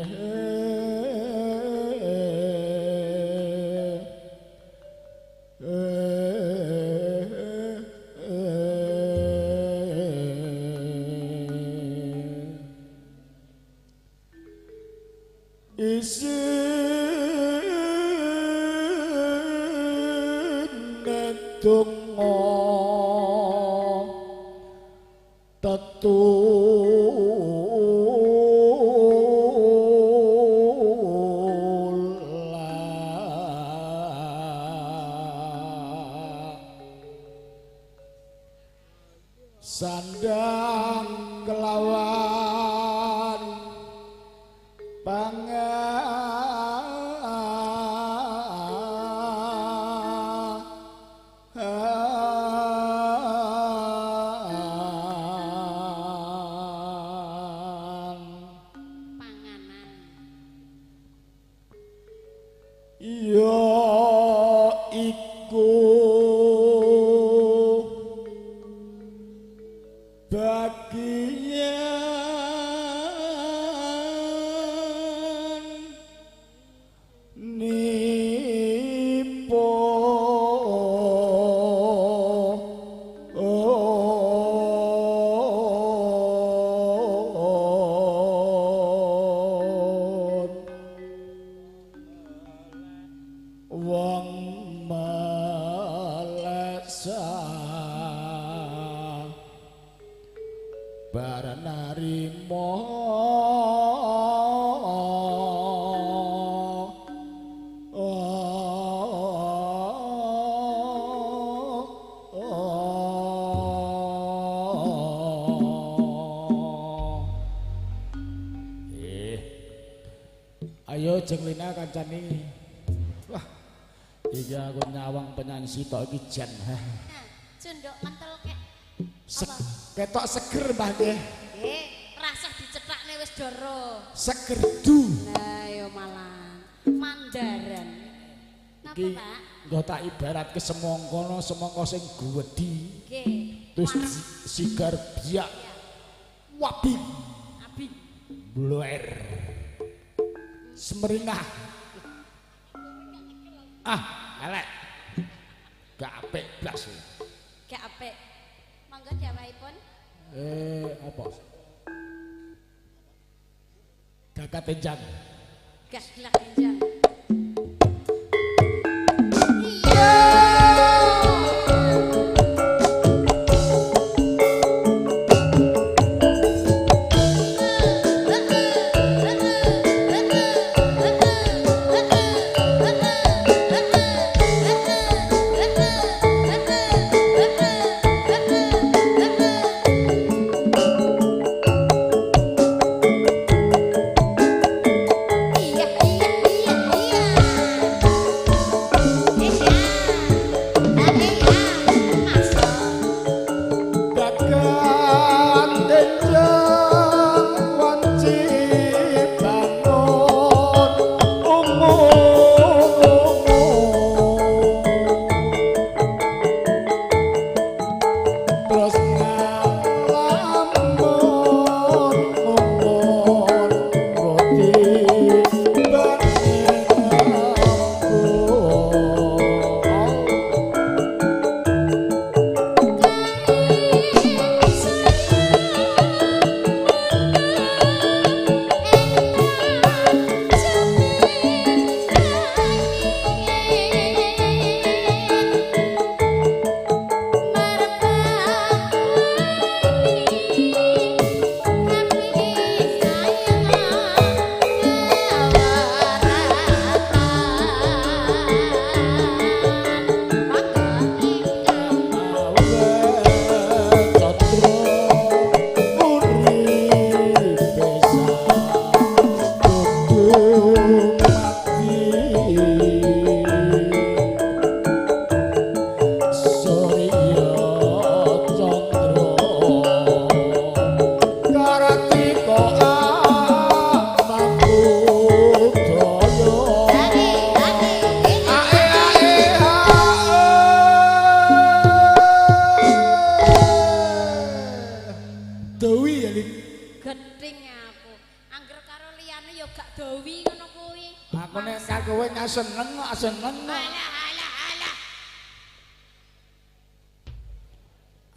isine donga sandang kelawan ya iku bagian Ayo jenglina kancani. Wah, iki aku nyawang penyanyi sitok iki jan. Cunduk mentel kek. Ketok seger Mbah nggih. Nggih, rasah dicethakne wis doro. Seger du. Lah yo malah mandaran. Napa, Iki Pak? nggo tak ibaratke semangka, semangka sing gwedhi. Nggih. Terus sigar biak. Wabi. Abi. Bluer. Semeringah. Ah, elek. Gak apik blas. Gak apik. Monggo jawabipun. Apa? Gagak tenjang. Gas gelak enjang.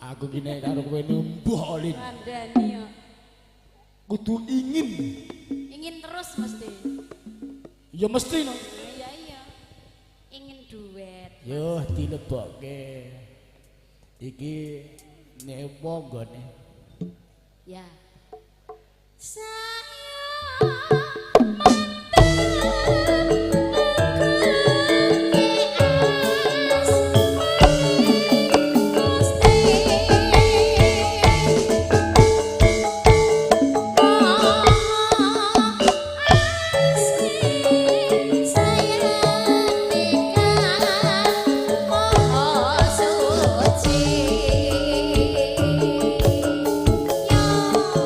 Aku gini karo kowe numbuh olin. Kandhani yo. Kudu ingin. Ingin terus mesti. Ya mesti no. Iya iya. Ingin duet. Yo dilebokke. Iki nepo nggone. Ya. Sayang Oh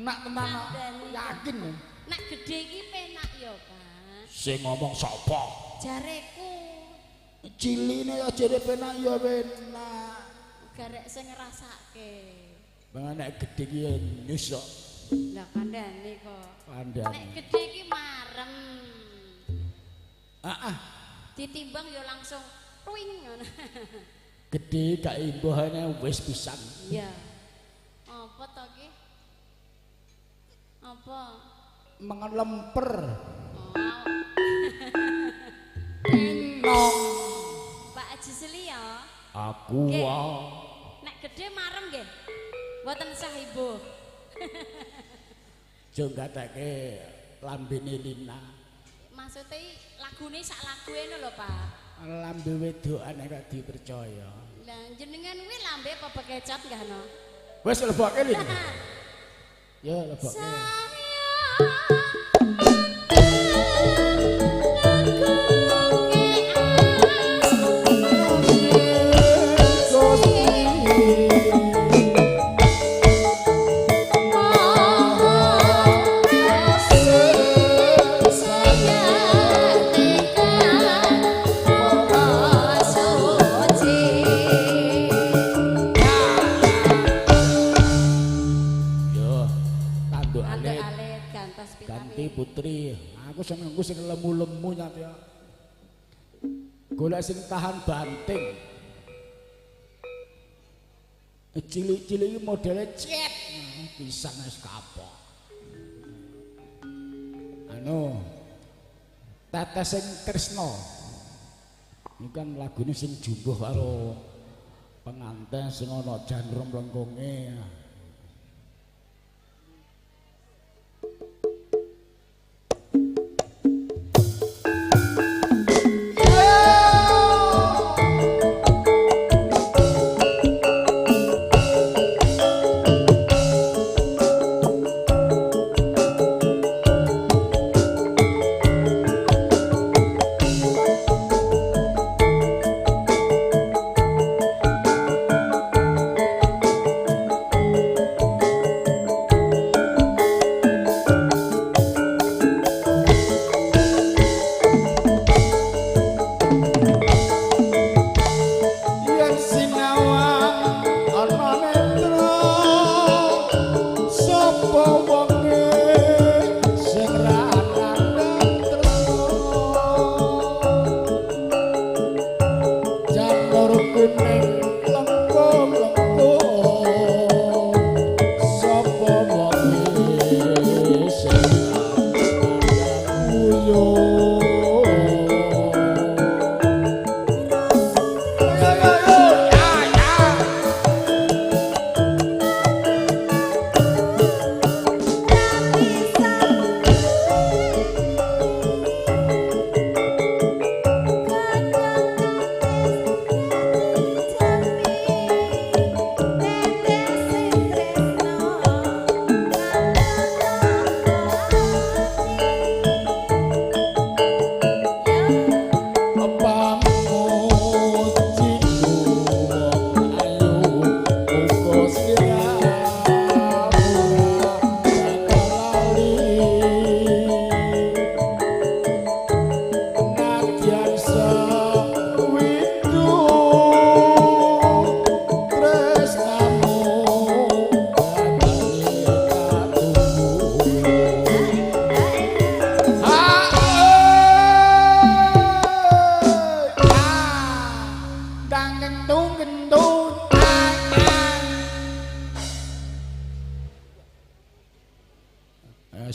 Enak tenan yakin. Nek gede iki penak ya, Pak. Sing ngomong sapa? Jareku. Ciline ya jare penak ya penak. Garek sing ngrasake. Bang nek gedhe iki nyus kok. Lah kandhane kok. Kandhane. Nek gedhe iki marem. Heeh. Ditimbang ya langsung twing ngono. Gedhe gak imbuhane wis pisan. Iya. Apa to ki? Apa? Mangan lemper. Oh. Enong. Pak Haji Seli ya. Aku Nek gede marem nggih. Mboten sah ibu. Jo gatake lambene Lina. Maksudnya lagune sak lagu ngono lho, Pak. Lambe wedokane kok dipercaya. Lah jenengan kuwi lambe apa bekecot nggih no? Wis lebokke Lina. Ya lebokke. Putri, aku senengku sing lemu-lemu nyate. Golek sing tahan banting. Cilik-cilik iki modele cet. Pisan wis kapok. Anu Tetes sing Tresna. Iki kan lagune sing jumbuh karo penganten sing ana janur mlengkunge.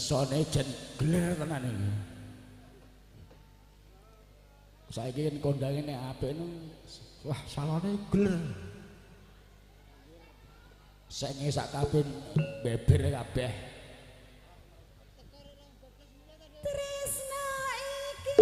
Sone jen gler tenan iki. Saiki yen kondange nek apik nu wah salone gler. Saiki sak kabeh beber kabeh. Tresna iki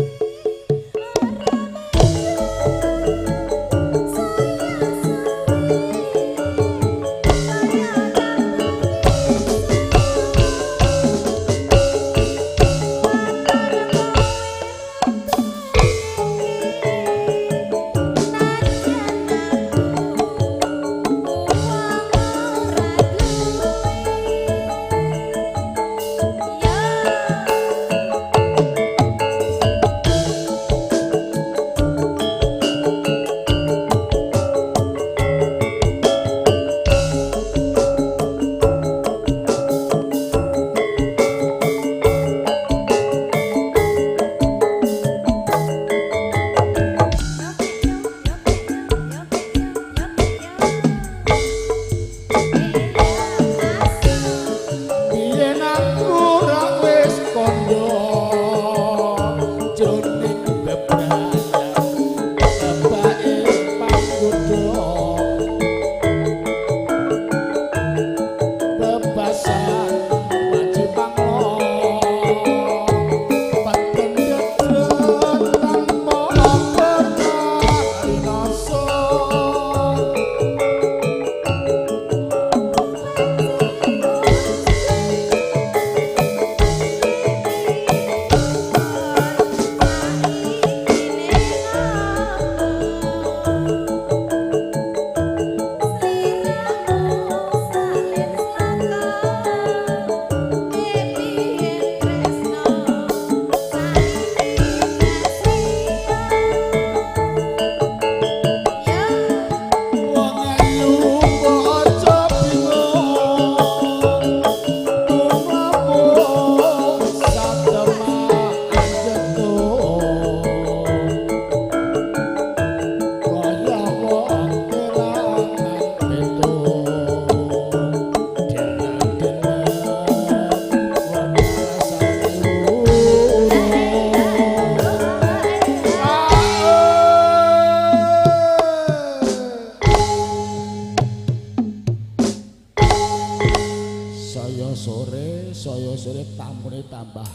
saya sore tamune tambah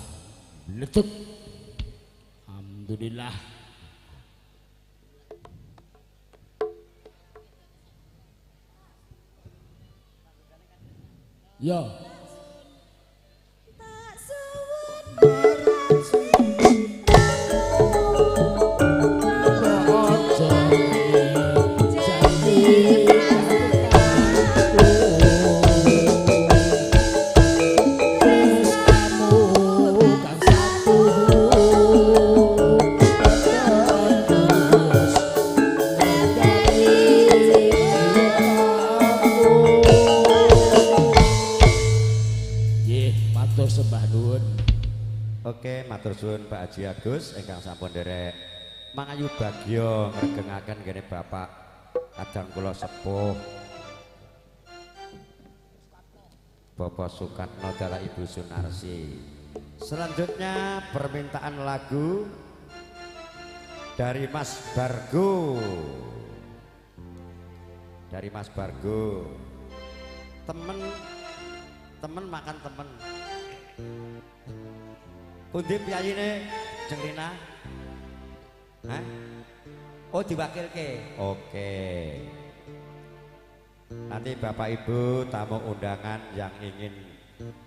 ledek. Alhamdulillah. Ya. Tak suwun Oke, matur suwun Pak Haji Agus ingkang sampun nderek mangayu bagya ngregengaken kene Bapak kadang kula sepuh Bapak Sukatno dala Ibu Sunarsi. Selanjutnya permintaan lagu dari Mas Bargo. Dari Mas Bargo. Temen makan temen. Pundi piyayine Jeng Rina? Hah? Oh diwakilke. Oke. Nanti Bapak Ibu tamu undangan yang ingin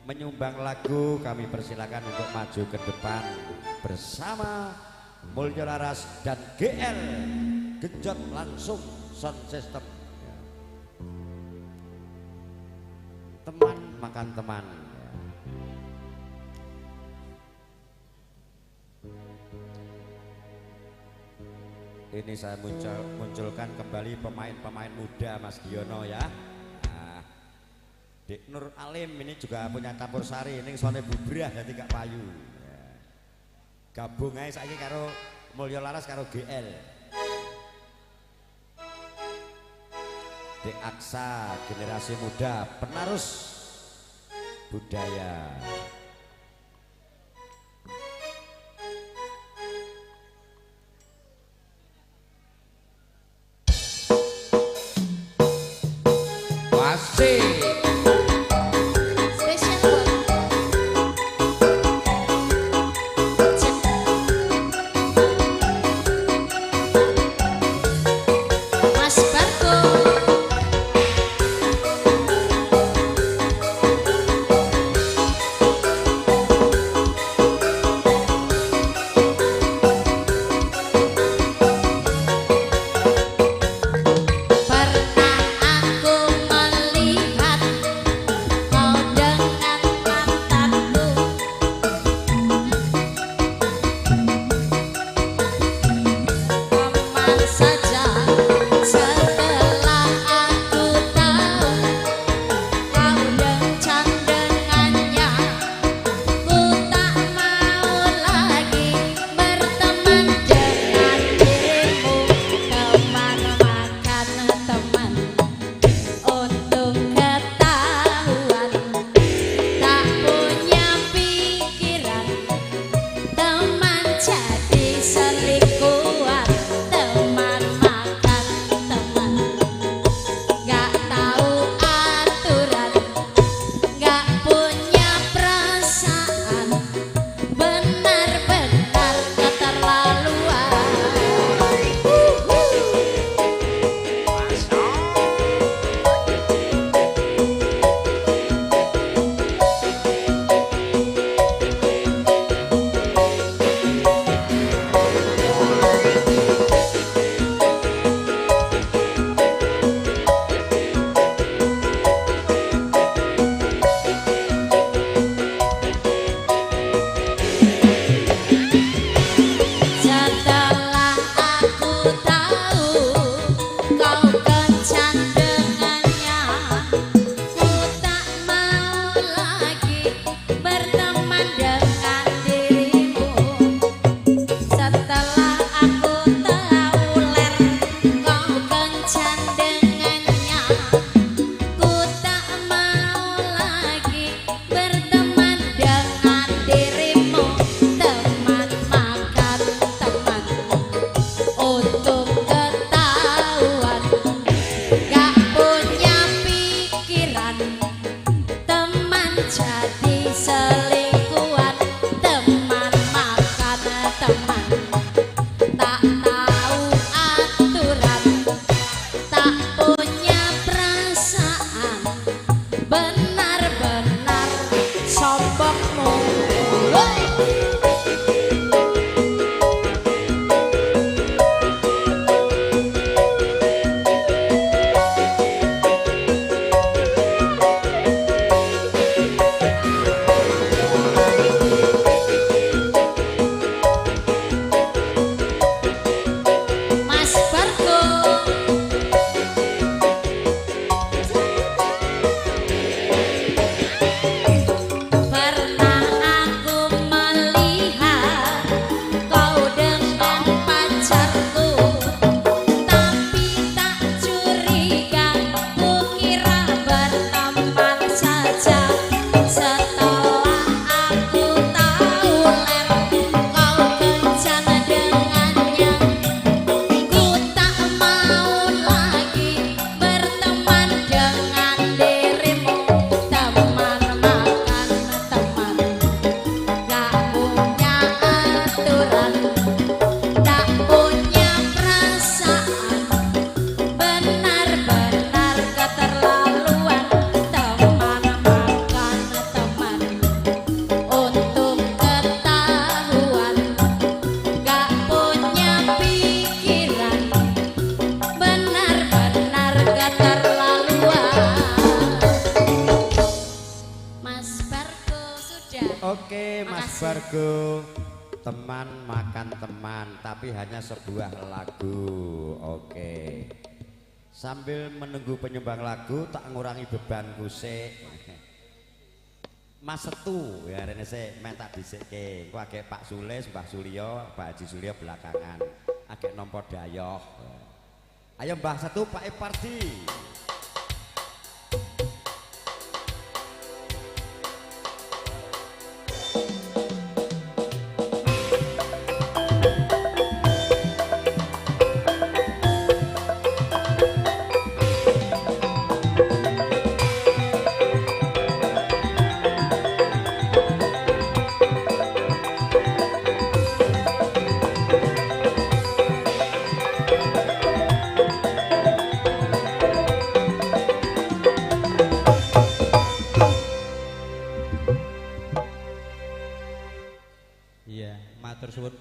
menyumbang lagu kami persilakan untuk maju ke depan bersama Mulyo Laras dan GL Genjot langsung sound system. Teman makan teman. Ini saya munculkan kembali pemain-pemain muda Mas Giono ya. Nah, Dik Nur Alim ini juga punya campur sari, ini soalnya bubrah jadi gak payu. Ya. Gabung aja saiki karo Mulyo Laras karo GL. Dik Aksa generasi muda penerus budaya. spesial buat Mas Bargo. Oke Mas Bargo, teman makan teman, tapi hanya sebuah lagu. Oke, sambil menunggu penyumbang lagu tak ngurangi bebanku sik. Mas Setu ya rene sik men tak dhisike. Ku agek Pak Sulis, Mbah Sulyo, Pak Haji Sulyo belakangan. Agek nampa dayoh. Ayo Mbah Setu, Pak Epardi.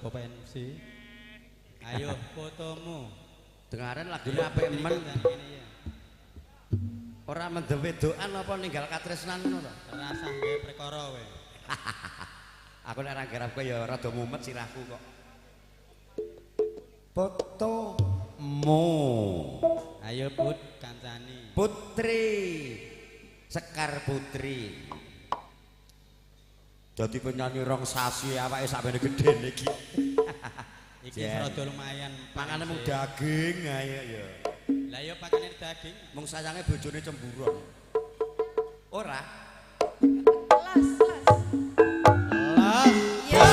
Bapak MC. Ayo fotomu. Dengaran lagune apik men. Ora mendem wedokan apa ninggal katresnan ngono to? Rasah nggih prekara kowe. Aku nek ora garap kowe ya rada mumet sirahku kok. Fotomu. Ayo Put kancani. Putri. Sekar Putri. Jadi penyanyi rong sasi awake sakmene gedhe iki. Iki rada lumayan. Mangane mung daging ayo ya. Lah ya pakane daging. Mung sayange bojone cemburon. Ora. Las. Las. Ya.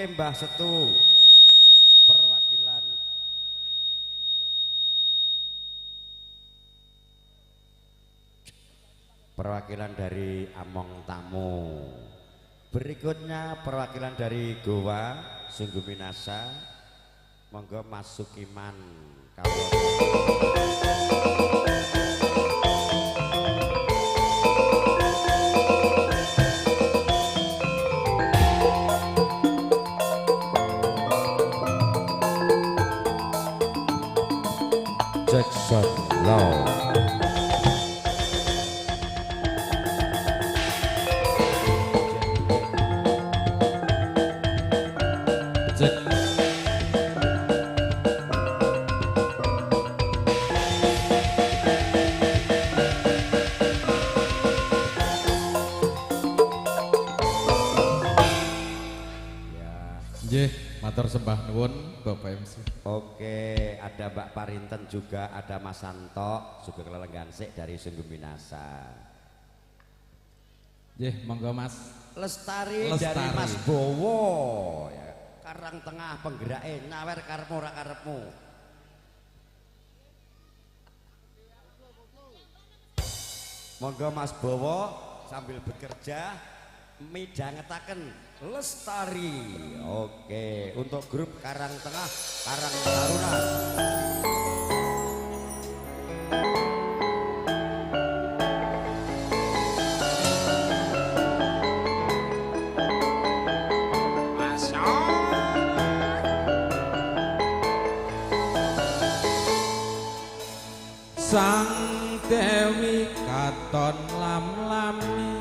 Mbah Setu perwakilan dari Among Tamu. Berikutnya perwakilan dari Goa Sungguh Minasa. Monggo Mas Sukiman Jackson Law. Matur sembah nuwun Bapak MC. Oke, ada Mbak Parinten juga, ada Mas Santo juga kelelenggan sik dari Sungguh Minasa. Nggih, monggo Mas. Lestari dari Mas Bowo ya. Karang Tengah penggerake nyawer karepmu ora karepmu. Monggo Mas Bowo sambil bekerja midhangetaken Lestari. Oke, untuk grup Karang Tengah, Karang Taruna. Sang Dewi katon lam-lami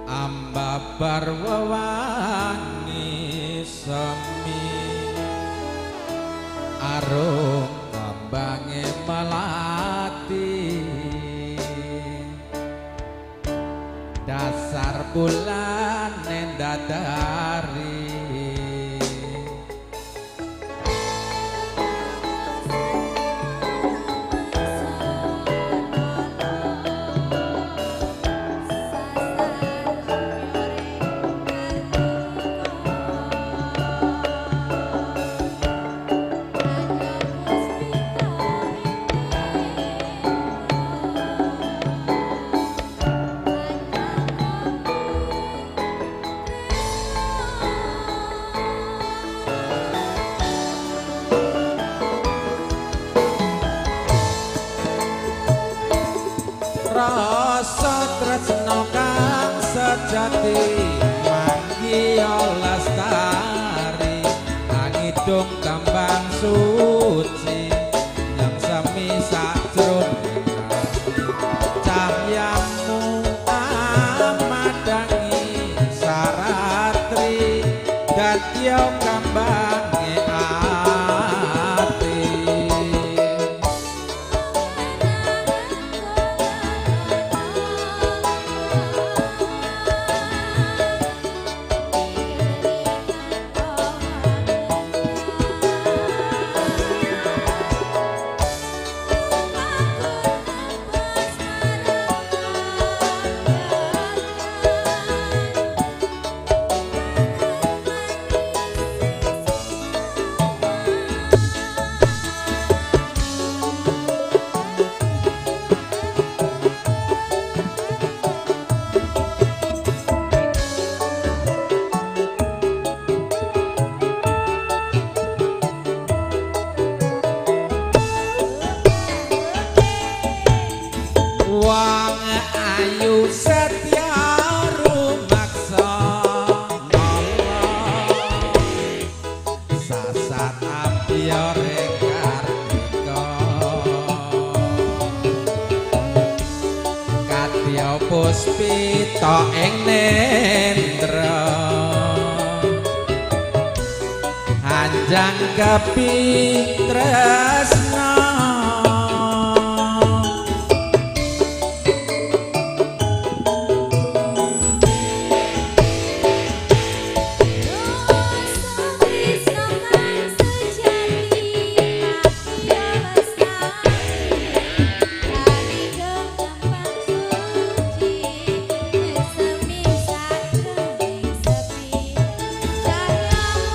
ambabar wewangi semi arum kambange melati dasar bulan nendadari rasa tresno kang sejati manggiya lestari ngidung kembang suci yang semi sajroning cahyamu amadangi saratri dadya kambange ati wong ayu setya rumaksa nala sasat apiore kartika kadya puspita ing nendra anjang kapitresna Cahyamu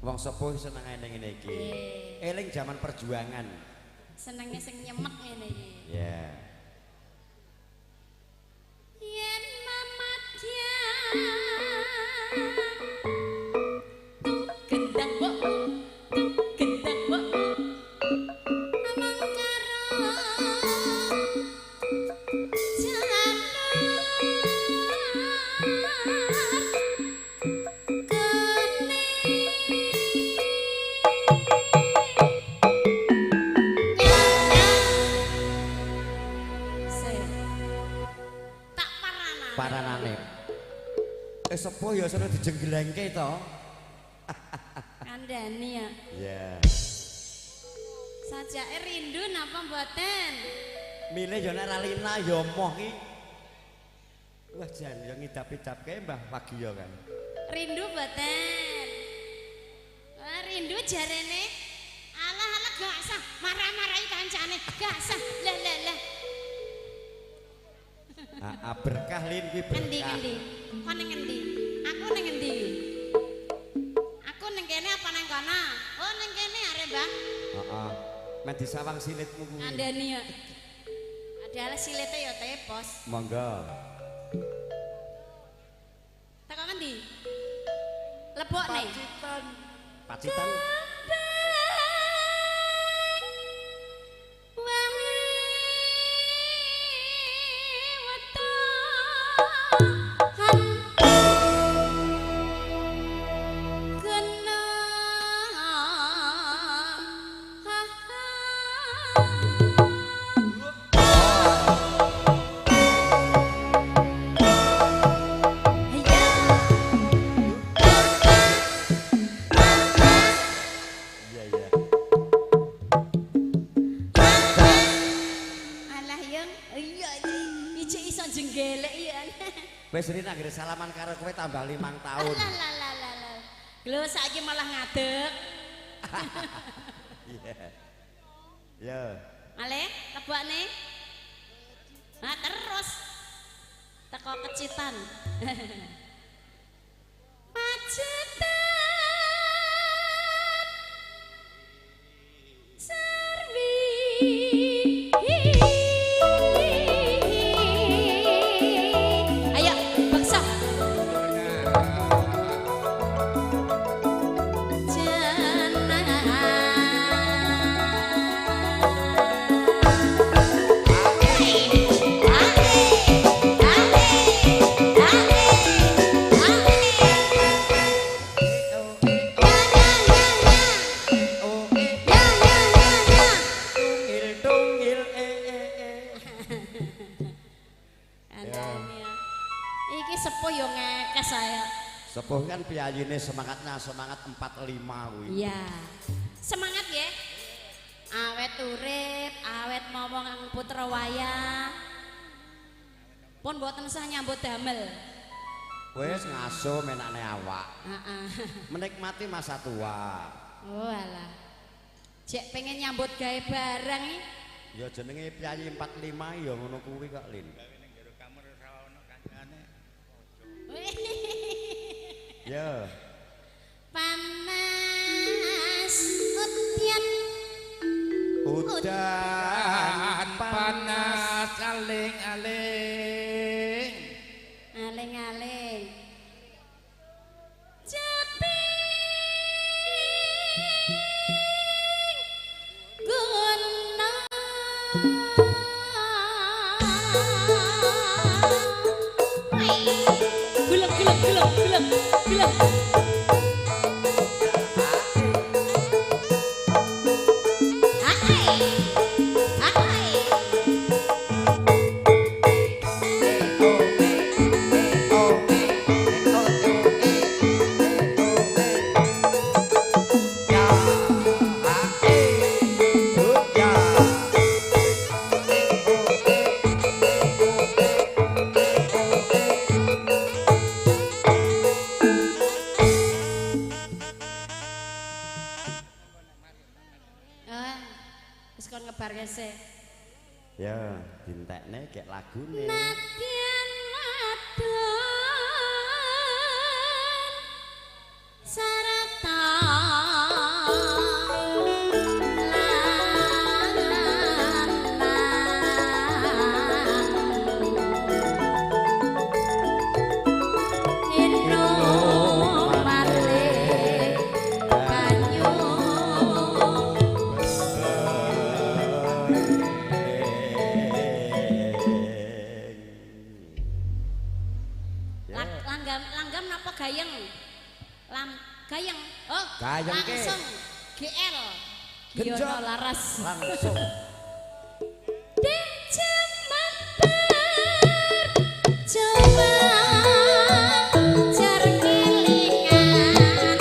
Wong sepuh seneng ngene iki. Eling zaman perjuangan. Senenge sing nyemek ngene iki. Ya. Yen mamadya gendang mbok gendang mbok amang karo jalan paranane. Sepuh ya sono dijenggelengke to. Kandhani ya. Iya. Sajake rindu napa mboten? Milih ya nek ra lina ya moh ki. Wah jan ya ngidap-idapke Mbah Wagya kan. Rindu mboten. Wah rindu jarene alah-alah gak usah marah-marahi kancane. Gak usah. Lah. Berkah Lin kuwi berkah. Endi? Kok ning endi? Aku ning endi? Aku ning kene apa ning kono? Oh ning kene are, Mbah. Heeh. Men disawang silitmu kuwi. Andani ya. Adalah silite ya tepos. Monggo. Teko ngendi? Lebokne. Pacitan. Wes Rina anggere salaman karo kowe tambah 5 tahun. Lah. Lho saiki malah ngadeg. Iya. Ya. Malih lebokne. Nah terus teko kecitan. Macetan serwi. Sepuh kan piyayine semangatnya semangat 45 kuwi. Iya. Semangat ya. Awet urip, awet momong putra wayah. Pun mboten sah nyambut damel. Wis ngaso menane awak. Heeh. Menikmati masa tua. Oh alah. Jek pengen nyambut gawe bareng iki. Ya jenenge piyayi 45 ya ngono kuwi kok Lin. Ya. Panas utian. Udan panas aling-aling. Aling-aling. Jepi. Gunung. Gulung. sabar kese. Ya, dintekne kayak lagune. Nadyan adon sarata langgam napa gayeng? Gayeng. Oh, gayeng ke. Langsung GL. Genjot Giono laras. langsung. Coba jar kelingan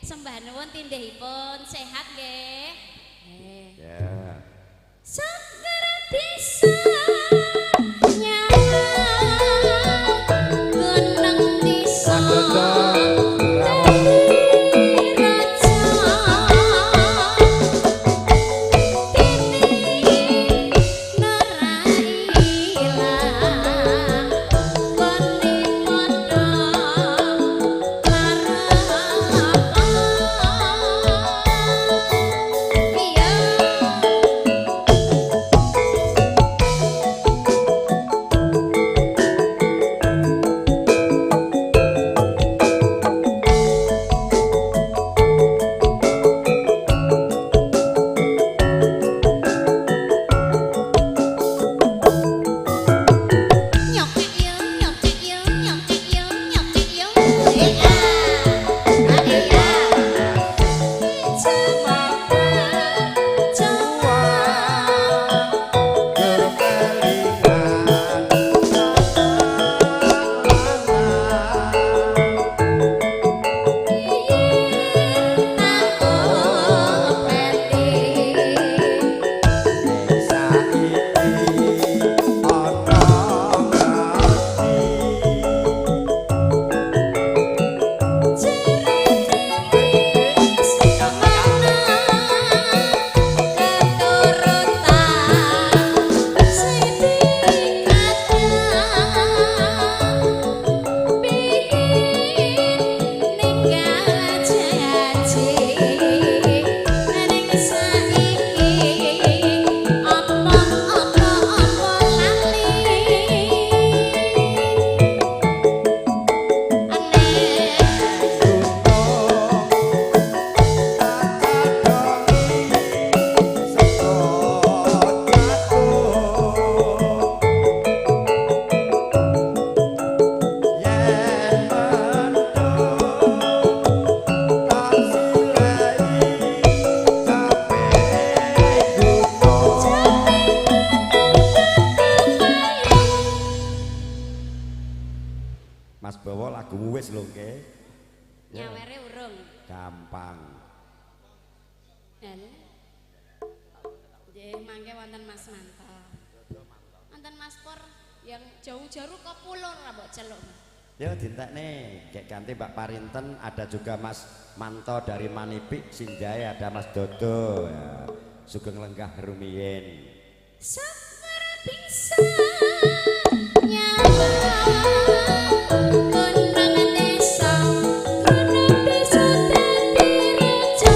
sembah nuwun tindihipun sehat nggih. Ya. Segera bisa nyawang gunung disa dadi raja dini naraila kondi padha Mas Bawa lagumu wis lho nggih. Nyawere urung. Gampang. Nggih, mangke wonten Mas Manto. Wonten Mas Pur yang jauh-jauh ke pulau ra mbok celuk. Yo dintekne kayak ganti Mbak Parinten, ada juga Mas Manto dari Manipik Sinjai, ada Mas Dodo ya. Sugeng lenggah rumiyin. Samar bisa nyawa konang desa dadi raja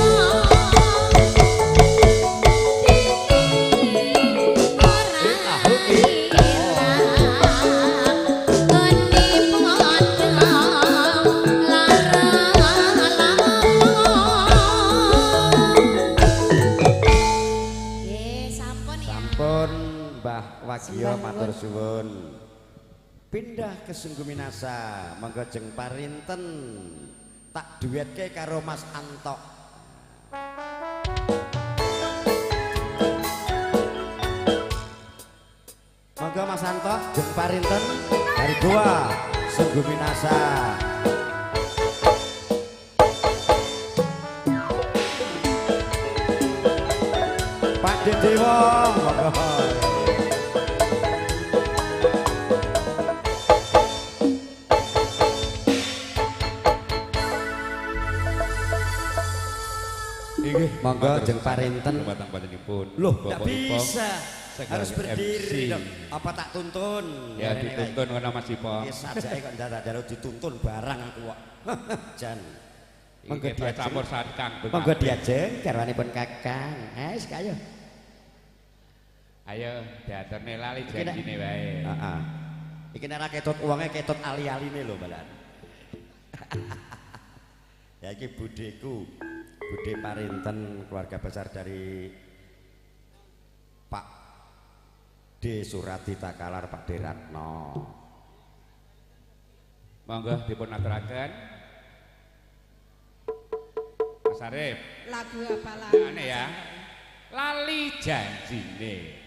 Wagio matur suwun. Pindah ke Sungguh Minasa, monggo jeng Parinten tak duetke karo Mas Anto. Monggo Mas Anto jeng Parinten dari gua Sungguh Minasa. Pak Dedewo monggo. Monggo jeng Parinten. Loh, tidak bisa. Harus berdiri dong. Apa tak tuntun? Ya dituntun ngono Mas Ipo. Wis sajake kok ndadak-ndadak dituntun barang aku kok. Jan. Monggo campur sarkang. Monggo diajeng garwanipun Kakang. Wis kayo. Ayo diaturne lali janjine wae. Heeh. Iki nek ra ketut uwange ketut ali-aline lho, Balan. Ya iki budeku. Bude Parinten, keluarga besar dari Pak D Surati Takalar, Pak D Ratno. Monggo dipun aturaken. Mas Arif. Lagu apa lagi? Ane ya. Lali janjine.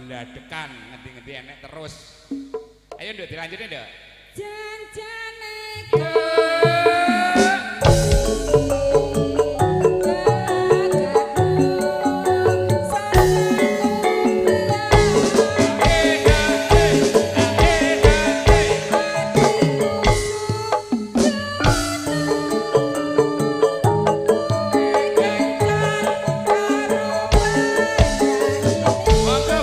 Buladekan ngendi-ngendi enek terus. Ayo nduk dilanjutin nduk. Janjane Monggo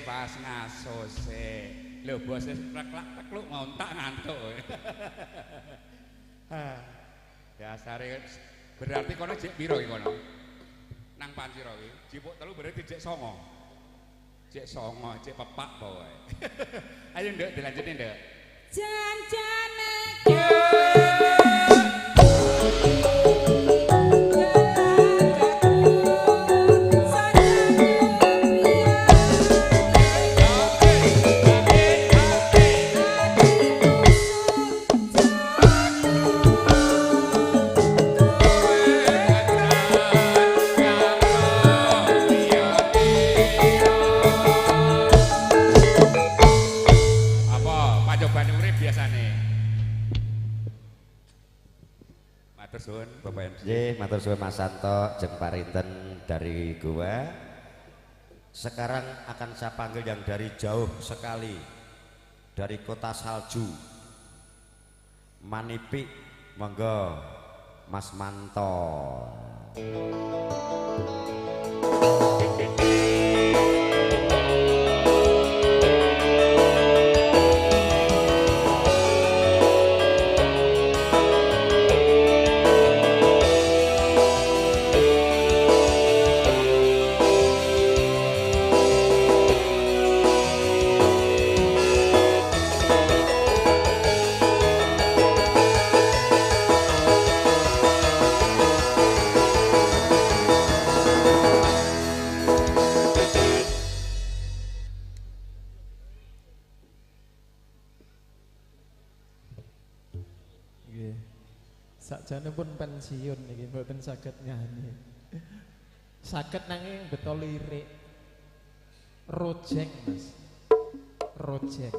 pas ngaso se. Lho bose teklak-tekluk ngontak ngantuk. Dasare berarti kono jek piro iki kono? Nang Pancira iki. Jipuk telu berarti jek 9. Jek 9, jek pepak bae. Ayo Nduk dilanjutin Nduk. Janjane Matur suwun Mas Santo jeung parinten dari gua. Sekarang akan saya panggil yang dari jauh sekali, dari kota salju, Manipik. Monggo Mas Manto. Sakjane pun pensiun niki mboten saged nyanyi. Saged nanging beto lirik. Rojeng Mas. Rojeng.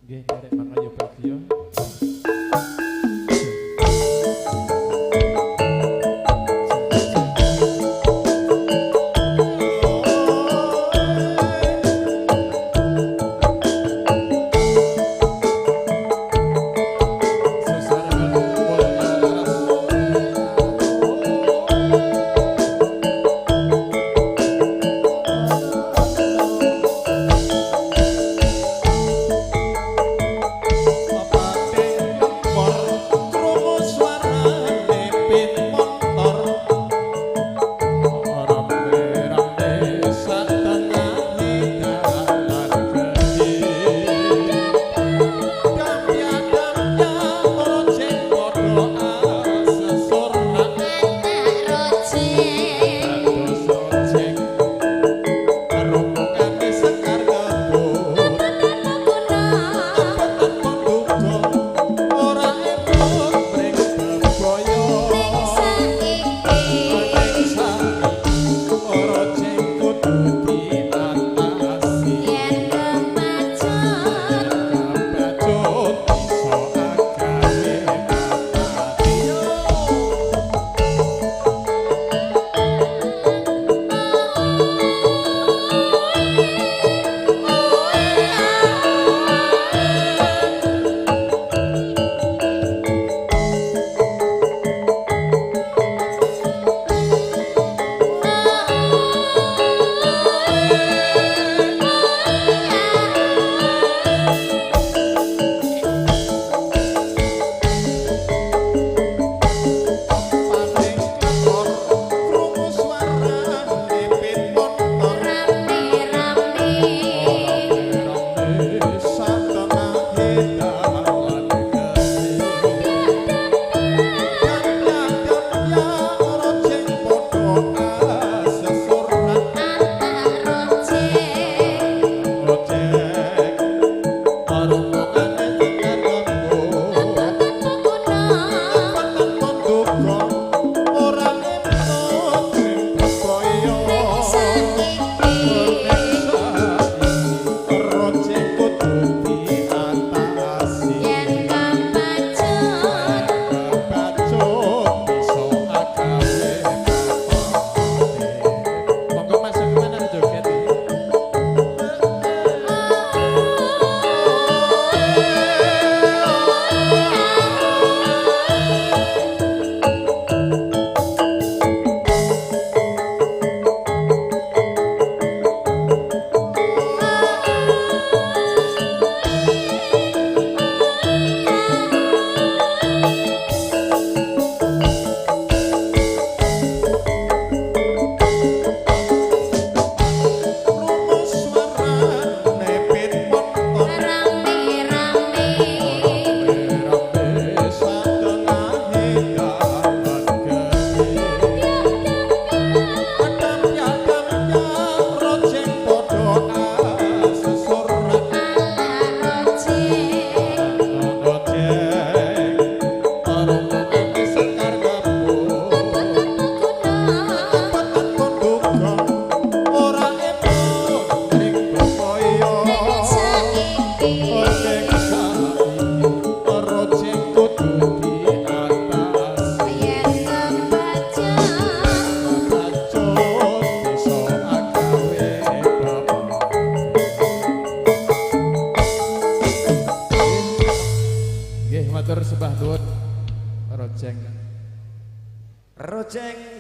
Nggih, derek mangayo bagya.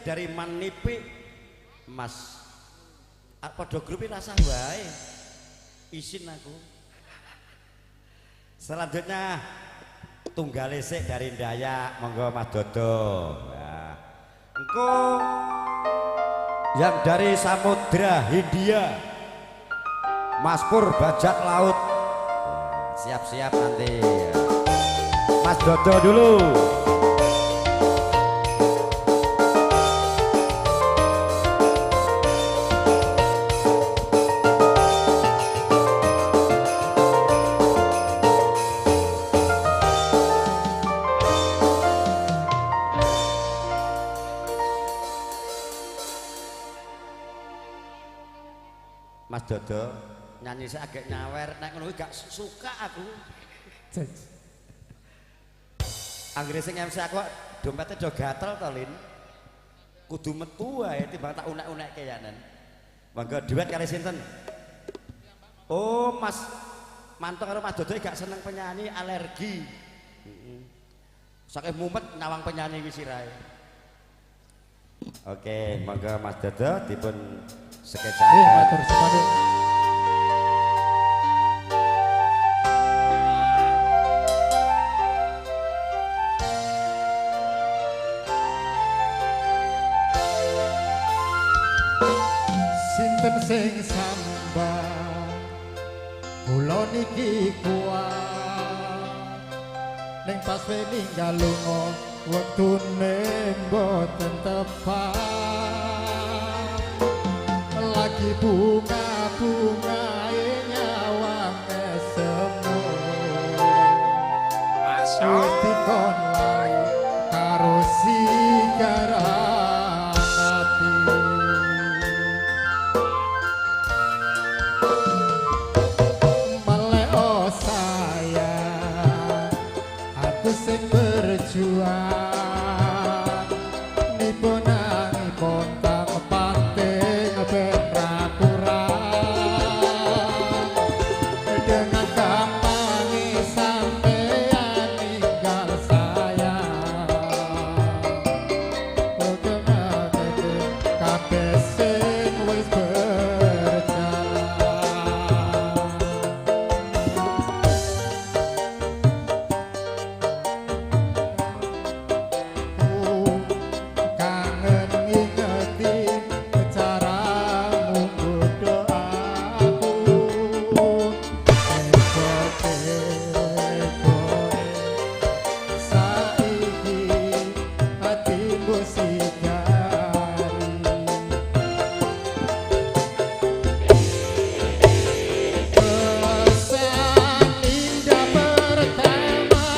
dari Manipi Mas padha grup rasa wae isin aku. Selanjutnya tunggal sik dari Dayak, monggo Mas Dodo. Nah, engko yang dari Samudra Hindia Mas Pur Bajak Laut. Siap-siap nanti Mas Dodo dulu. Mas Dodo nyanyi saya agak nyawer, nek ngono gak suka aku. Anggere sing MC aku dompetnya do gatel to, Lin. Kudu metu wae timbang tak unek-unekke yanen. Monggo duet kali sinten? Oh, Mas Manto karo Mas Dodo gak seneng penyanyi, alergi. Saking mumet nyawang penyanyi iki sirahe. Oke, monggo Mas Dodo dipun sekecaken. Matur sepadu. Sinten sing sambang kula niki kuat ning pas ninggal lunga wektune mboten tepat lagi bunga-bungae nyawang semu wis dikon lali karo sigaran ati. Maleo sayang aku sing berjuang nipun nipun kang pating ben ra kurang dengan gampang sampeyan ninggal sayang dengan kabeh sing wis berjalan. Kangen ngingeti caramu nggodho aku saiki hatimu sigari pesan indah pertama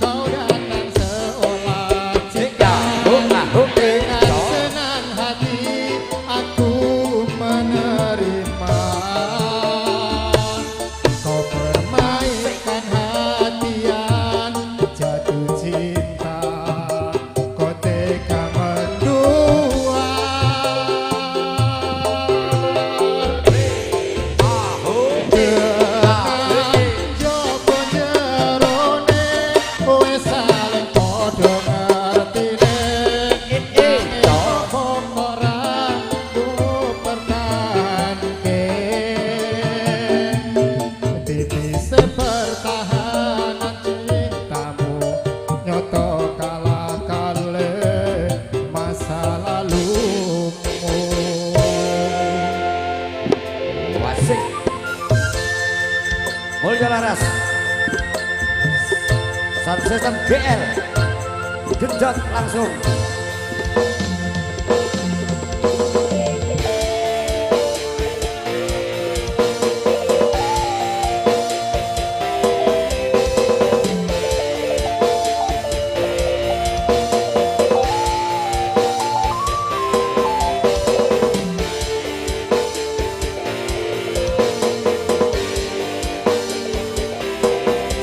kau datang seolah jika dengan senang hati aku menerima kau permainkan hatian jatuh cinta kau tega mendua dengan joko jerone wis saling padha ngertine orang ku pertahanke tipis pertahanan cintamu nyoto kalah kale masa lalumu. Wasik Mulya Laras Sound System GL genjot langsung.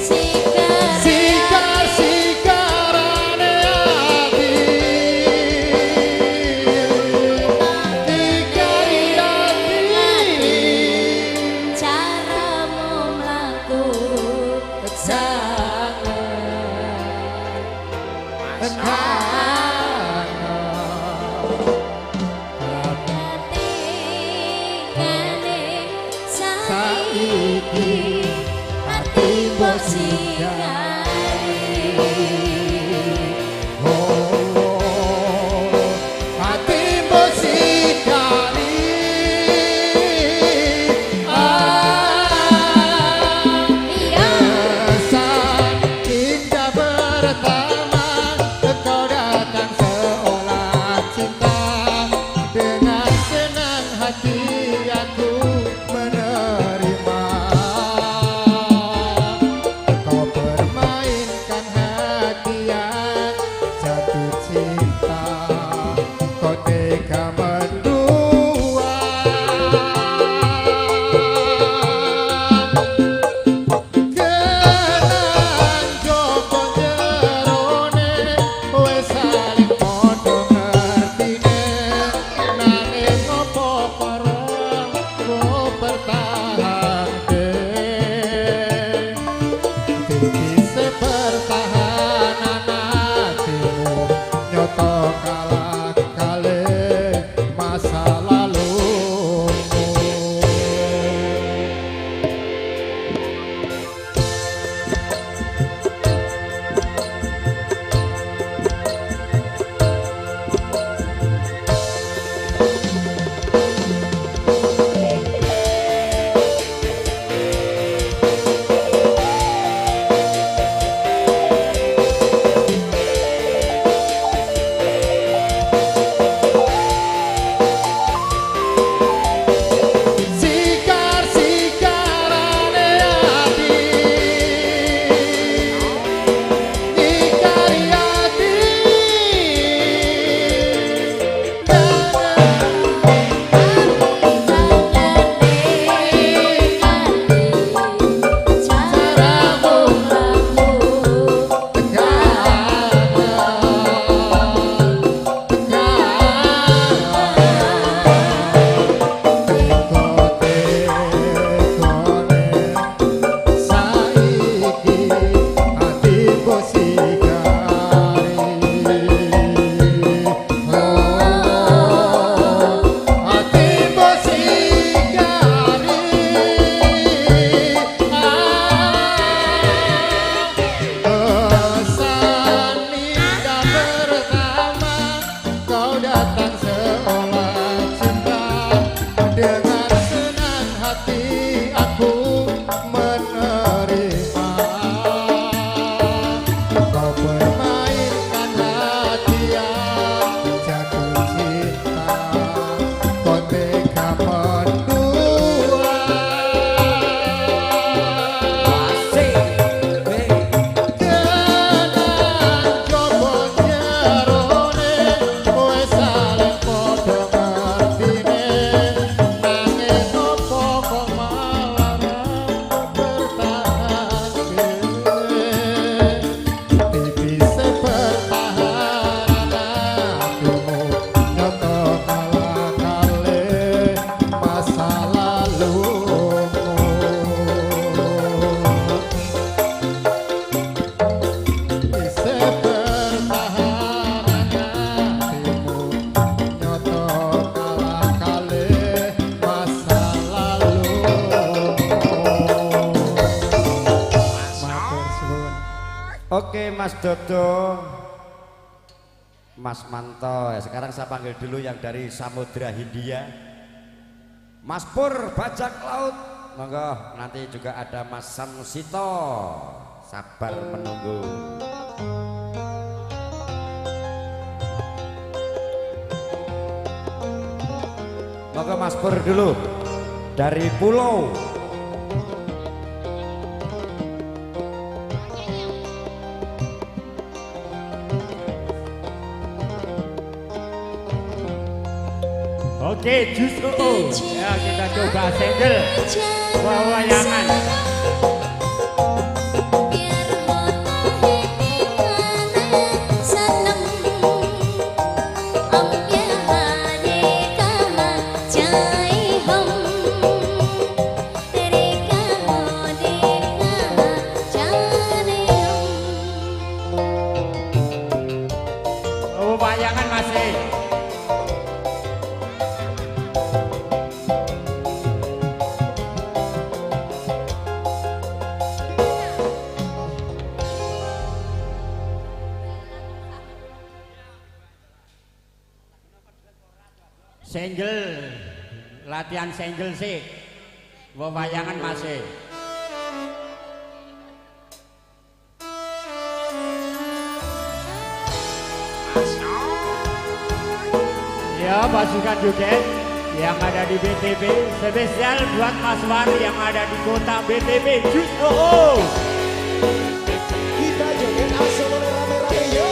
Sikar Sikar-sikarane ati Oke Mas Dodo, Mas Manto. Sekarang saya panggil dulu yang dari Samudra Hindia, Mas Pur Bajak Laut. Monggo, nanti juga ada Mas Samsito. Sabar menunggu. Monggo Mas Pur dulu dari Pulau. Oke, justru ya kita coba single wayangan. Oh, wayangan masih. Single, latihan single sih, wayangan masih. Ya pasukan joget yang ada di BTP, spesial buat Mas Wari yang ada di kota BTP. Kita joget asal rame-rame yo.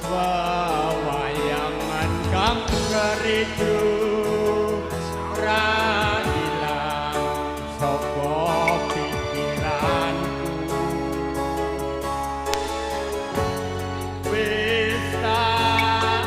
Wayangan kang ngeridu radilan soko pikiranku wis tak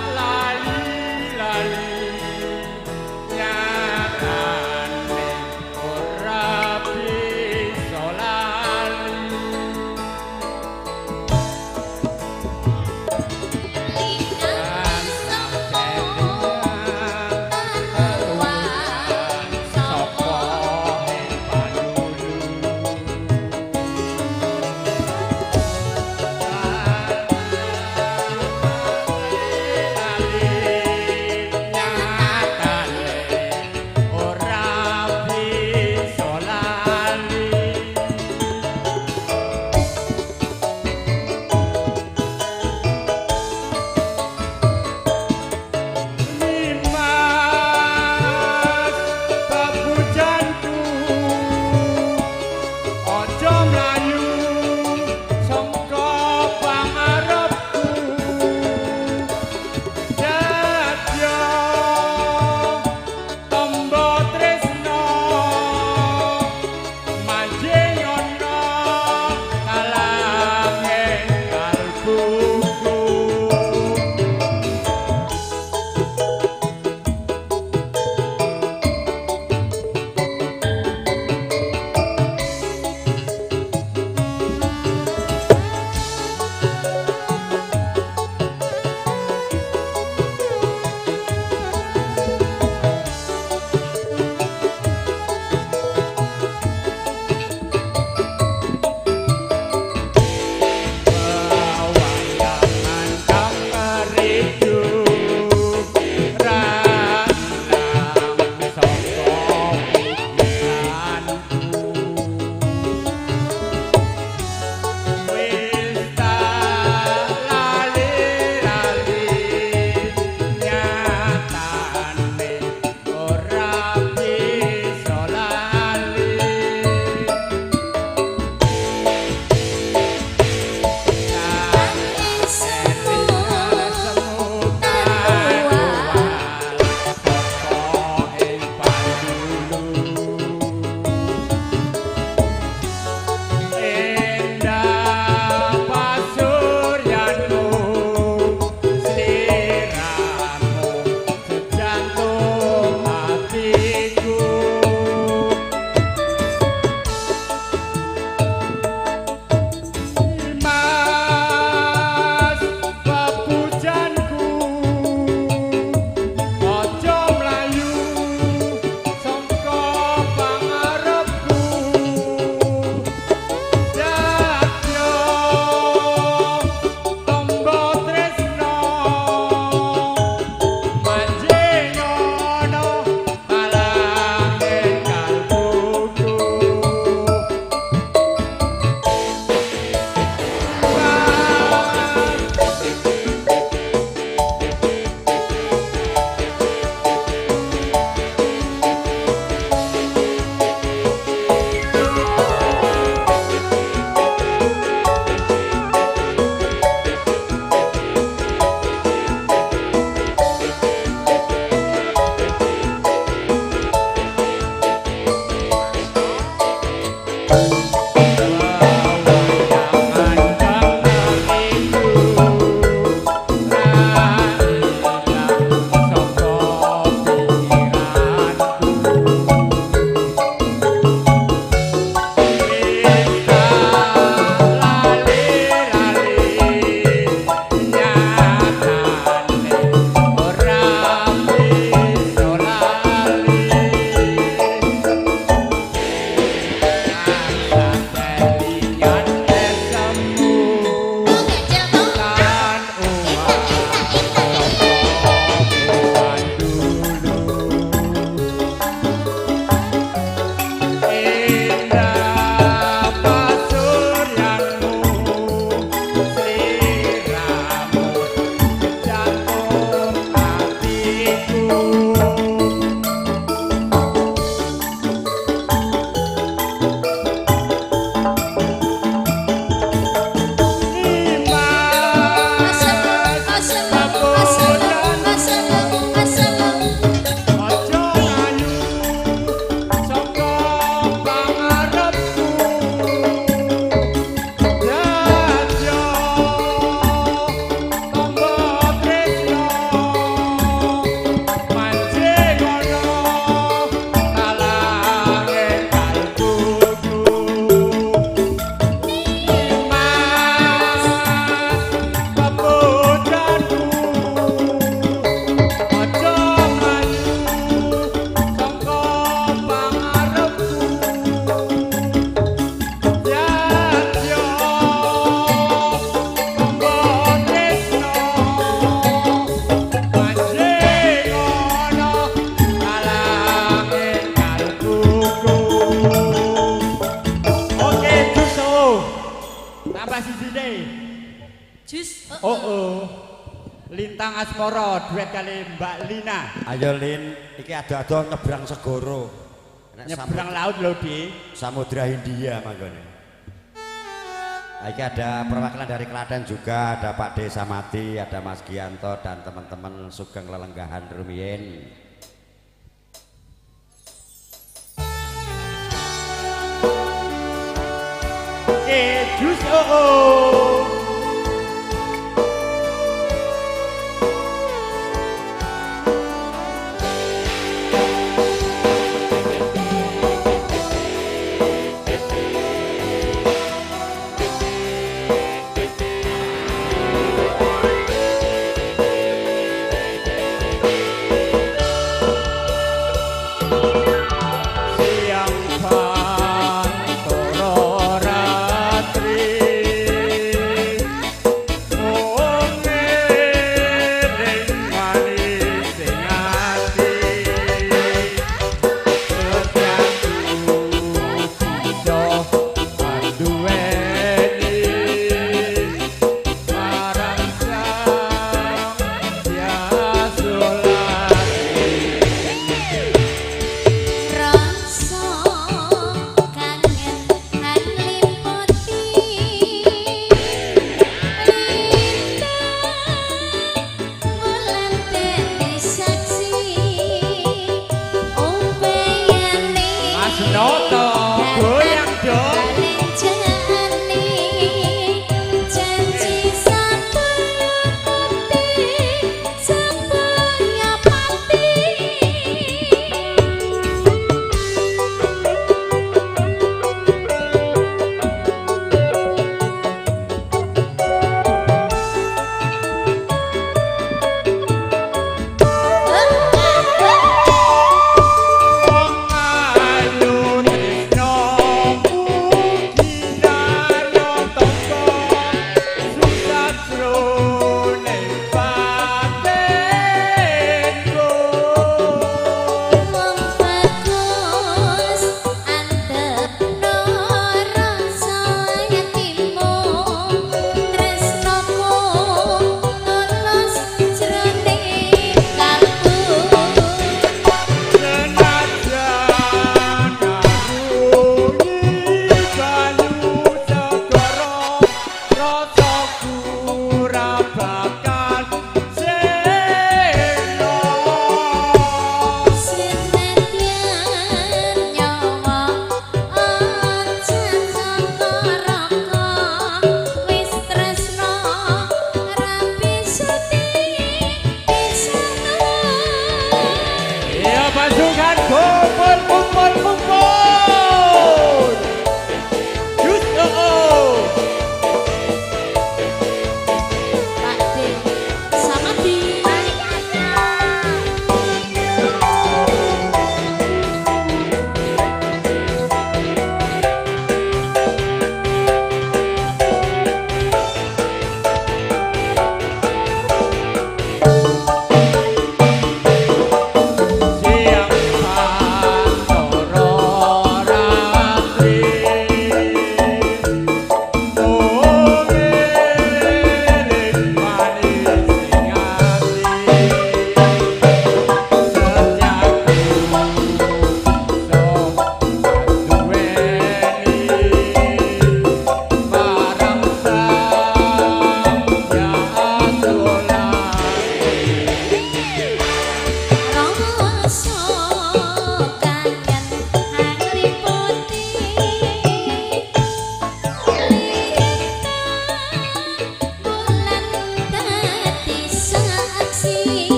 Jus. Oh. Lintang Asmoro duet kali Mbak Lina. Ayo Lin, iki ado-ado nyebrang segoro. Nyebrang laut lho, Di. Samudra Hindia manggone. Iki ada perwakilan dari Klaten juga, ada Pak D Samati, ada Mas Gianto dan teman-teman Sugeng Lelenggahan Rumien. Jus oh.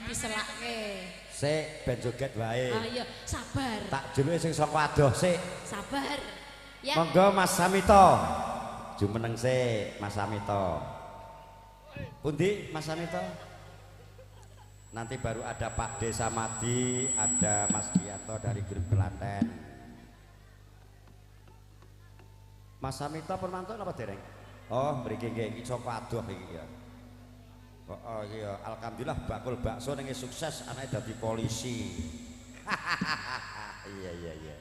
diselake. Sik ben joget wae. Oh iya, sabar. Tak juluke sing saka adoh sik. Sabar. Ya. Monggo Mas Samito. Jumeneng sik Mas Samito. Pundi Mas Samito? Nanti baru ada Pak De Samadi, ada Mas Giyanto dari grup Klaten. Mas Samito permantun apa dereng? Oh, mriki nggih iki saka adoh iki ya. Oh iya, alhamdulillah bakul bakso ning sukses anake dadi polisi. Iya iya iya.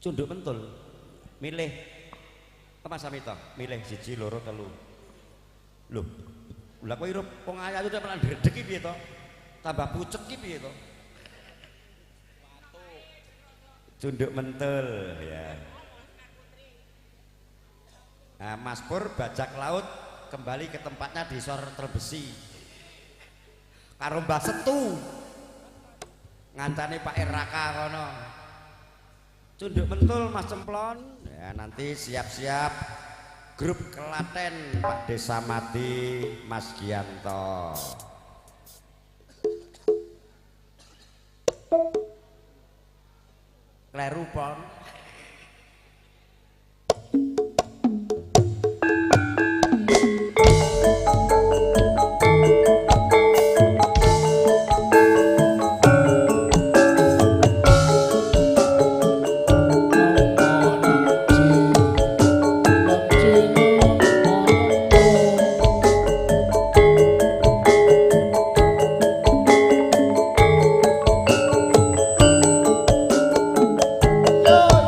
Cunduk pentul. Milih apa Samito? Milih siji loro telu. Loh. Lah kowe irup wong ayu itu pelan dredeg iki piye to? Tambah pucet iki piye to? Cunduk mentul ya. Nah, Mas Pur bajak laut kembali ke tempatnya di Sor Terbesi. Karo Mbah Setu. Ngancane Pak Raka kono. Cunduk mentul Mas Cemplon. Ya nanti siap-siap grup Klaten Pak Desa Mati Mas Giyanto. Kleru pon. Yo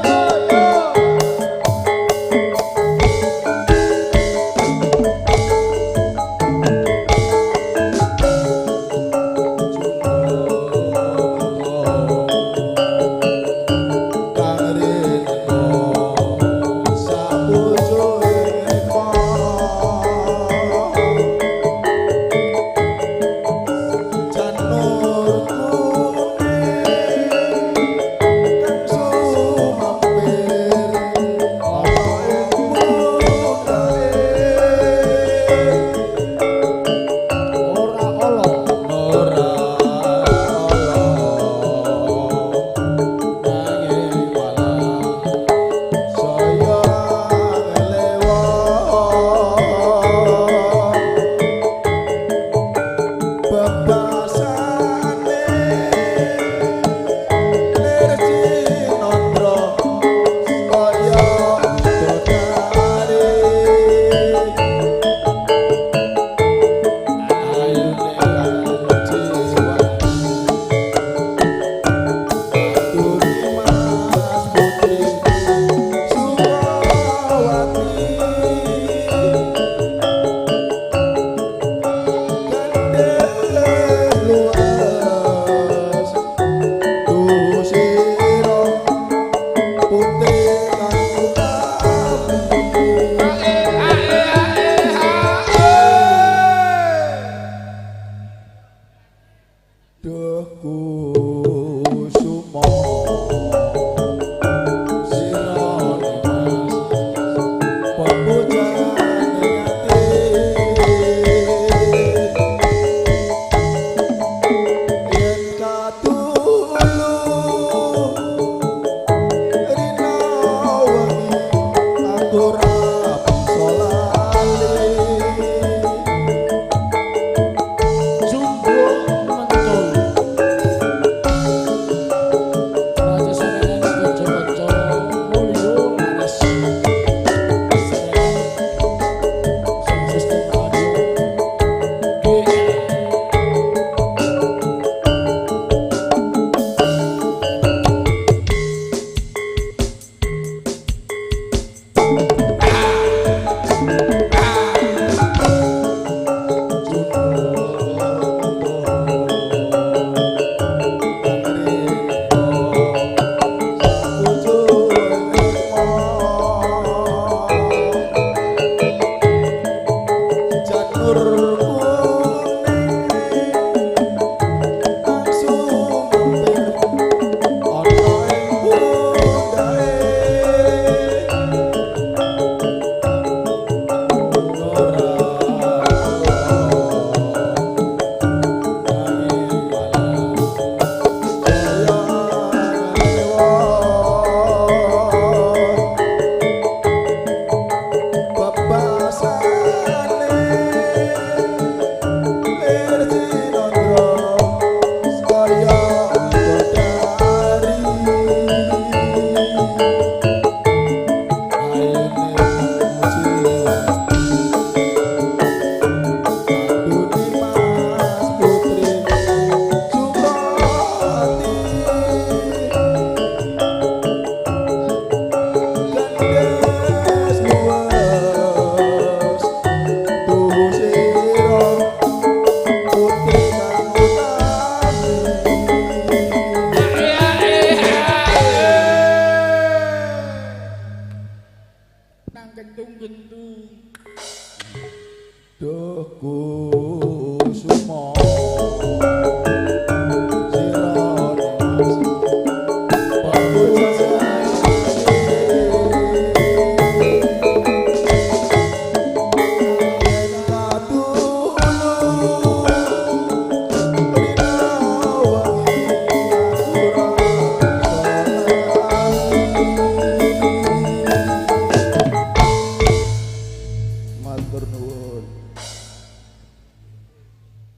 Kusumo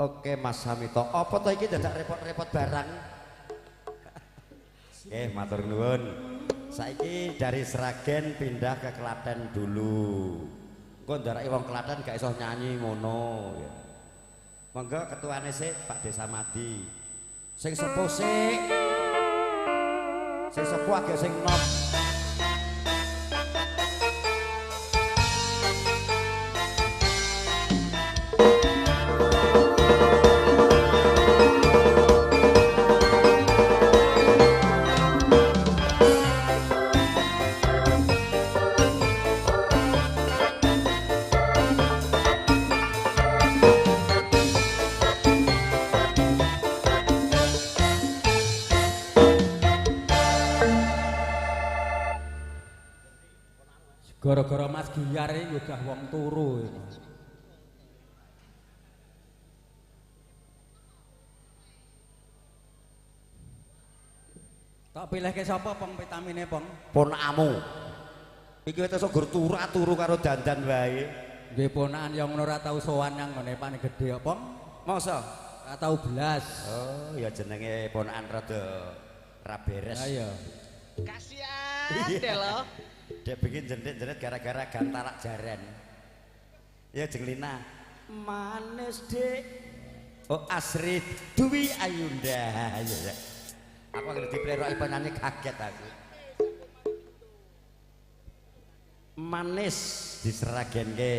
Oke Mas Hamito, apa to iki dadak repot-repot barang? Matur nuwun. Saiki dari Sragen pindah ke Klaten dulu. Engko ndaraki wong Klaten gak iso nyanyi ngono ya. Monggo ketuane sik Pak Desa Madi. Sing sepuh sik. Sing sepuh agek sing nom. Gara-gara Mas Giyar iki udah wong turu iki. Tak pilihke sapa pong vitamine pong? Ponakamu. Iki wis gur turu karo dandan wae. Nggih ponakan yang ngono ora tau sowan nang ngene pane gedhe apa? Masa? Ora tau belas. Oh, ya jenenge ponakan rada ra beres. Ha iya. Kasihan lho. Dek bikin jendet-jendet gara-gara gantalak jaren. Ya jenglina. Manis Dik. Oh Asri Dwi Ayunda. Ya. Aku ngerti dipleroki penyanyi kaget aku. Manis diseragenke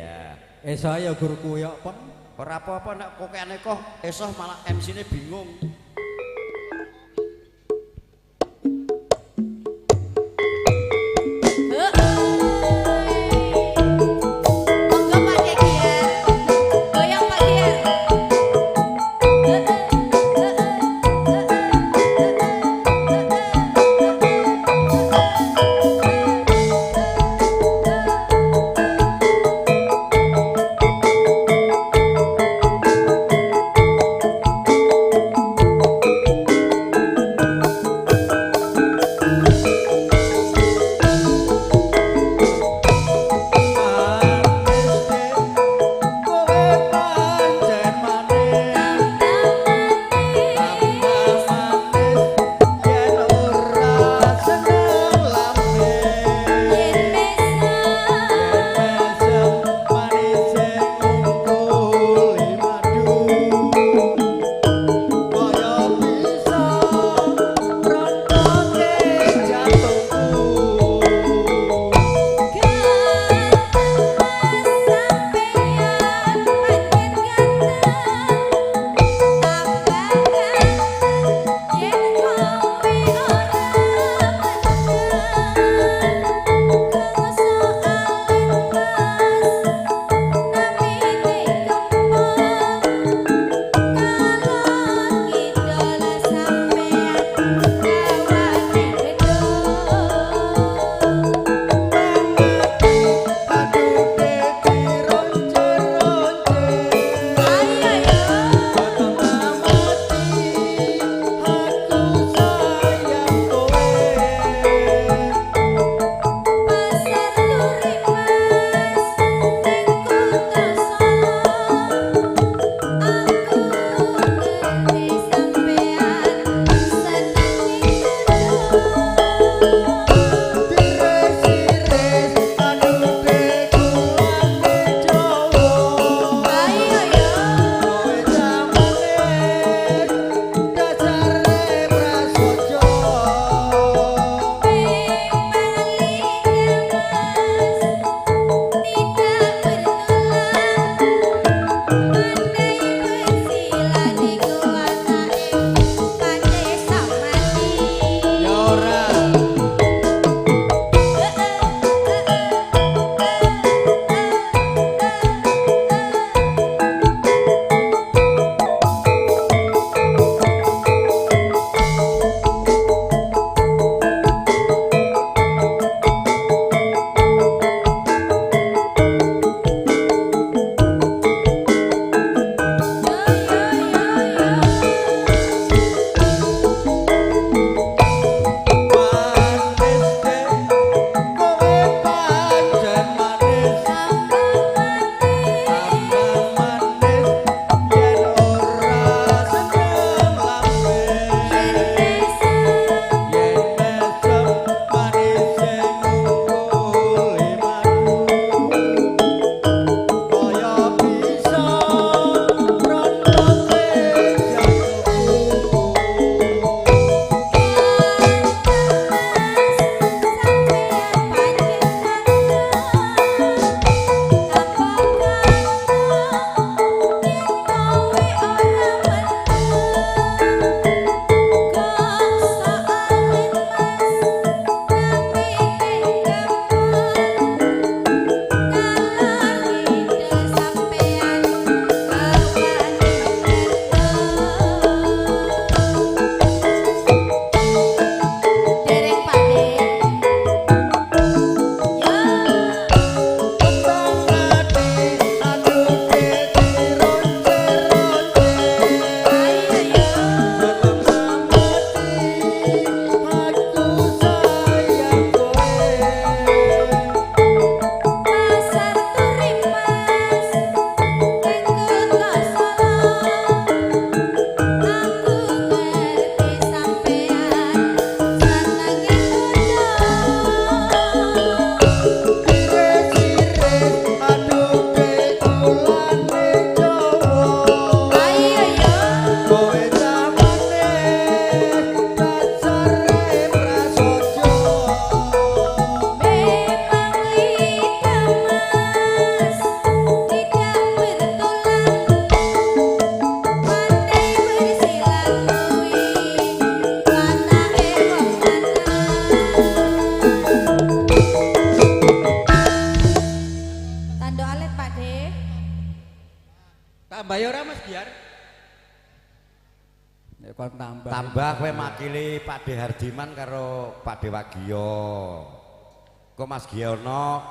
ya. Saya guru kuyok pong. Ora apa-apa nek kokekane kok esok malah MC-ne bingung. Tambah ya ora Mas Biar? Nek kon tambah. Tambah kowe makili Pak De Hardiman karo Pak De Wagio. Kok Mas Giono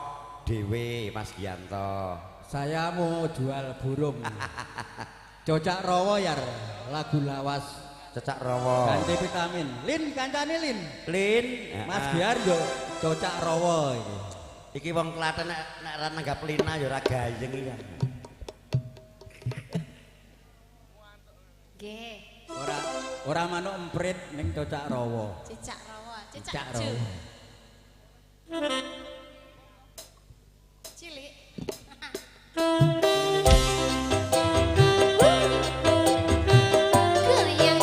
dhewe Mas Gianto. Saya mau jual burung. Cocak rawa ya lagu lawas. Cocak rawa. Ganti vitamin. Lin kancane Lin. Lin. Mas Biar yo cocak rawa iki. Iki wong Klaten nek ra nanggap Lina ya ora gayeng iki. Nggih. Ora manuk emprit ning cocak rawa. Cicak rawa, Cicak ju. rawa. Cilik. Goyang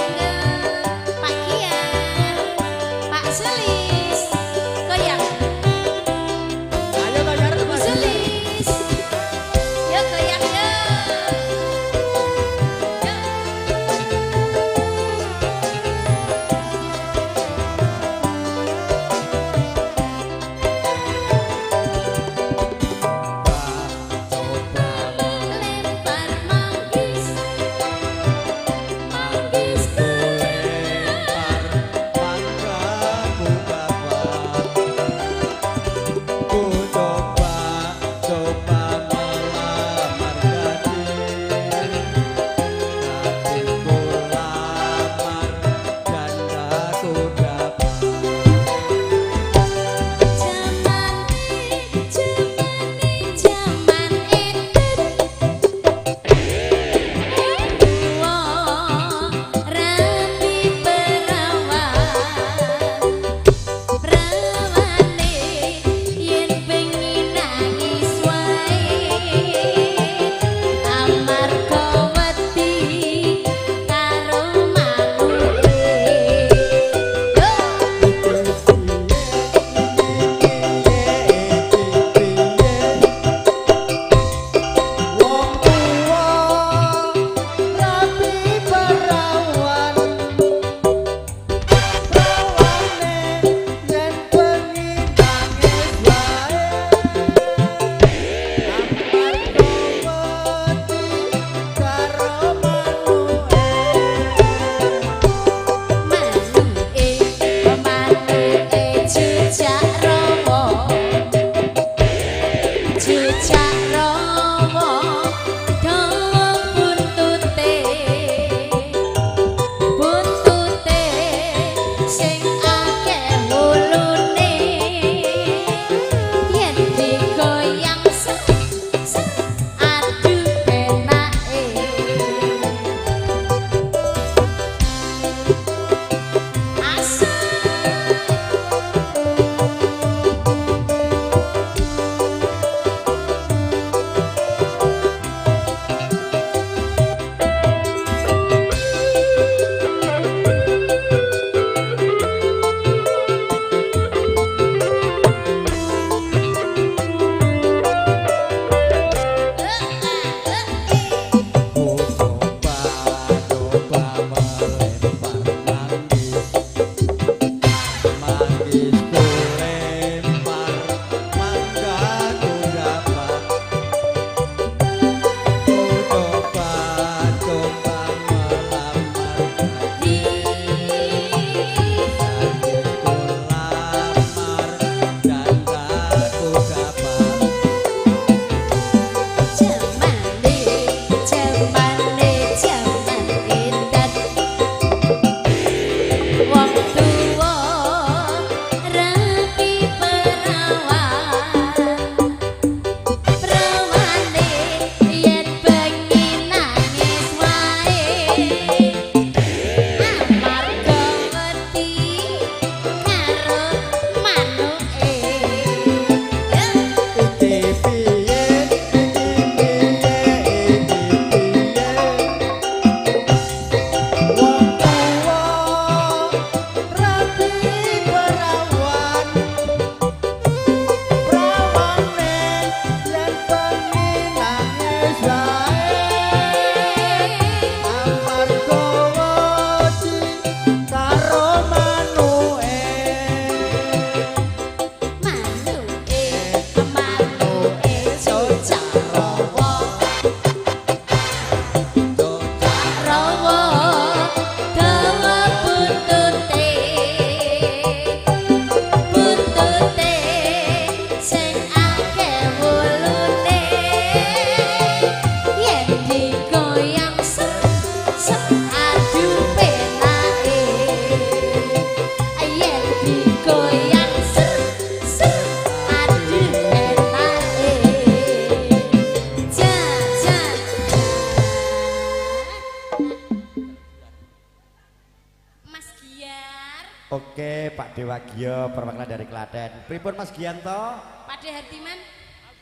Mas Giar. Oke, Pak Dewa Gio perwakilan dari Klaten. Pripun Mas Gianto? Pak De Hardiman.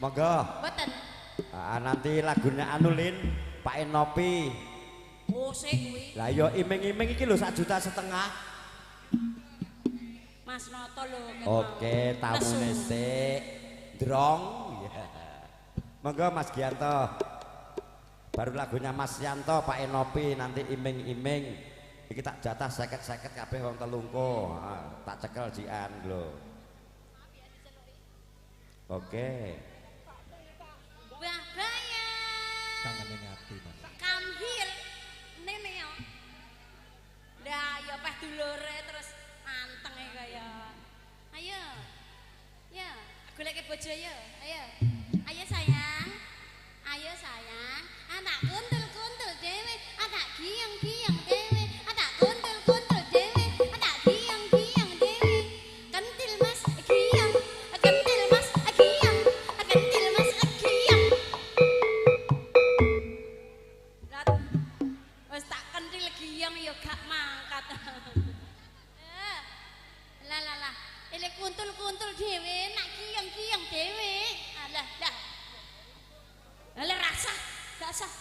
Monggo. Mboten. Nanti lagunya Anulin, Pak Enopi. Oh, sik kuwi. Lah yo iming-iming iki lho 1,5 juta. Mas Noto lho. Oke, tamune sik. Drong. Monggo Mas Gianto. Baru lagunya Mas Yanto, Pak Enopi, nanti iming-iming. Iki tak jatah 50-50 kabeh wong telungko. Tak cekel jian lho. Oke. Wah, bayang. Kangenin ati, Mas. Come here. Nene yo. Lah ya peh dulure terus anteng kaya. Ayo. Ya, goleke bojo yo. Ayo. Ayo sayang. Ayo sayang. Anak kuntul-kuntul dhewe, anak giyang-giyang dhewe, anak kuntul-kuntul dhewe, anak giyang-giyang dhewe. Kentil Mas giyang, kentil Mas giyang, kentil Mas giyang. Wes tak kentil giyang ya gak mangkat. Lah. Ele kuntul-kuntul dhewe, nak giyang-giyang dhewe. Alah, dah. Alah rasa, gak sah.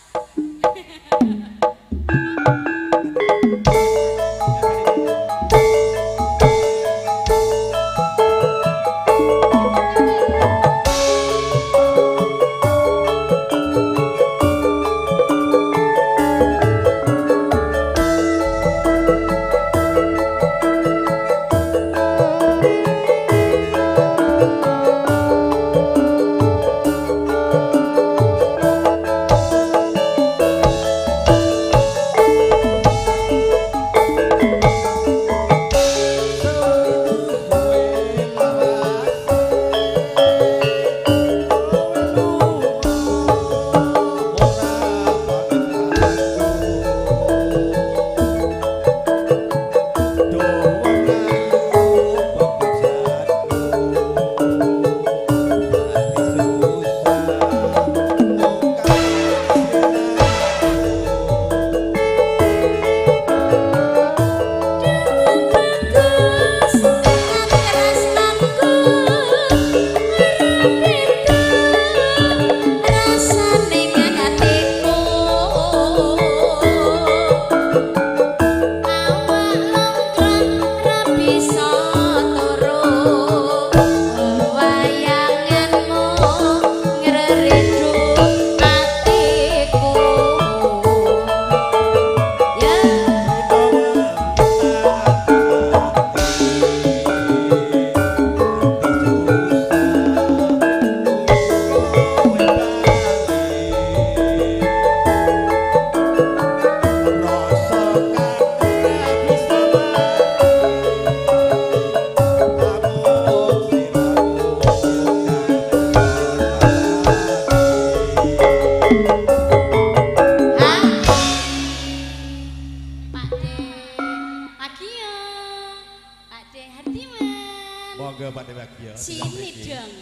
Sini dong.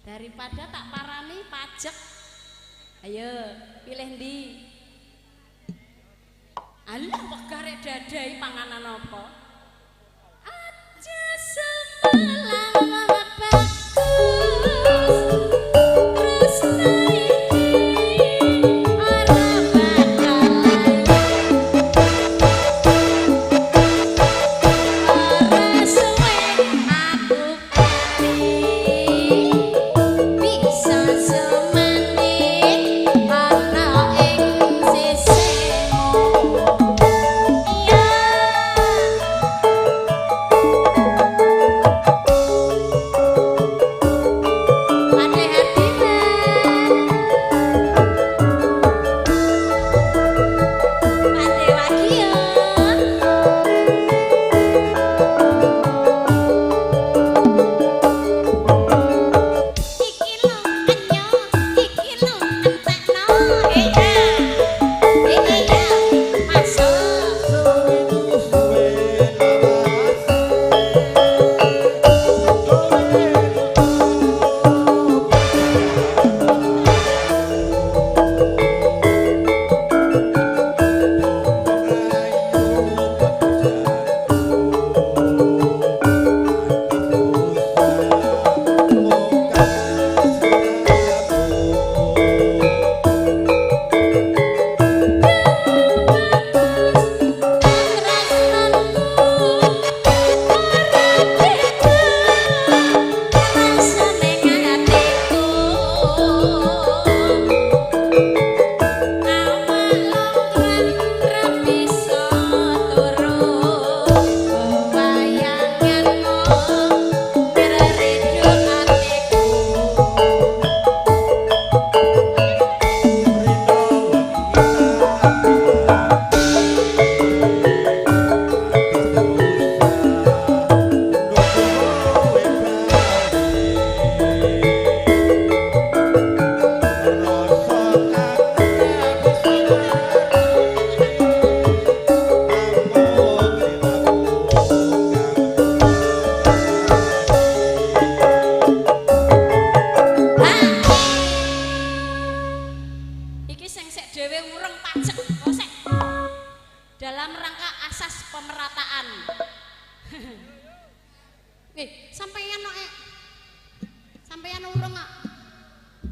Daripada tak parani pajak. Ayo, pilih ndi? Alah kok garek dadai panganan apa? Aja semalam bagus. Terus naiki ora bakalan. Ora suwe aku bisa semanik ana ing sisimu. Ya ureng pajak kosek dalam rangka asas pemerataan. Sampeyan no sampeyan ureng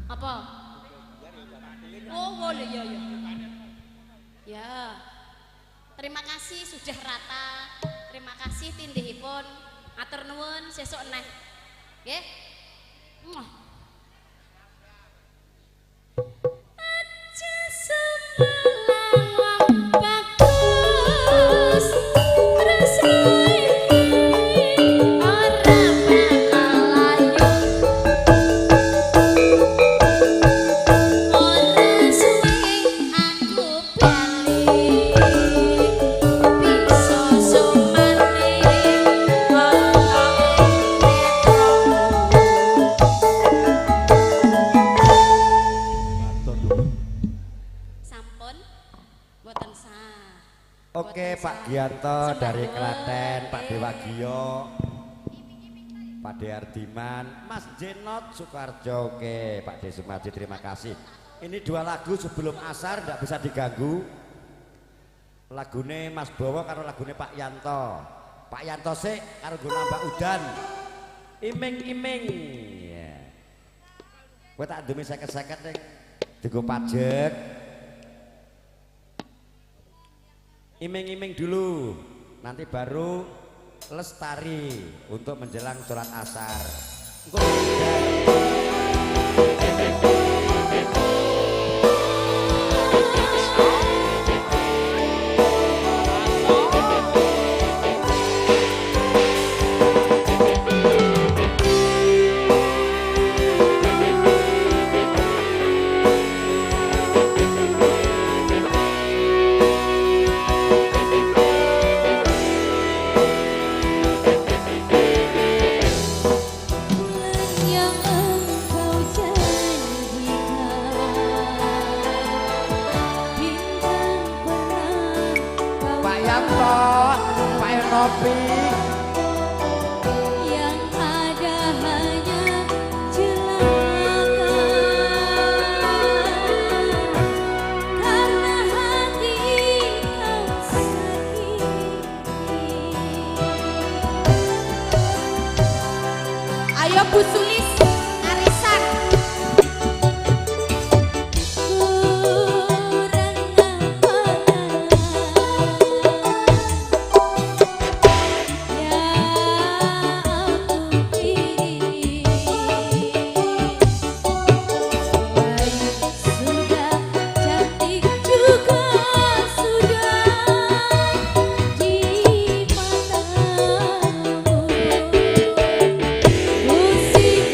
apa? Oh boleh ya ya. Ya. Terima kasih sudah rata. Terima kasih tindihipun. Atur nuwun sesuk neh. Nggih. Aja semalang wong bagus. Resmi Oke Pak Gianto dari Klaten, Pak Dewagio, Pak De Ardiman, Mas Jenot Sukarjo, oke Pak De Sumarji, terima kasih. Ini 2 lagu sebelum asar tidak bisa diganggu. Lagune Mas Bowo karo lagune Pak Yanto. Pak Yanto sik karo nggo nambah udan. Iming-iming. Ya. Kowe tak ndumi 50-50 ning dienggo pajek. Iming-iming dulu, nanti baru lestari untuk menjelang sholat asar. Yang ada hanya celaka karena hati kau sakiti. Ayo Bu Sulis arisan. Musik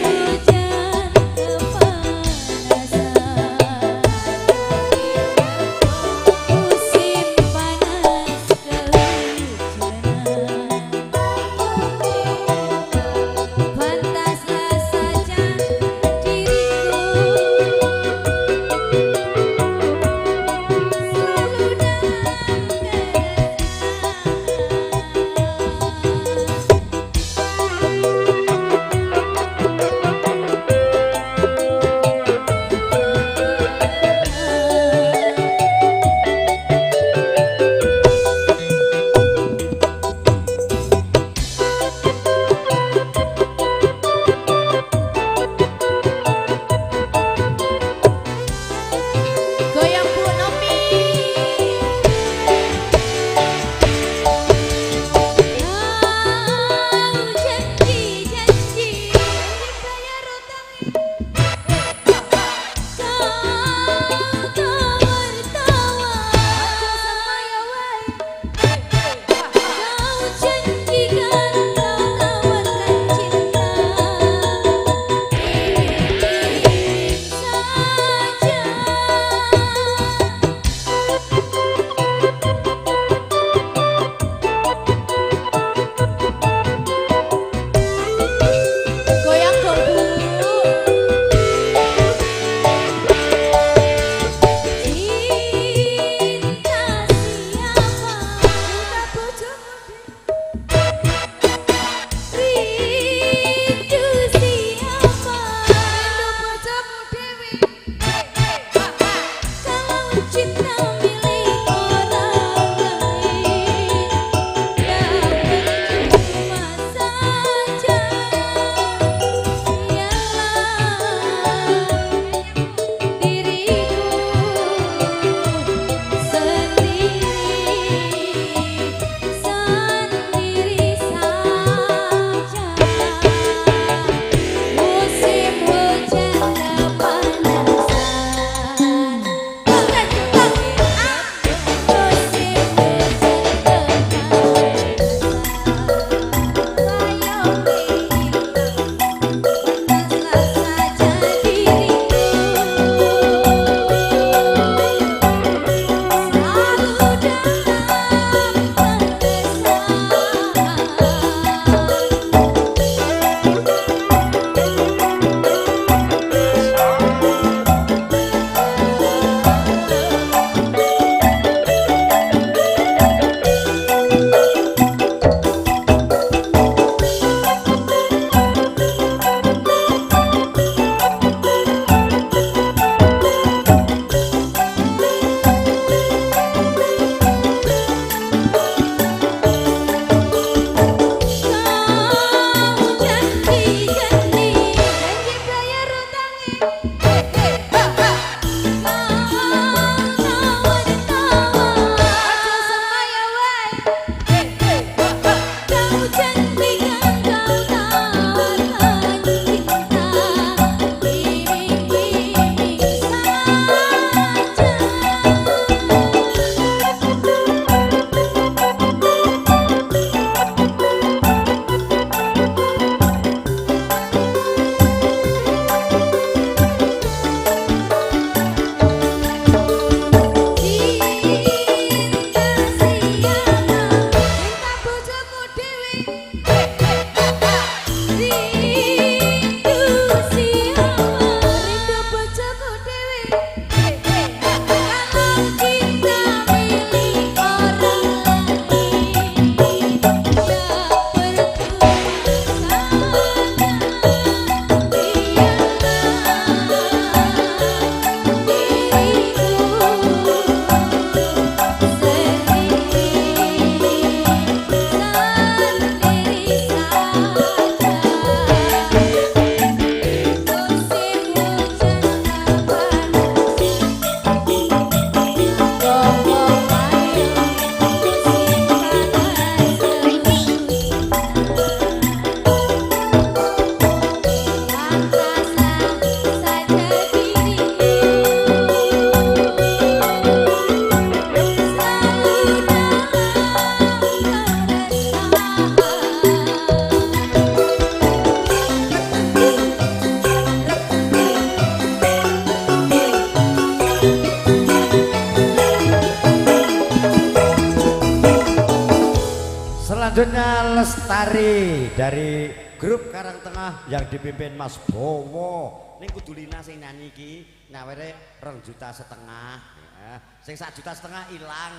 Selanjutnya Lestari dari grup Karang Tengah yang dipimpin Mas Bowo. Ning kudu Lina sing nyanyi iki ngawere 2,5 juta ya. Sing 1,5 juta ilang.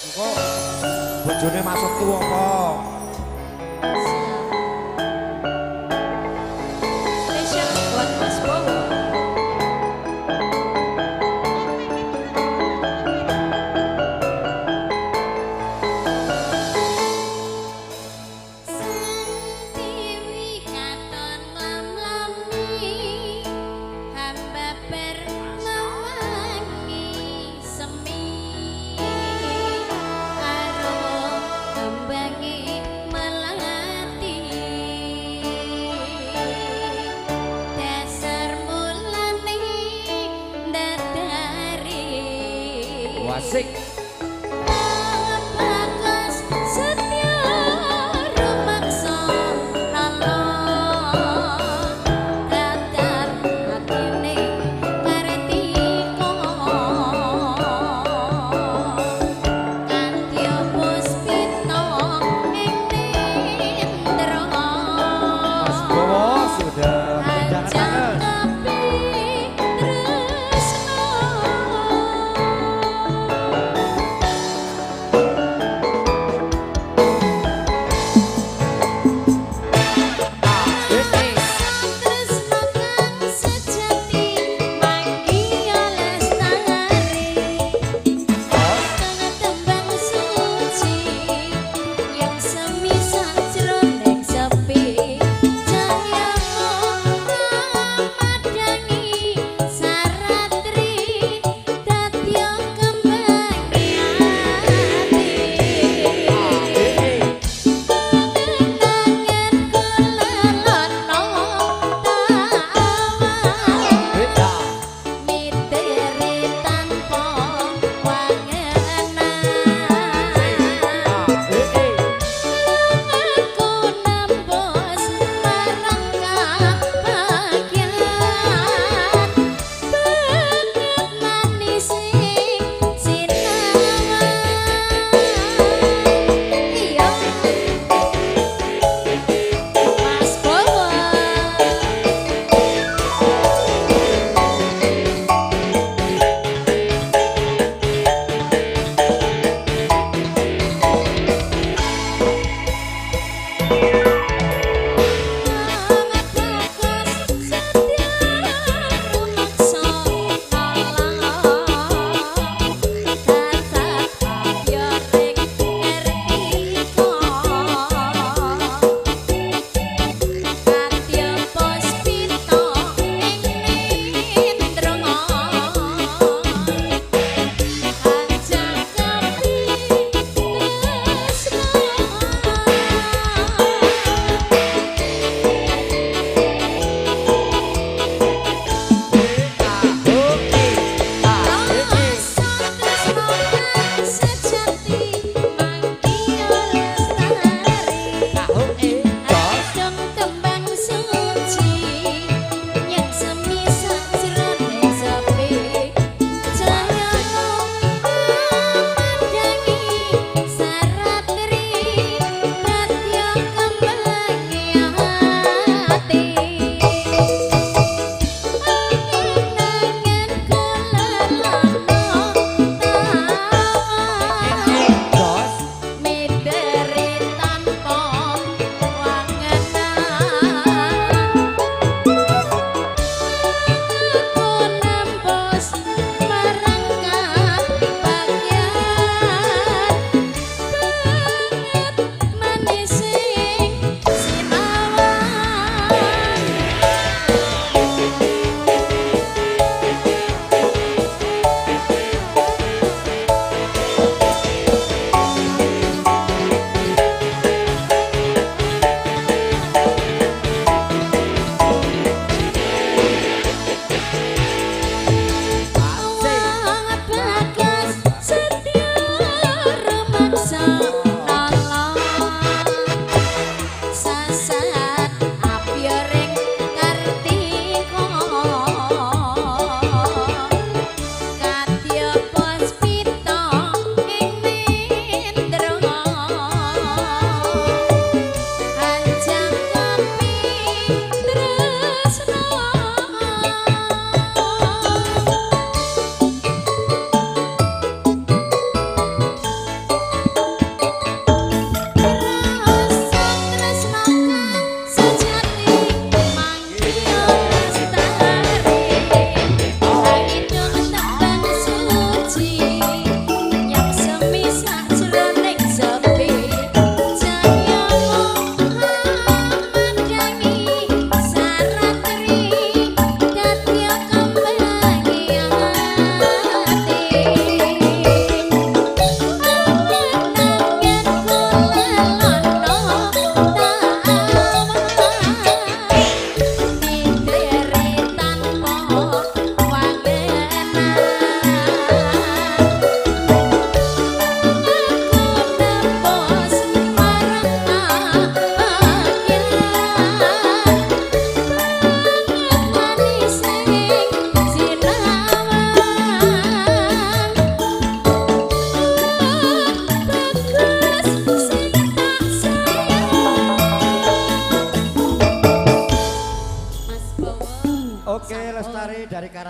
Engko bojone masuk tuwa apa? Spesial buat Mas Bowo. Sentiwi katon lam-lami, hamba bermewangi semi, karo kembangi melati. Dasar mulane dadari. Wasik. Bagas setia rumaksa nolong, dadar hatine kartika, kantya puspita ing nendra. Mas Bowo sudah Ajang tangan. tapi tresno.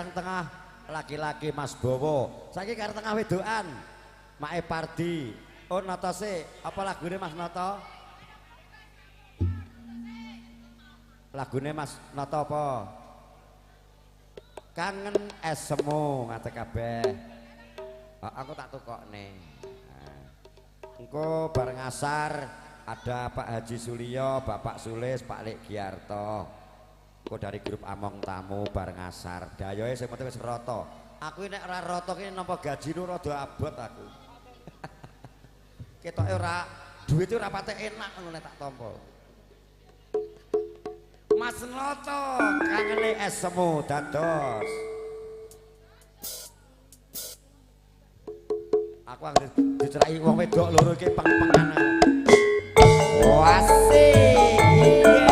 karang tengah laki-laki Mas Bowo. Saiki karang tengah wedokan. Mae Pardi. Oh Noto sih, apa lagune Mas Noto? Lagune Mas Noto apa? Kangen es semu ngate kabeh. Aku tak tukokne. Engko bareng asar ada Pak Haji Sulio, Bapak Sulis, Pak Lek Giarto. Engko dari grup Among Tamu bareng asar. Dayoe sing penting wis rata. Aku nek ora rata ki nampa gaji nu rada abot aku. Ketoke ora duwite ora pate enak ngono nek tak tampa. Mas Noto kangene es semu dados. Aku anggere dicerai wong wedok loro iki peng-pengan. Oh asik. Iya.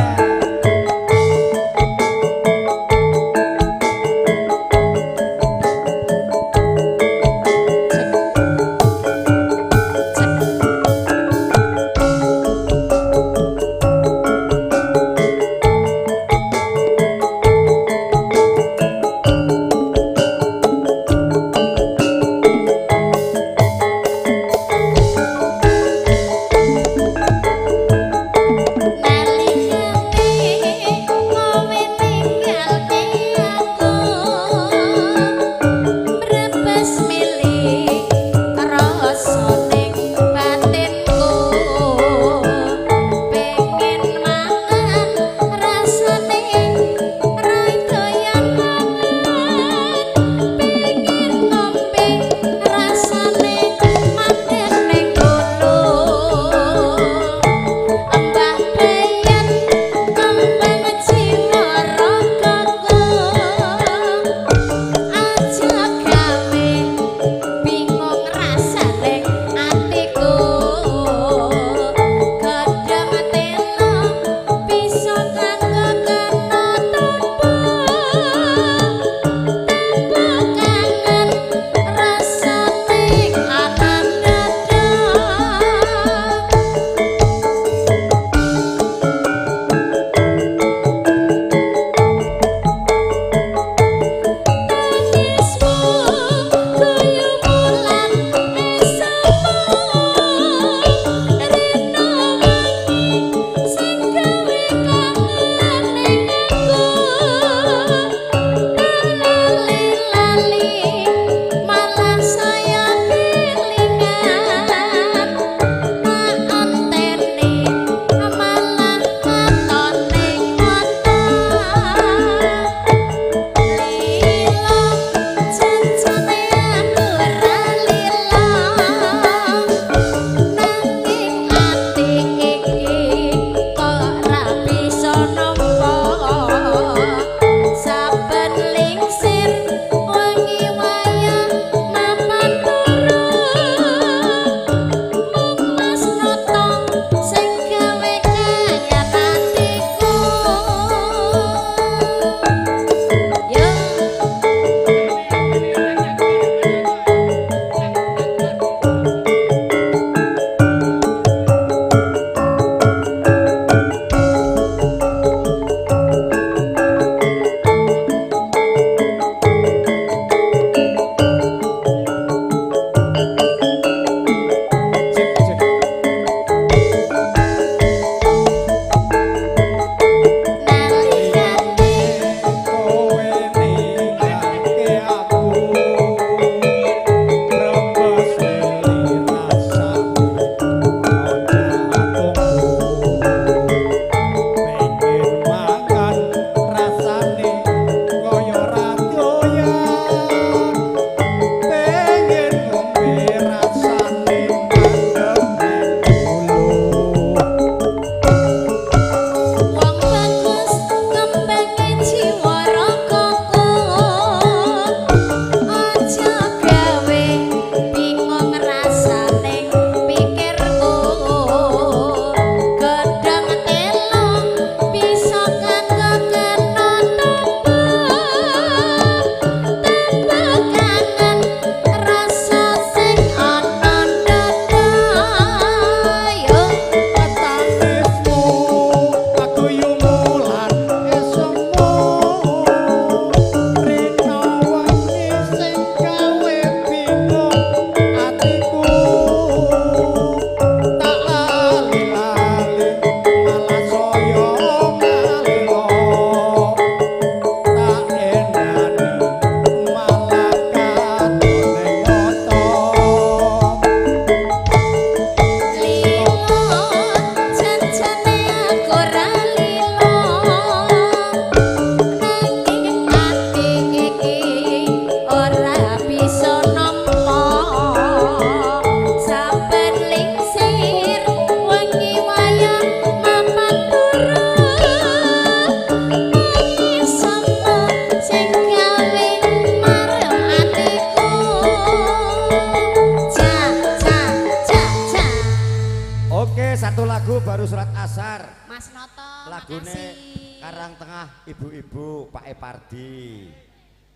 satu lagu baru surat asar. Mas Noto, Lagune makasih. Karang Tengah ibu-ibu Pak Epardi.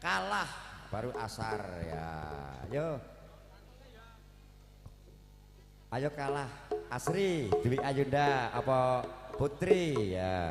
Kalah baru asar ya. Ayo. Ayo kalah. Asri, Dewi Ayunda apa Putri ya.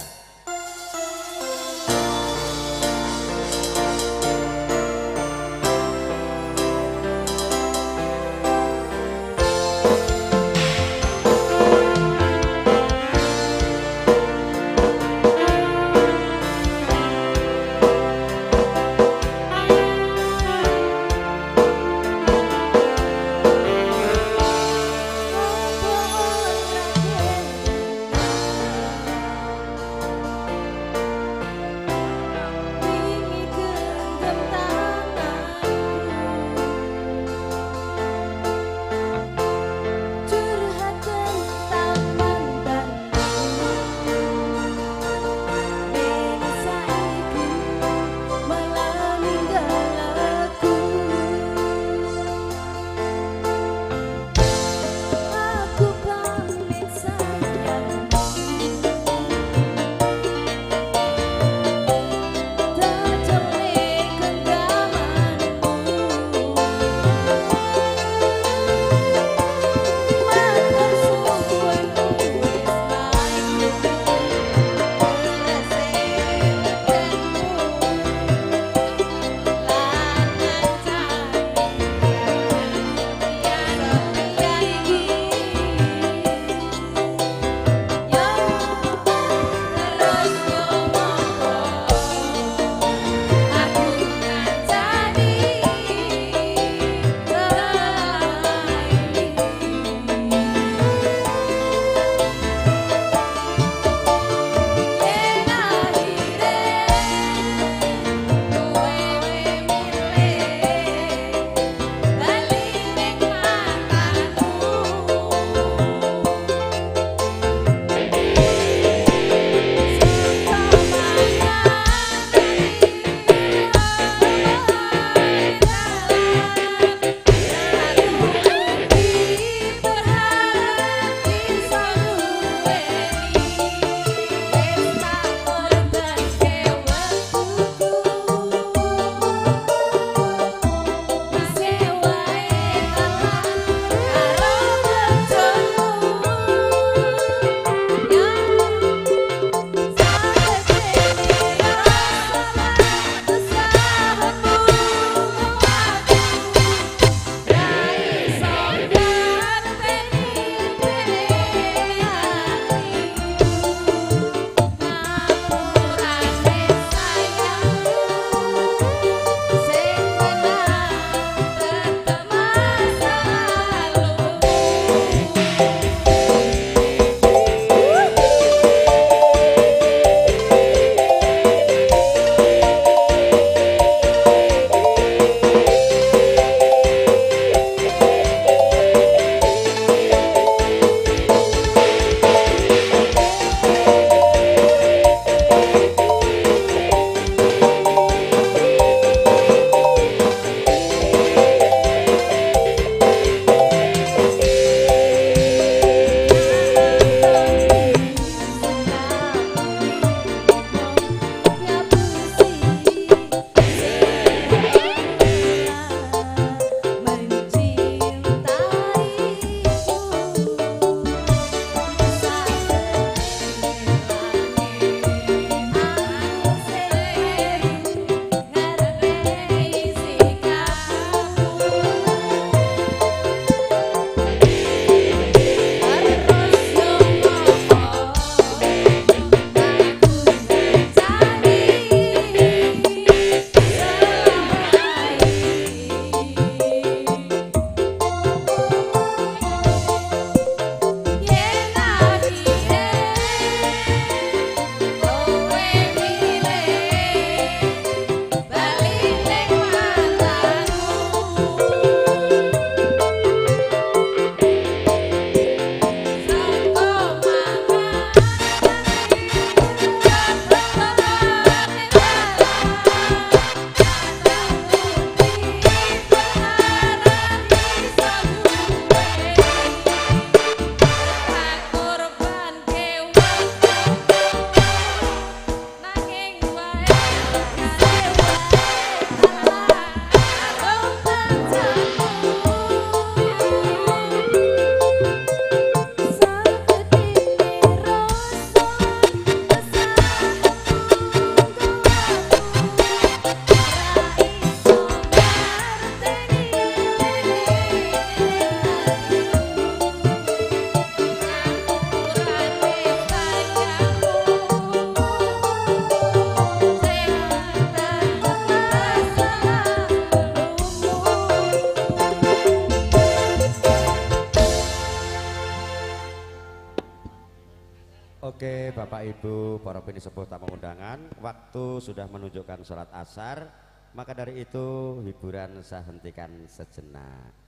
Oke, Bapak Ibu, para pinisepuh tamu undangan, waktu sudah menunjukkan sholat asar, maka dari itu hiburan saya hentikan sejenak.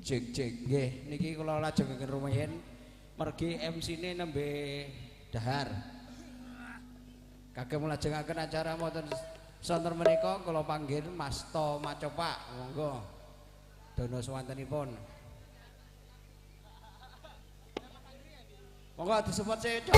Jeng nggih niki kula lajengaken rumiyin mergi MC-ne nembe dahar. Kagem lajengaken acara wonten sonten menika kula panggil Mas To Macopak. Monggo. Dono swantenipun. Monggo disebut sedo.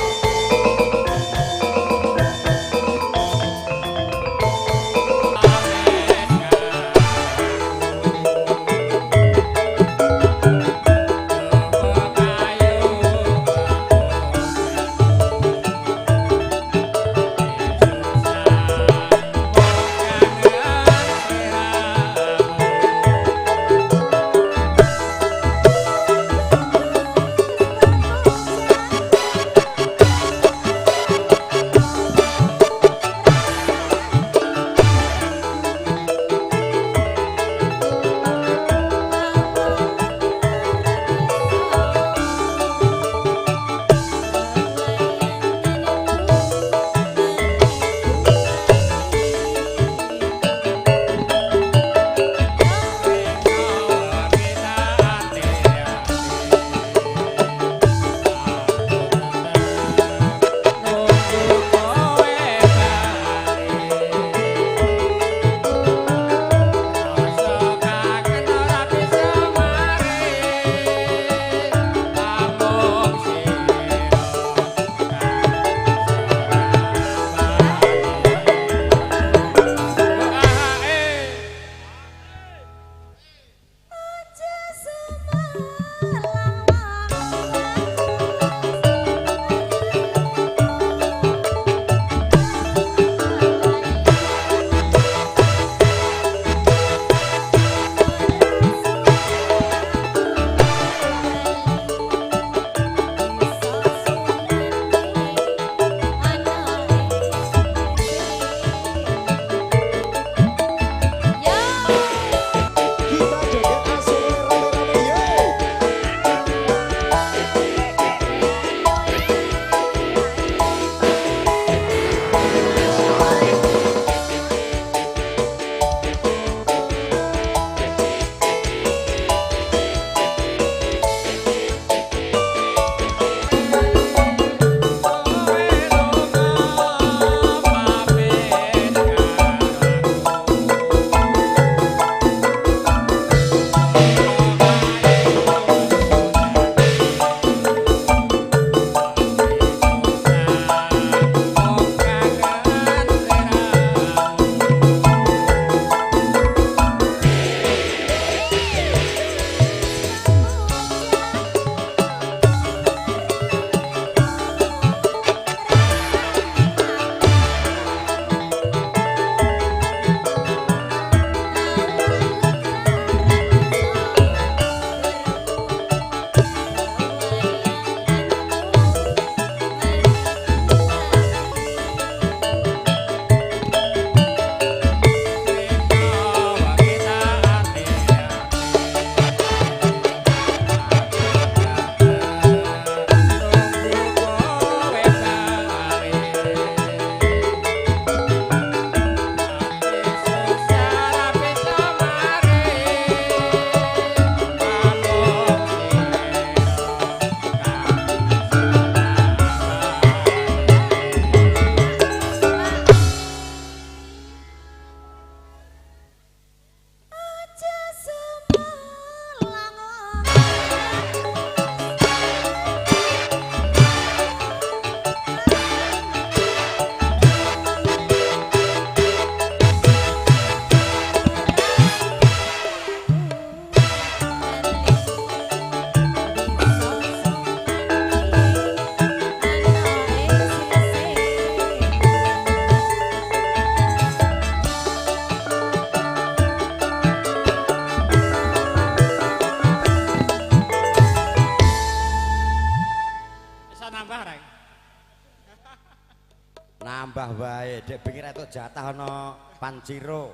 Nambah wae, dek pengin itu jatah ono Panciro.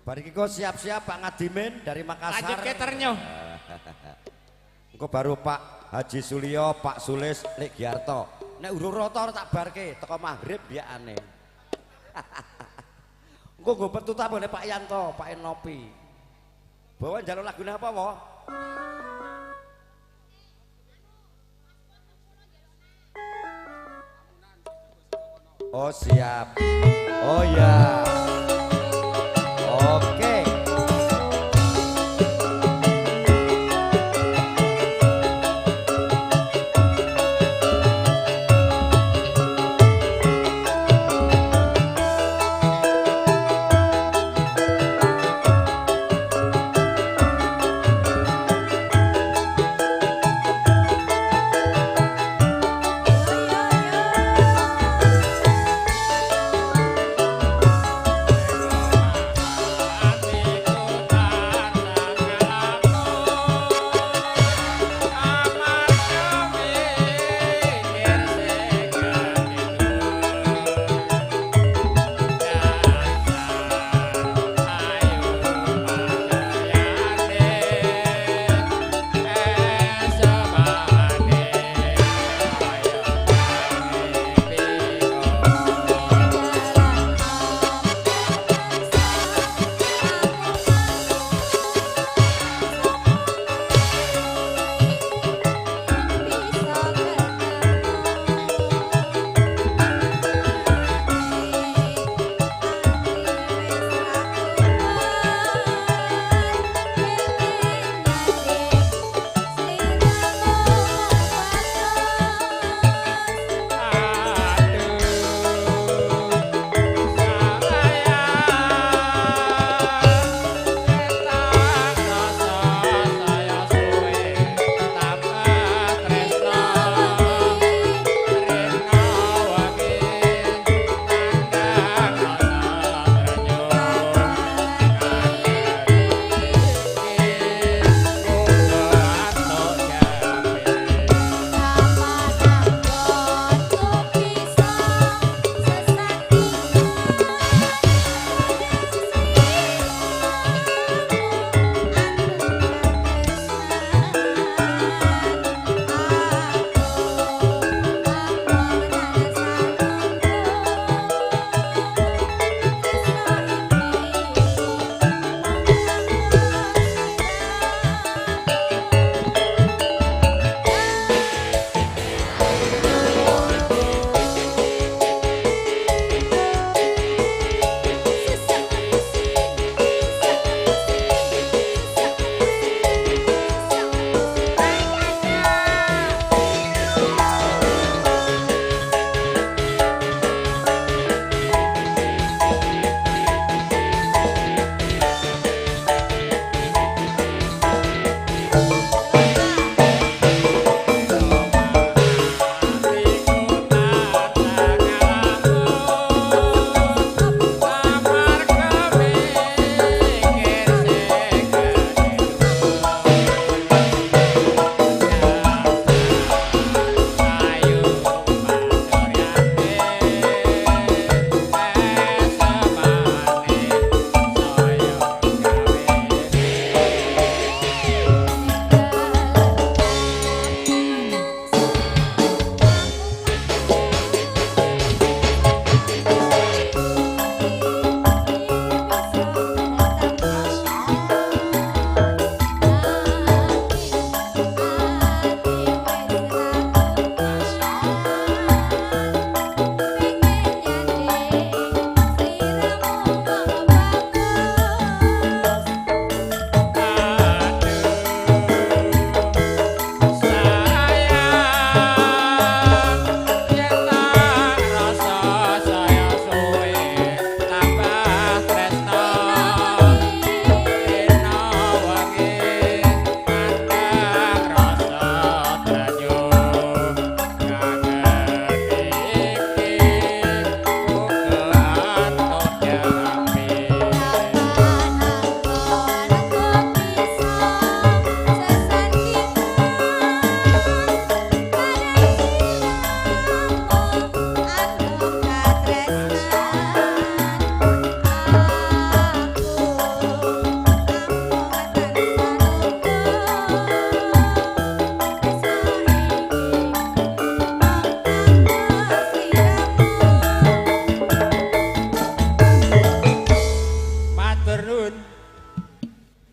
Bariki kok siap-siap Pak Ngadimin dari Makassar. Lanjut keternya. Engko baru Pak Haji Sulio, Pak Sulis, Nek Giarto. Nek urung rata tak barke teko maghrib biakane. Engko nggo petut apa Pak Yanto, Pak Enopi. Bawa njaluk lagune apa, Wo? Oh siap. Oh ya. Oke.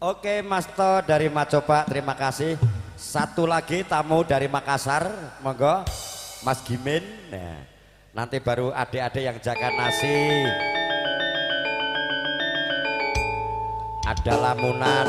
Oke Mas To dari Macoba, terima kasih. Satu lagi tamu dari Makassar, monggo Mas Gimin. Nah, Nanti baru adik-adik yang jaga nasi. Ada lamunan.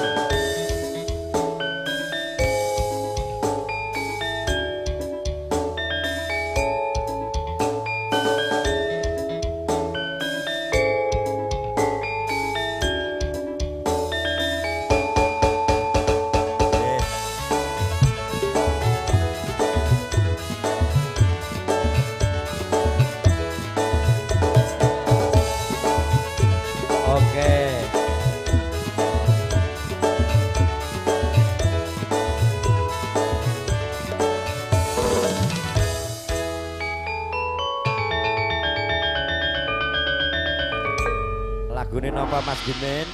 Lagune napa Mas Gimin?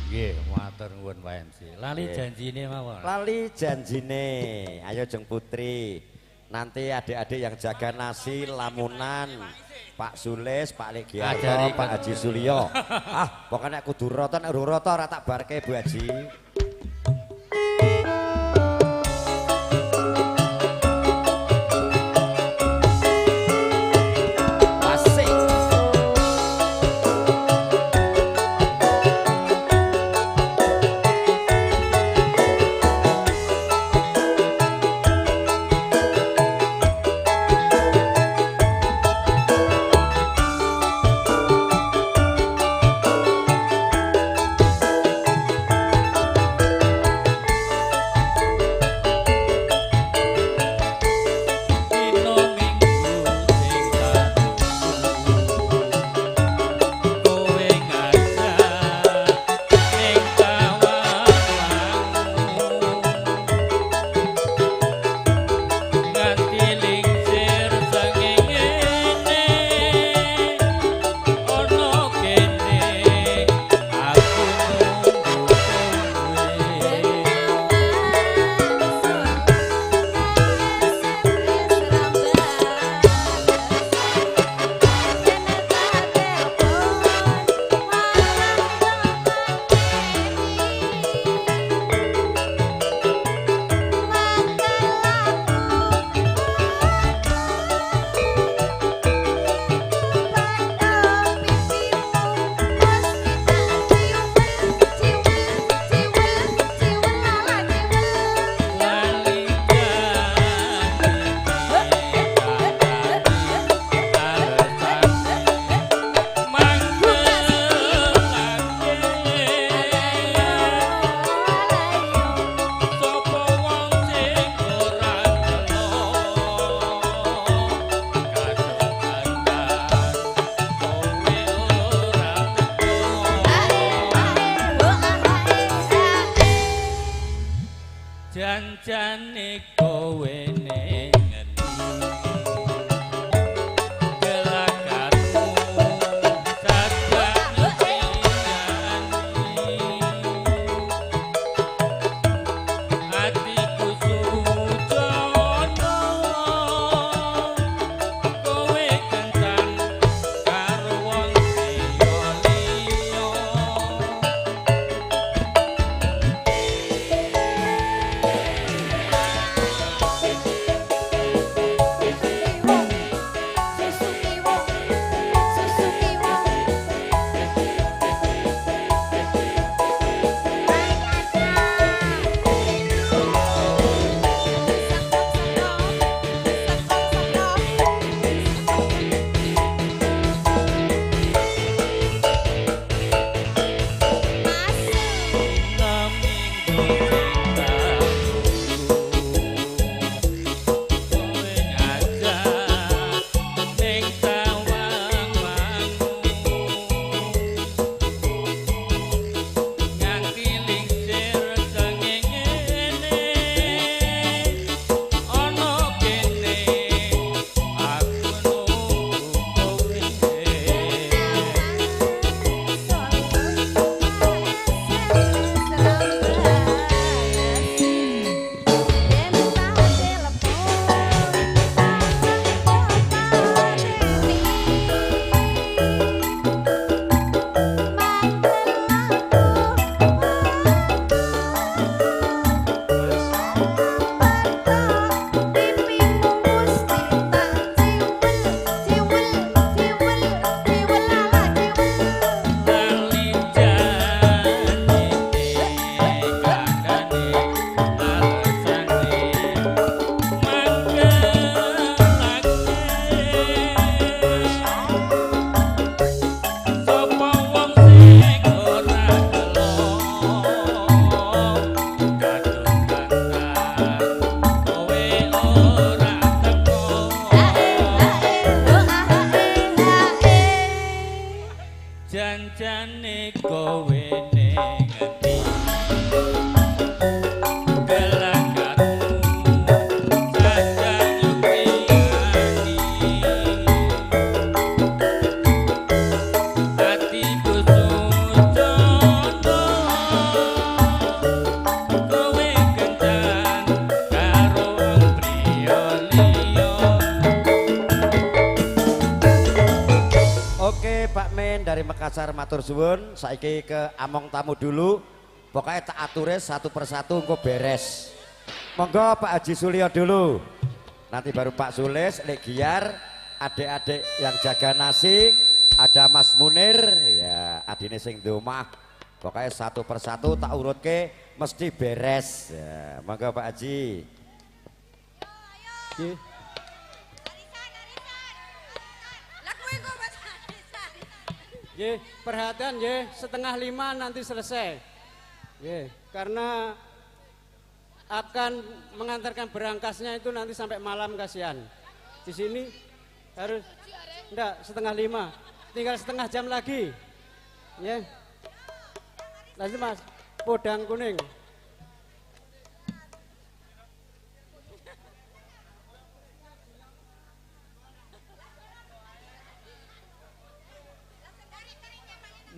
Nggih, matur nuwun Pak MC. Lali janjine mawon. Lali janjine. Ayo Jeng Putri. Nanti adik-adik yang jaga nasi, lamunan, Pak Sulis, Pak Legiarto, Pak Haji Sulyo. Pokoknya kudu roto, nek urung roto ora tak barke Bu Haji. dari Makassar matur suwun, saiki ke among tamu dulu. Pokoknya tak ature satu persatu engko beres. Monggo Pak Haji Sulyo dulu. Nanti baru Pak Sulis, Lek Giar, adik-adik yang jaga nasi, ada Mas Munir, ya adine sing domah. Pokoknya satu persatu tak urutke mesti beres. Ya, monggo Pak Haji. Nggih. Nggih, perhatian nggih, 4:30 nanti selesai. Nggih, karena akan mengantarkan berangkasnya itu nanti sampai malam kasihan. Di sini harus enggak 4:30, tinggal setengah jam lagi. Ya. Nanti Mas, podang kuning.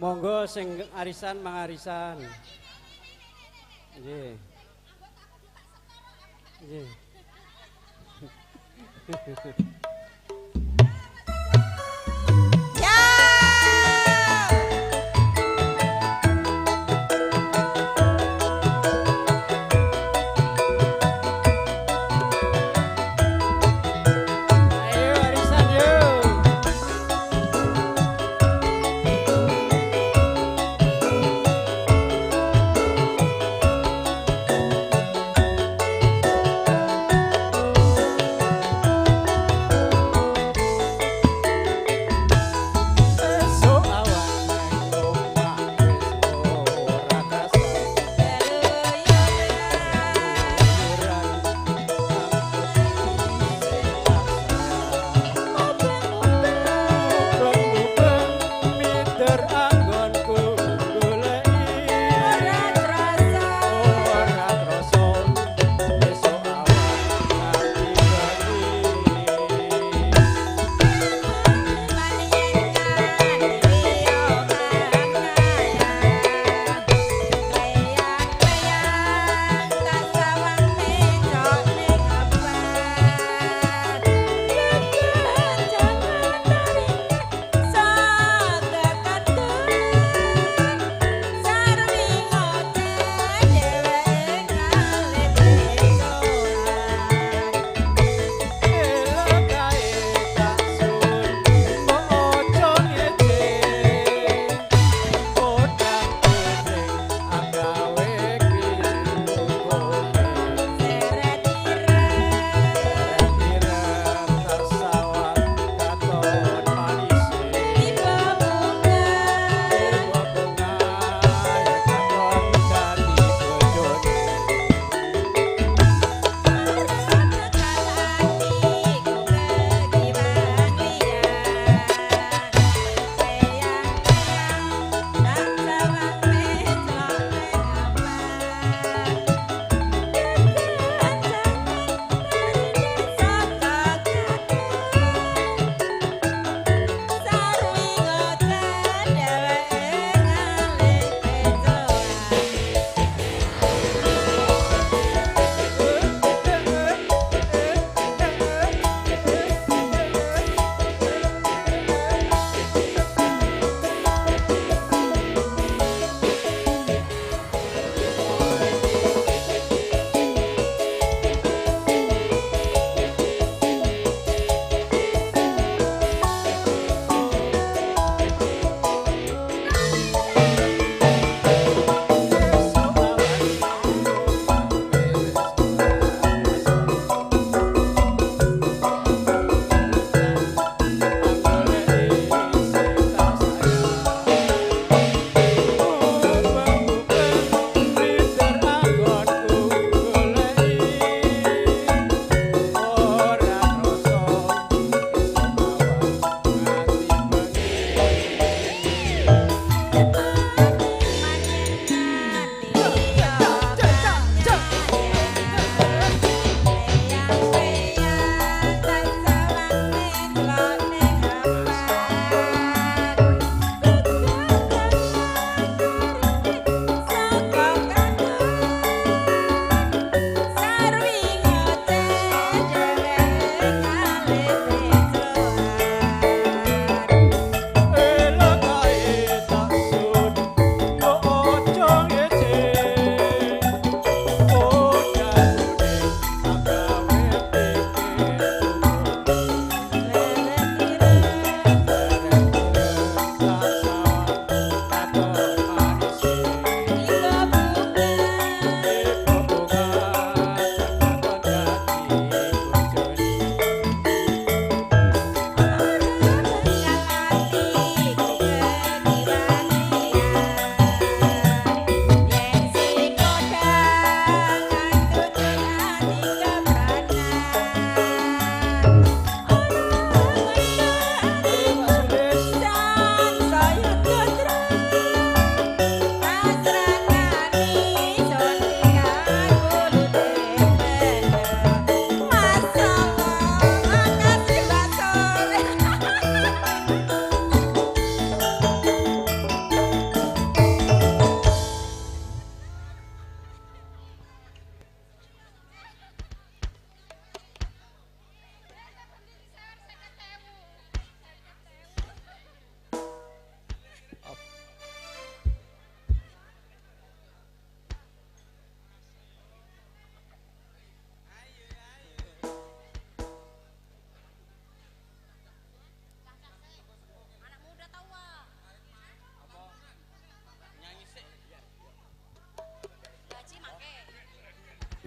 Monggo sing arisan mangarisan. Nggih. Nggih.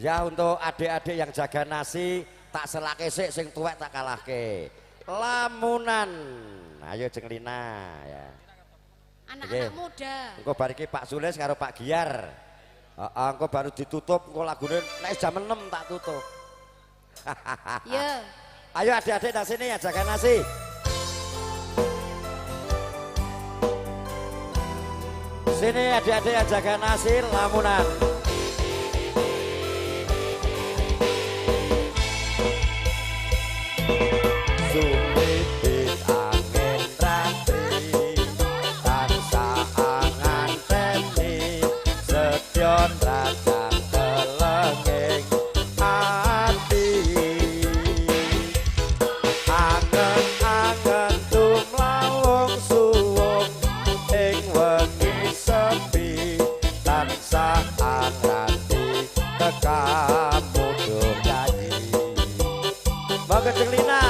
Ya untuk adik-adik yang jaga nasi tak selake sik sing tuwek tak kalahke. Lamunan. Ayo Jeng Lina ya. Anak-anak muda. Engko bar iki Pak Sulis karo Pak Giar. Heeh, engko baru ditutup engko lagune nek jam 6 tak tutup. Ya. Ayo adik-adik nang sini ya jaga nasi. Sini adik-adik yang jaga nasi lamunan. Suwitit angin ratri tansah angan teni sedyon rajang kelenging ati angen-angen tumlawung suwung ing wengi sepi tansah anganti kekamuduh nyanyi. Monggo Jeng Lina.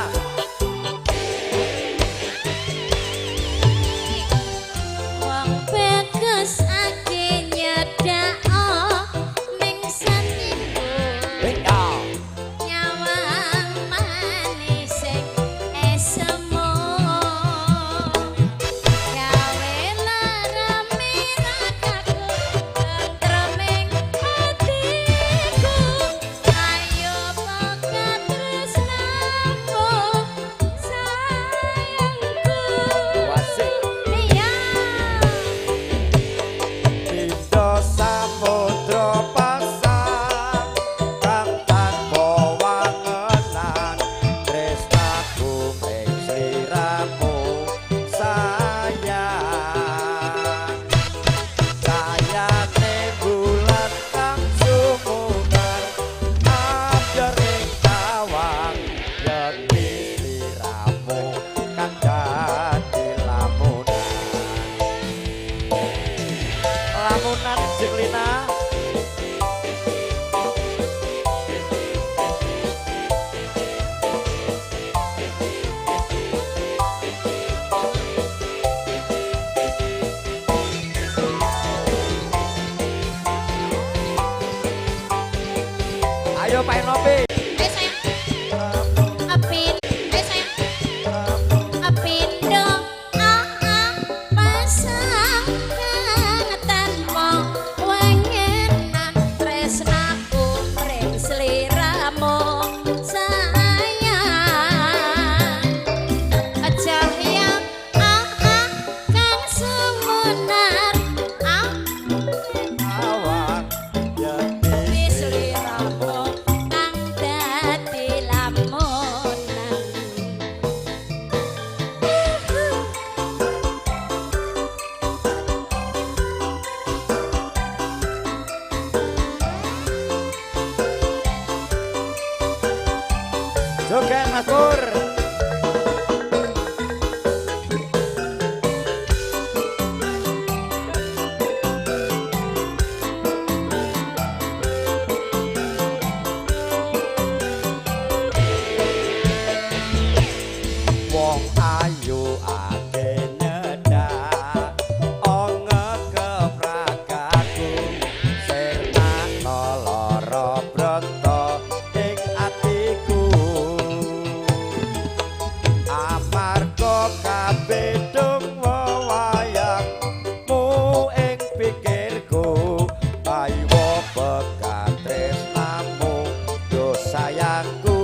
Ayo Pak Enopi. Joget Mas Pur. Wong ayu ake nyedak onge kepragaku serta lara brata ing atiku amarga kabedung wewayangmu ing pikirku ayo bekat tresnamu yo sayangku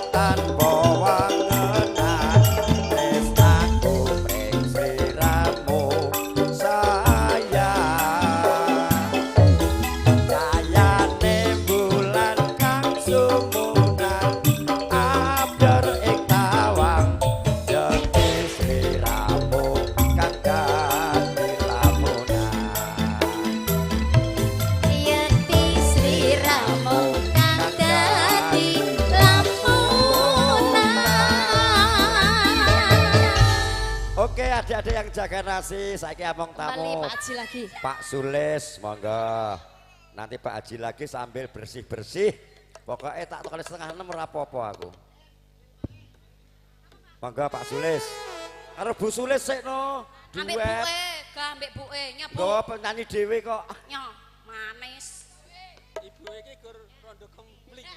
Tanpa wangenan tresnaku pring sliramu yang jaga nasi saiki among Kembali tamu. Pak Haji lagi. Pak Sulis, monggo. Nanti Pak Haji lagi sambil bersih-bersih. Pokoknya tak tukar 5:30 ora apa-apa aku. Monggo Pak Sulis. Karo Bu Sulis sik no. Ambek Duet. buke, gak ambek buke, nyapa. Nggawa penyanyi dhewe kok. Nyo, manis. Ibu iki gur rondo kempling.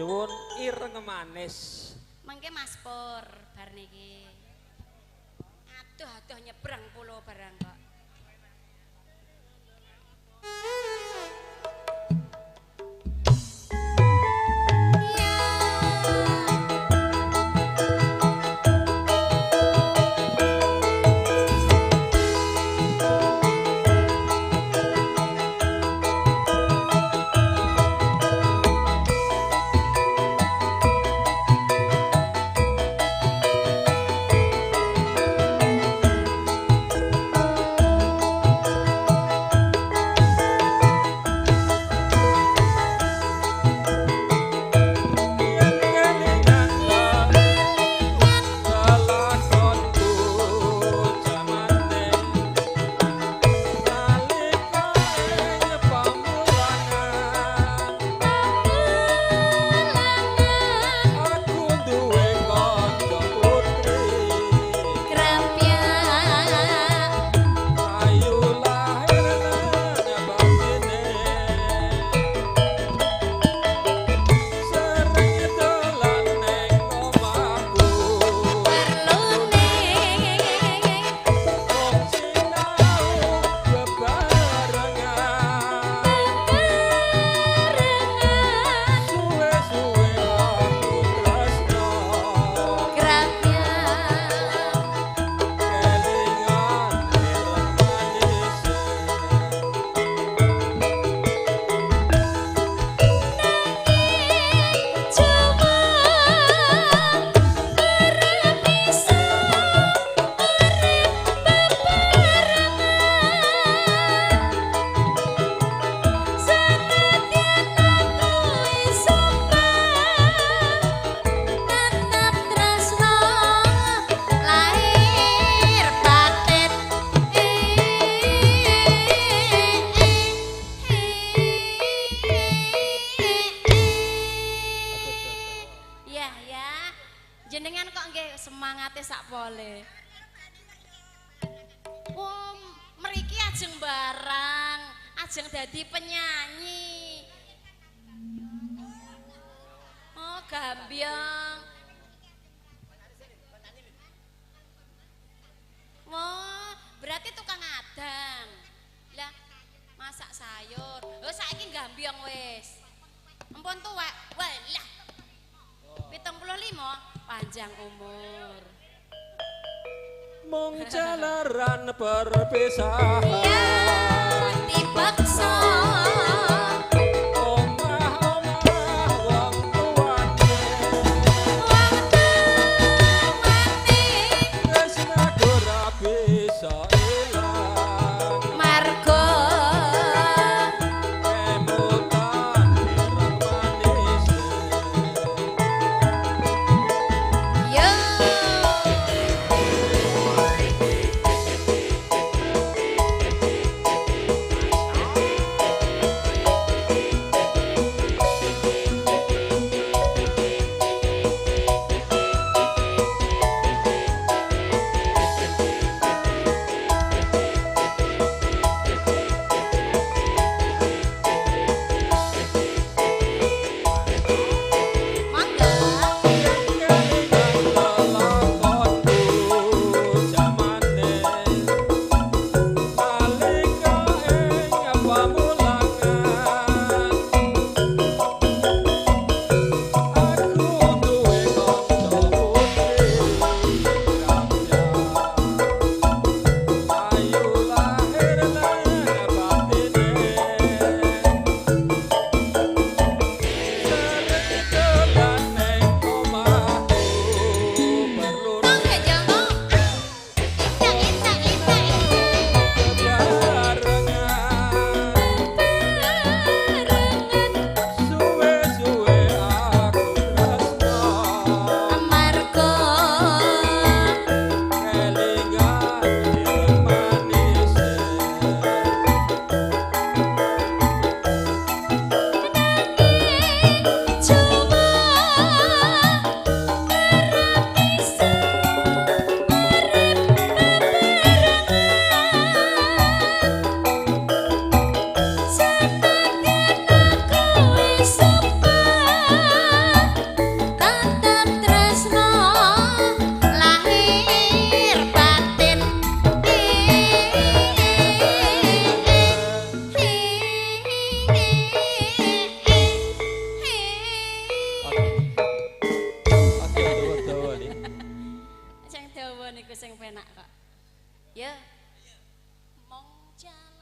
Nyuwun ireng manis. Mengke Mas Pur bar niki. Aduh nyebrang pulau barang kok. Jenengan kok nggih semangate sak pole. Mriki ajeng barang, ajeng dadi penyanyi. Oh, gambyong. Oh, berarti tukang adang. Lah, masak sayur. Oh, saiki gambyong wis. Empun tuwek. Walah. 75 panjang umur. Mung jalaran perpisahan dipaksa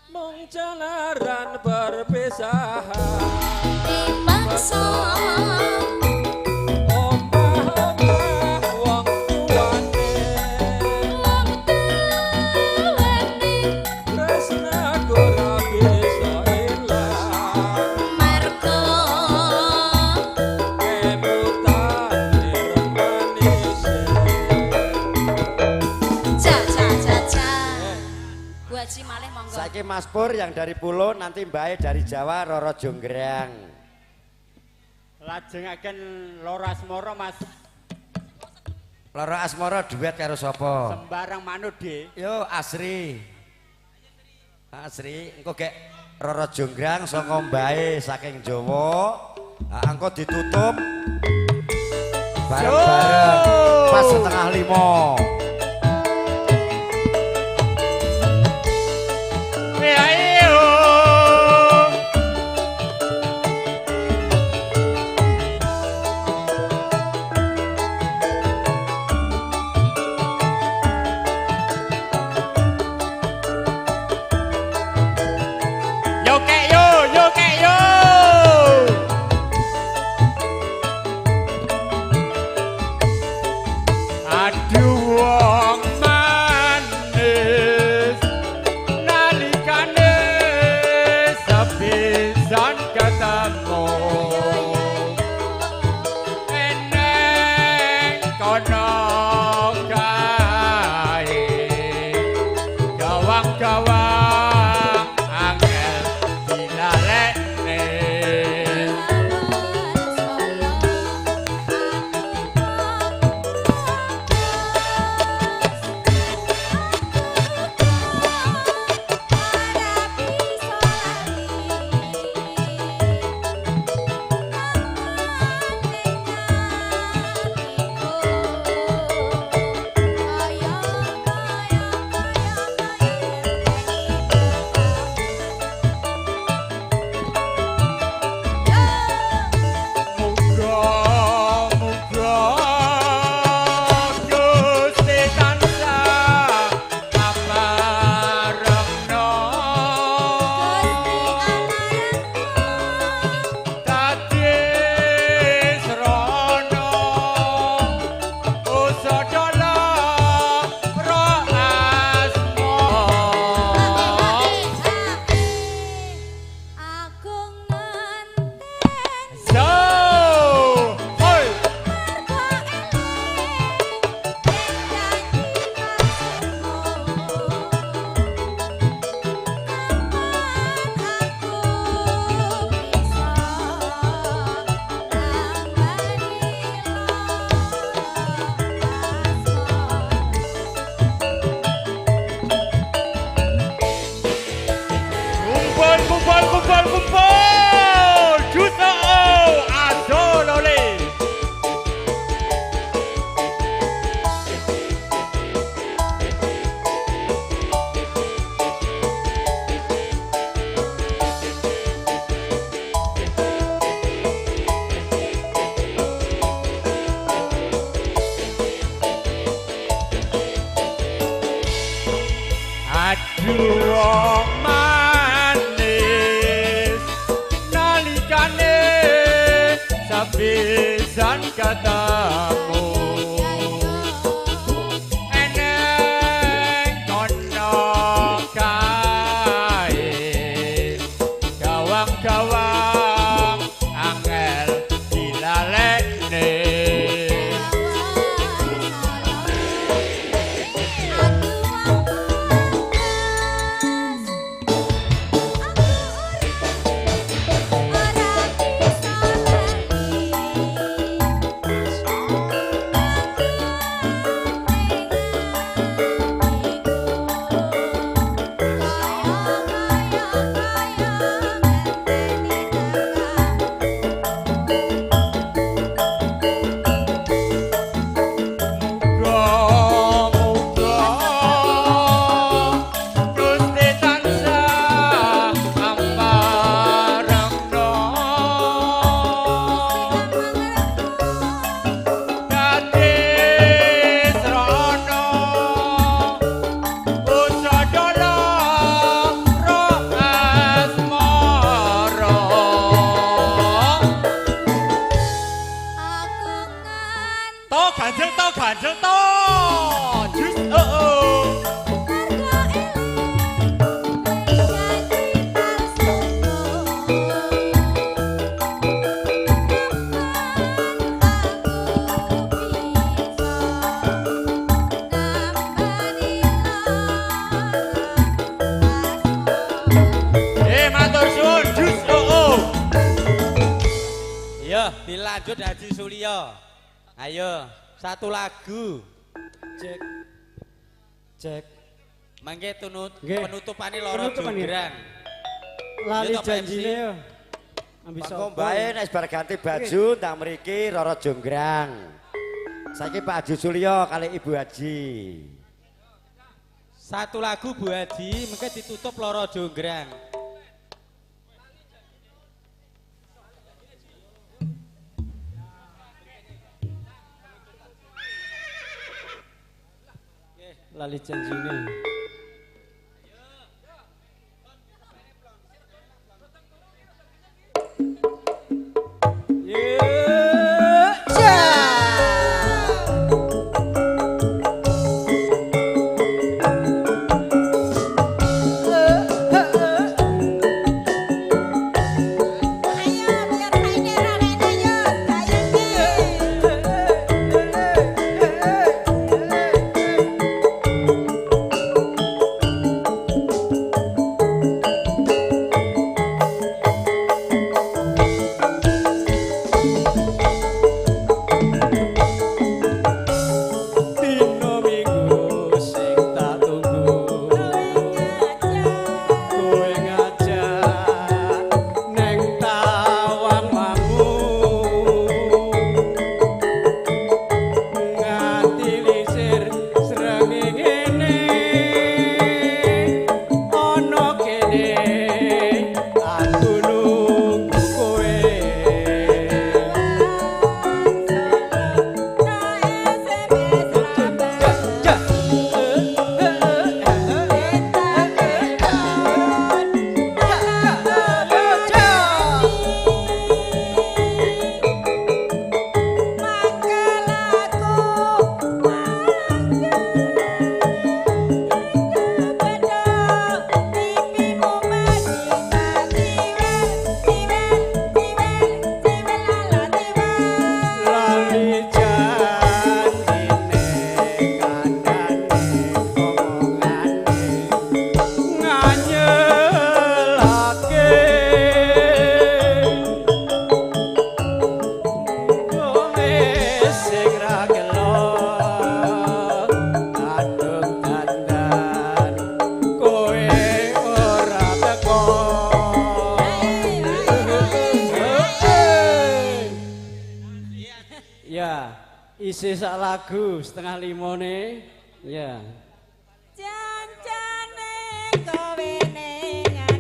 mung jalaran perpisahan Dimangsa omah-omah wong tuane tresnaku ora bisa ilang Margo emutane remanis Ca Bu Haji malih monggo Saiki Mas Pur yang dari Pulo, nanti Mbak dari Jawa, Roro Jonggrang. Lajengaken Loro Asmara Mas. Loro Asmara duet karo sapa? Sembarang manut De. Yo Asri. Asri, engko gek Roro Jonggrang saka Mbae saking Jawa. Engko ditutup bareng-bareng pas 4:30. Pisan katamu eneng kono kae gawang-gawang angel dilalekne lanjut Haji Sulio. Ayo, satu lagu. Cek. Cek. Mangke penutupane loro jonggrang. Lali janjine yo. Ambil Monggo bae nek bar ganti baju ndang mriki Roro Jonggrang. Saiki Pak Haji Sulyo kali Ibu Haji. Satu lagu Bu Haji, mengke ditutup loro jonggrang. Lali janjine. Isi sak lagu setengah limone ya. Jancane kowe nengan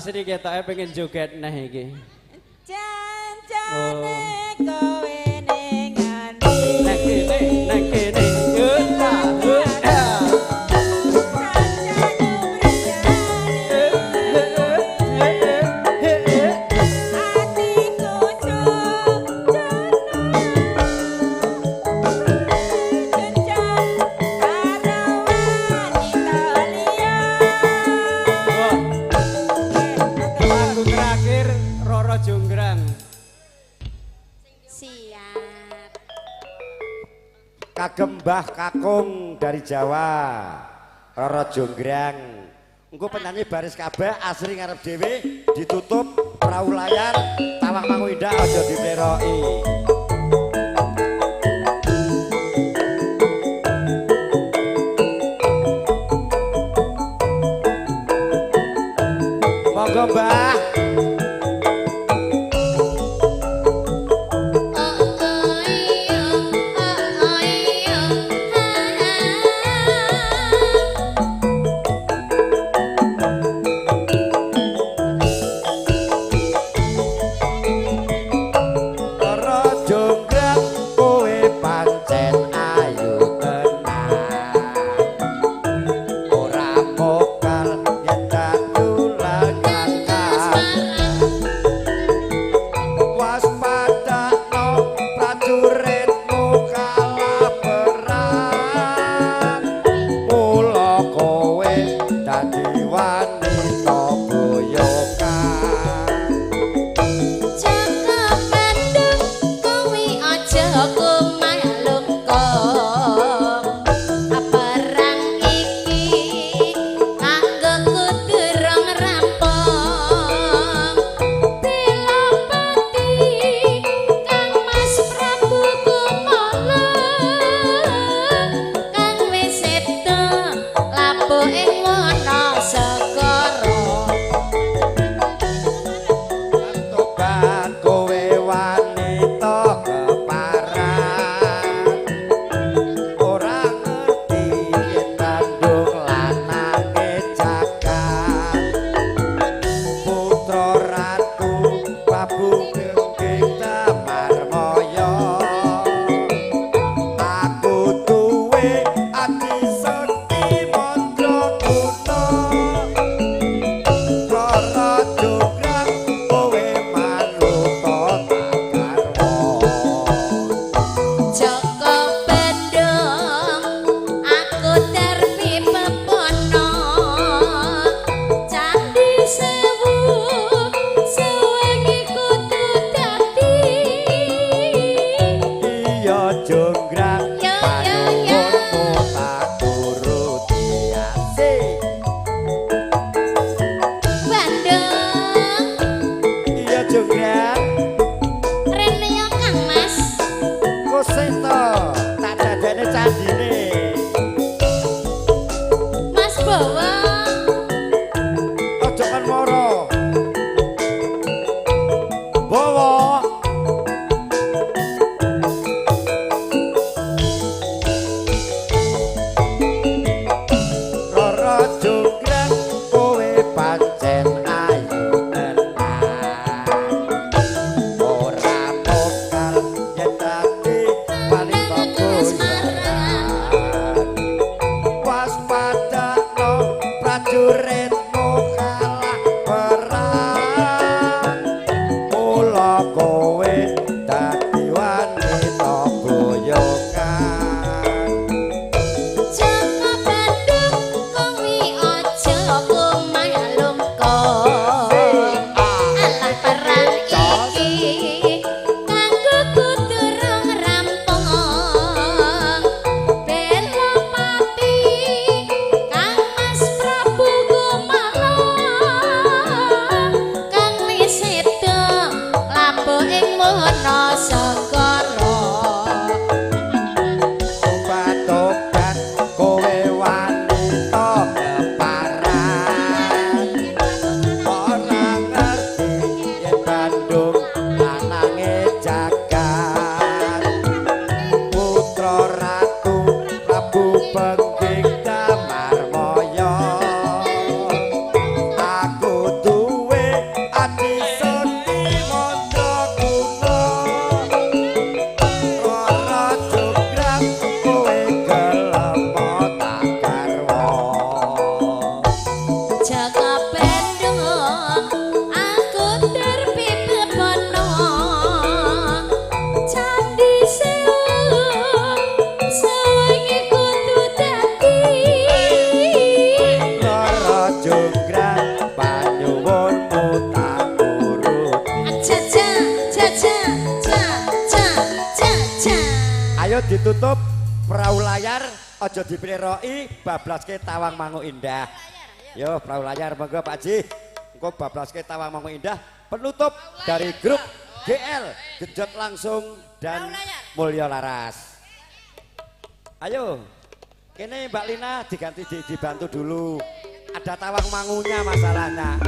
Asri ketoke pengen joget neh iki. Jancane kowe ning ati. Nek kene uta uta. Lagu terakhir Roro Jonggrang. Siap. Kagem Mbah Kakung dari Jawa. Roro Jonggrang. Engko penyanyi baris kabeh asri ngarep dhewe ditutup perahu layar tawang mangu indah aja diperoki. Monggo Mbah. ditutup perahu layar aja dipleroki bablaske Tawang Mangu Indah. Yo perahu layar monggo Pak Ji. Engko bablaske Tawang Mangu Indah penutup dari grup GL Gedot Langsung dan Mulya Laras. Ayo kene Mbak Lina diganti dibantu dulu. Ada Tawang Mangunya masalahnya.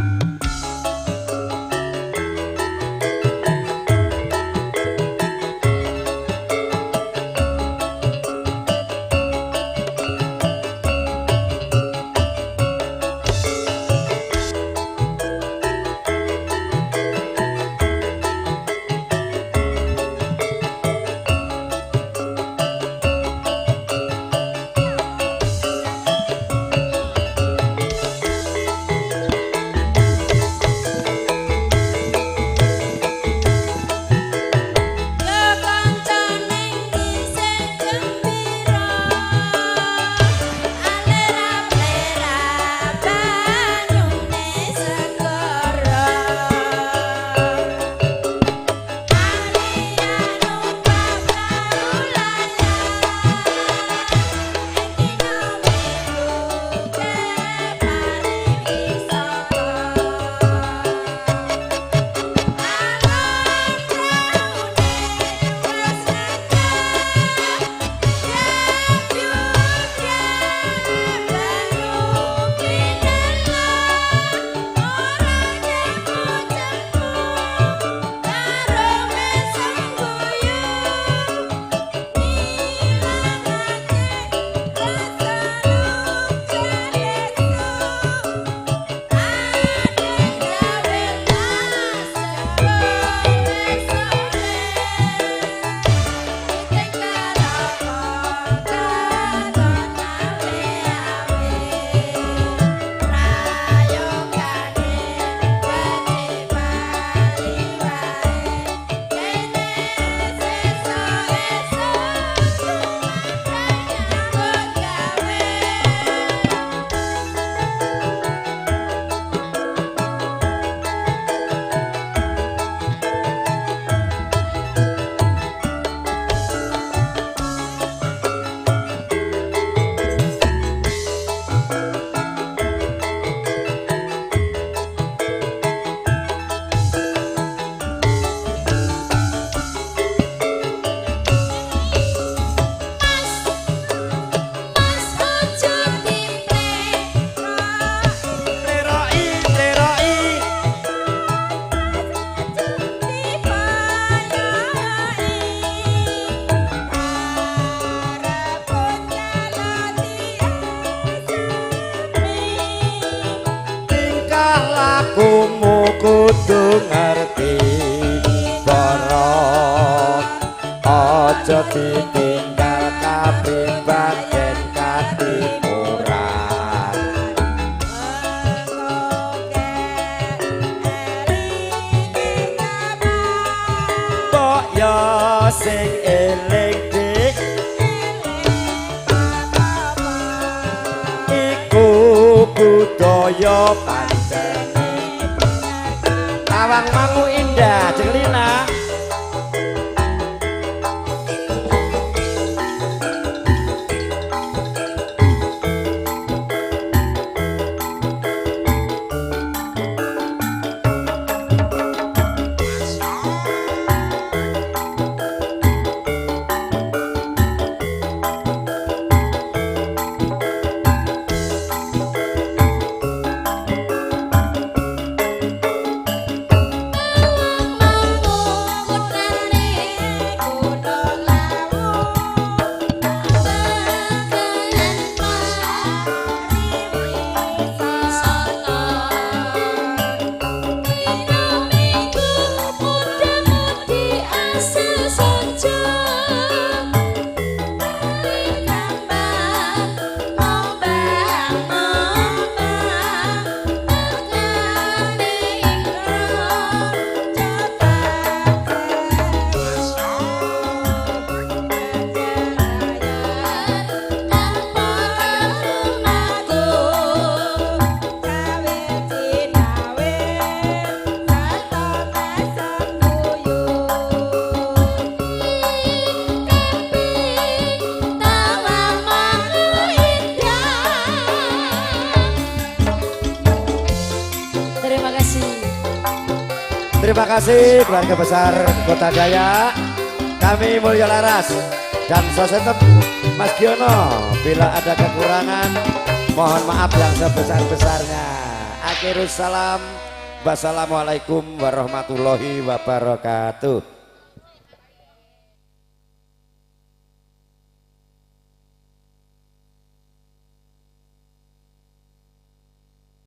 Lakumu kudu ngerti para aja ditinggal kaprimban den katimuran mbok yo sing eling dik iku budaya Tawang Mangu Indah Jeng Lina. terima kasih keluarga besar Kota Dayak. Kami Mulya Laras dan Sosetep Mas Giono. Bila ada kekurangan, mohon maaf yang sebesar-besarnya. Akhirus salam. Wassalamualaikum warahmatullahi wabarakatuh.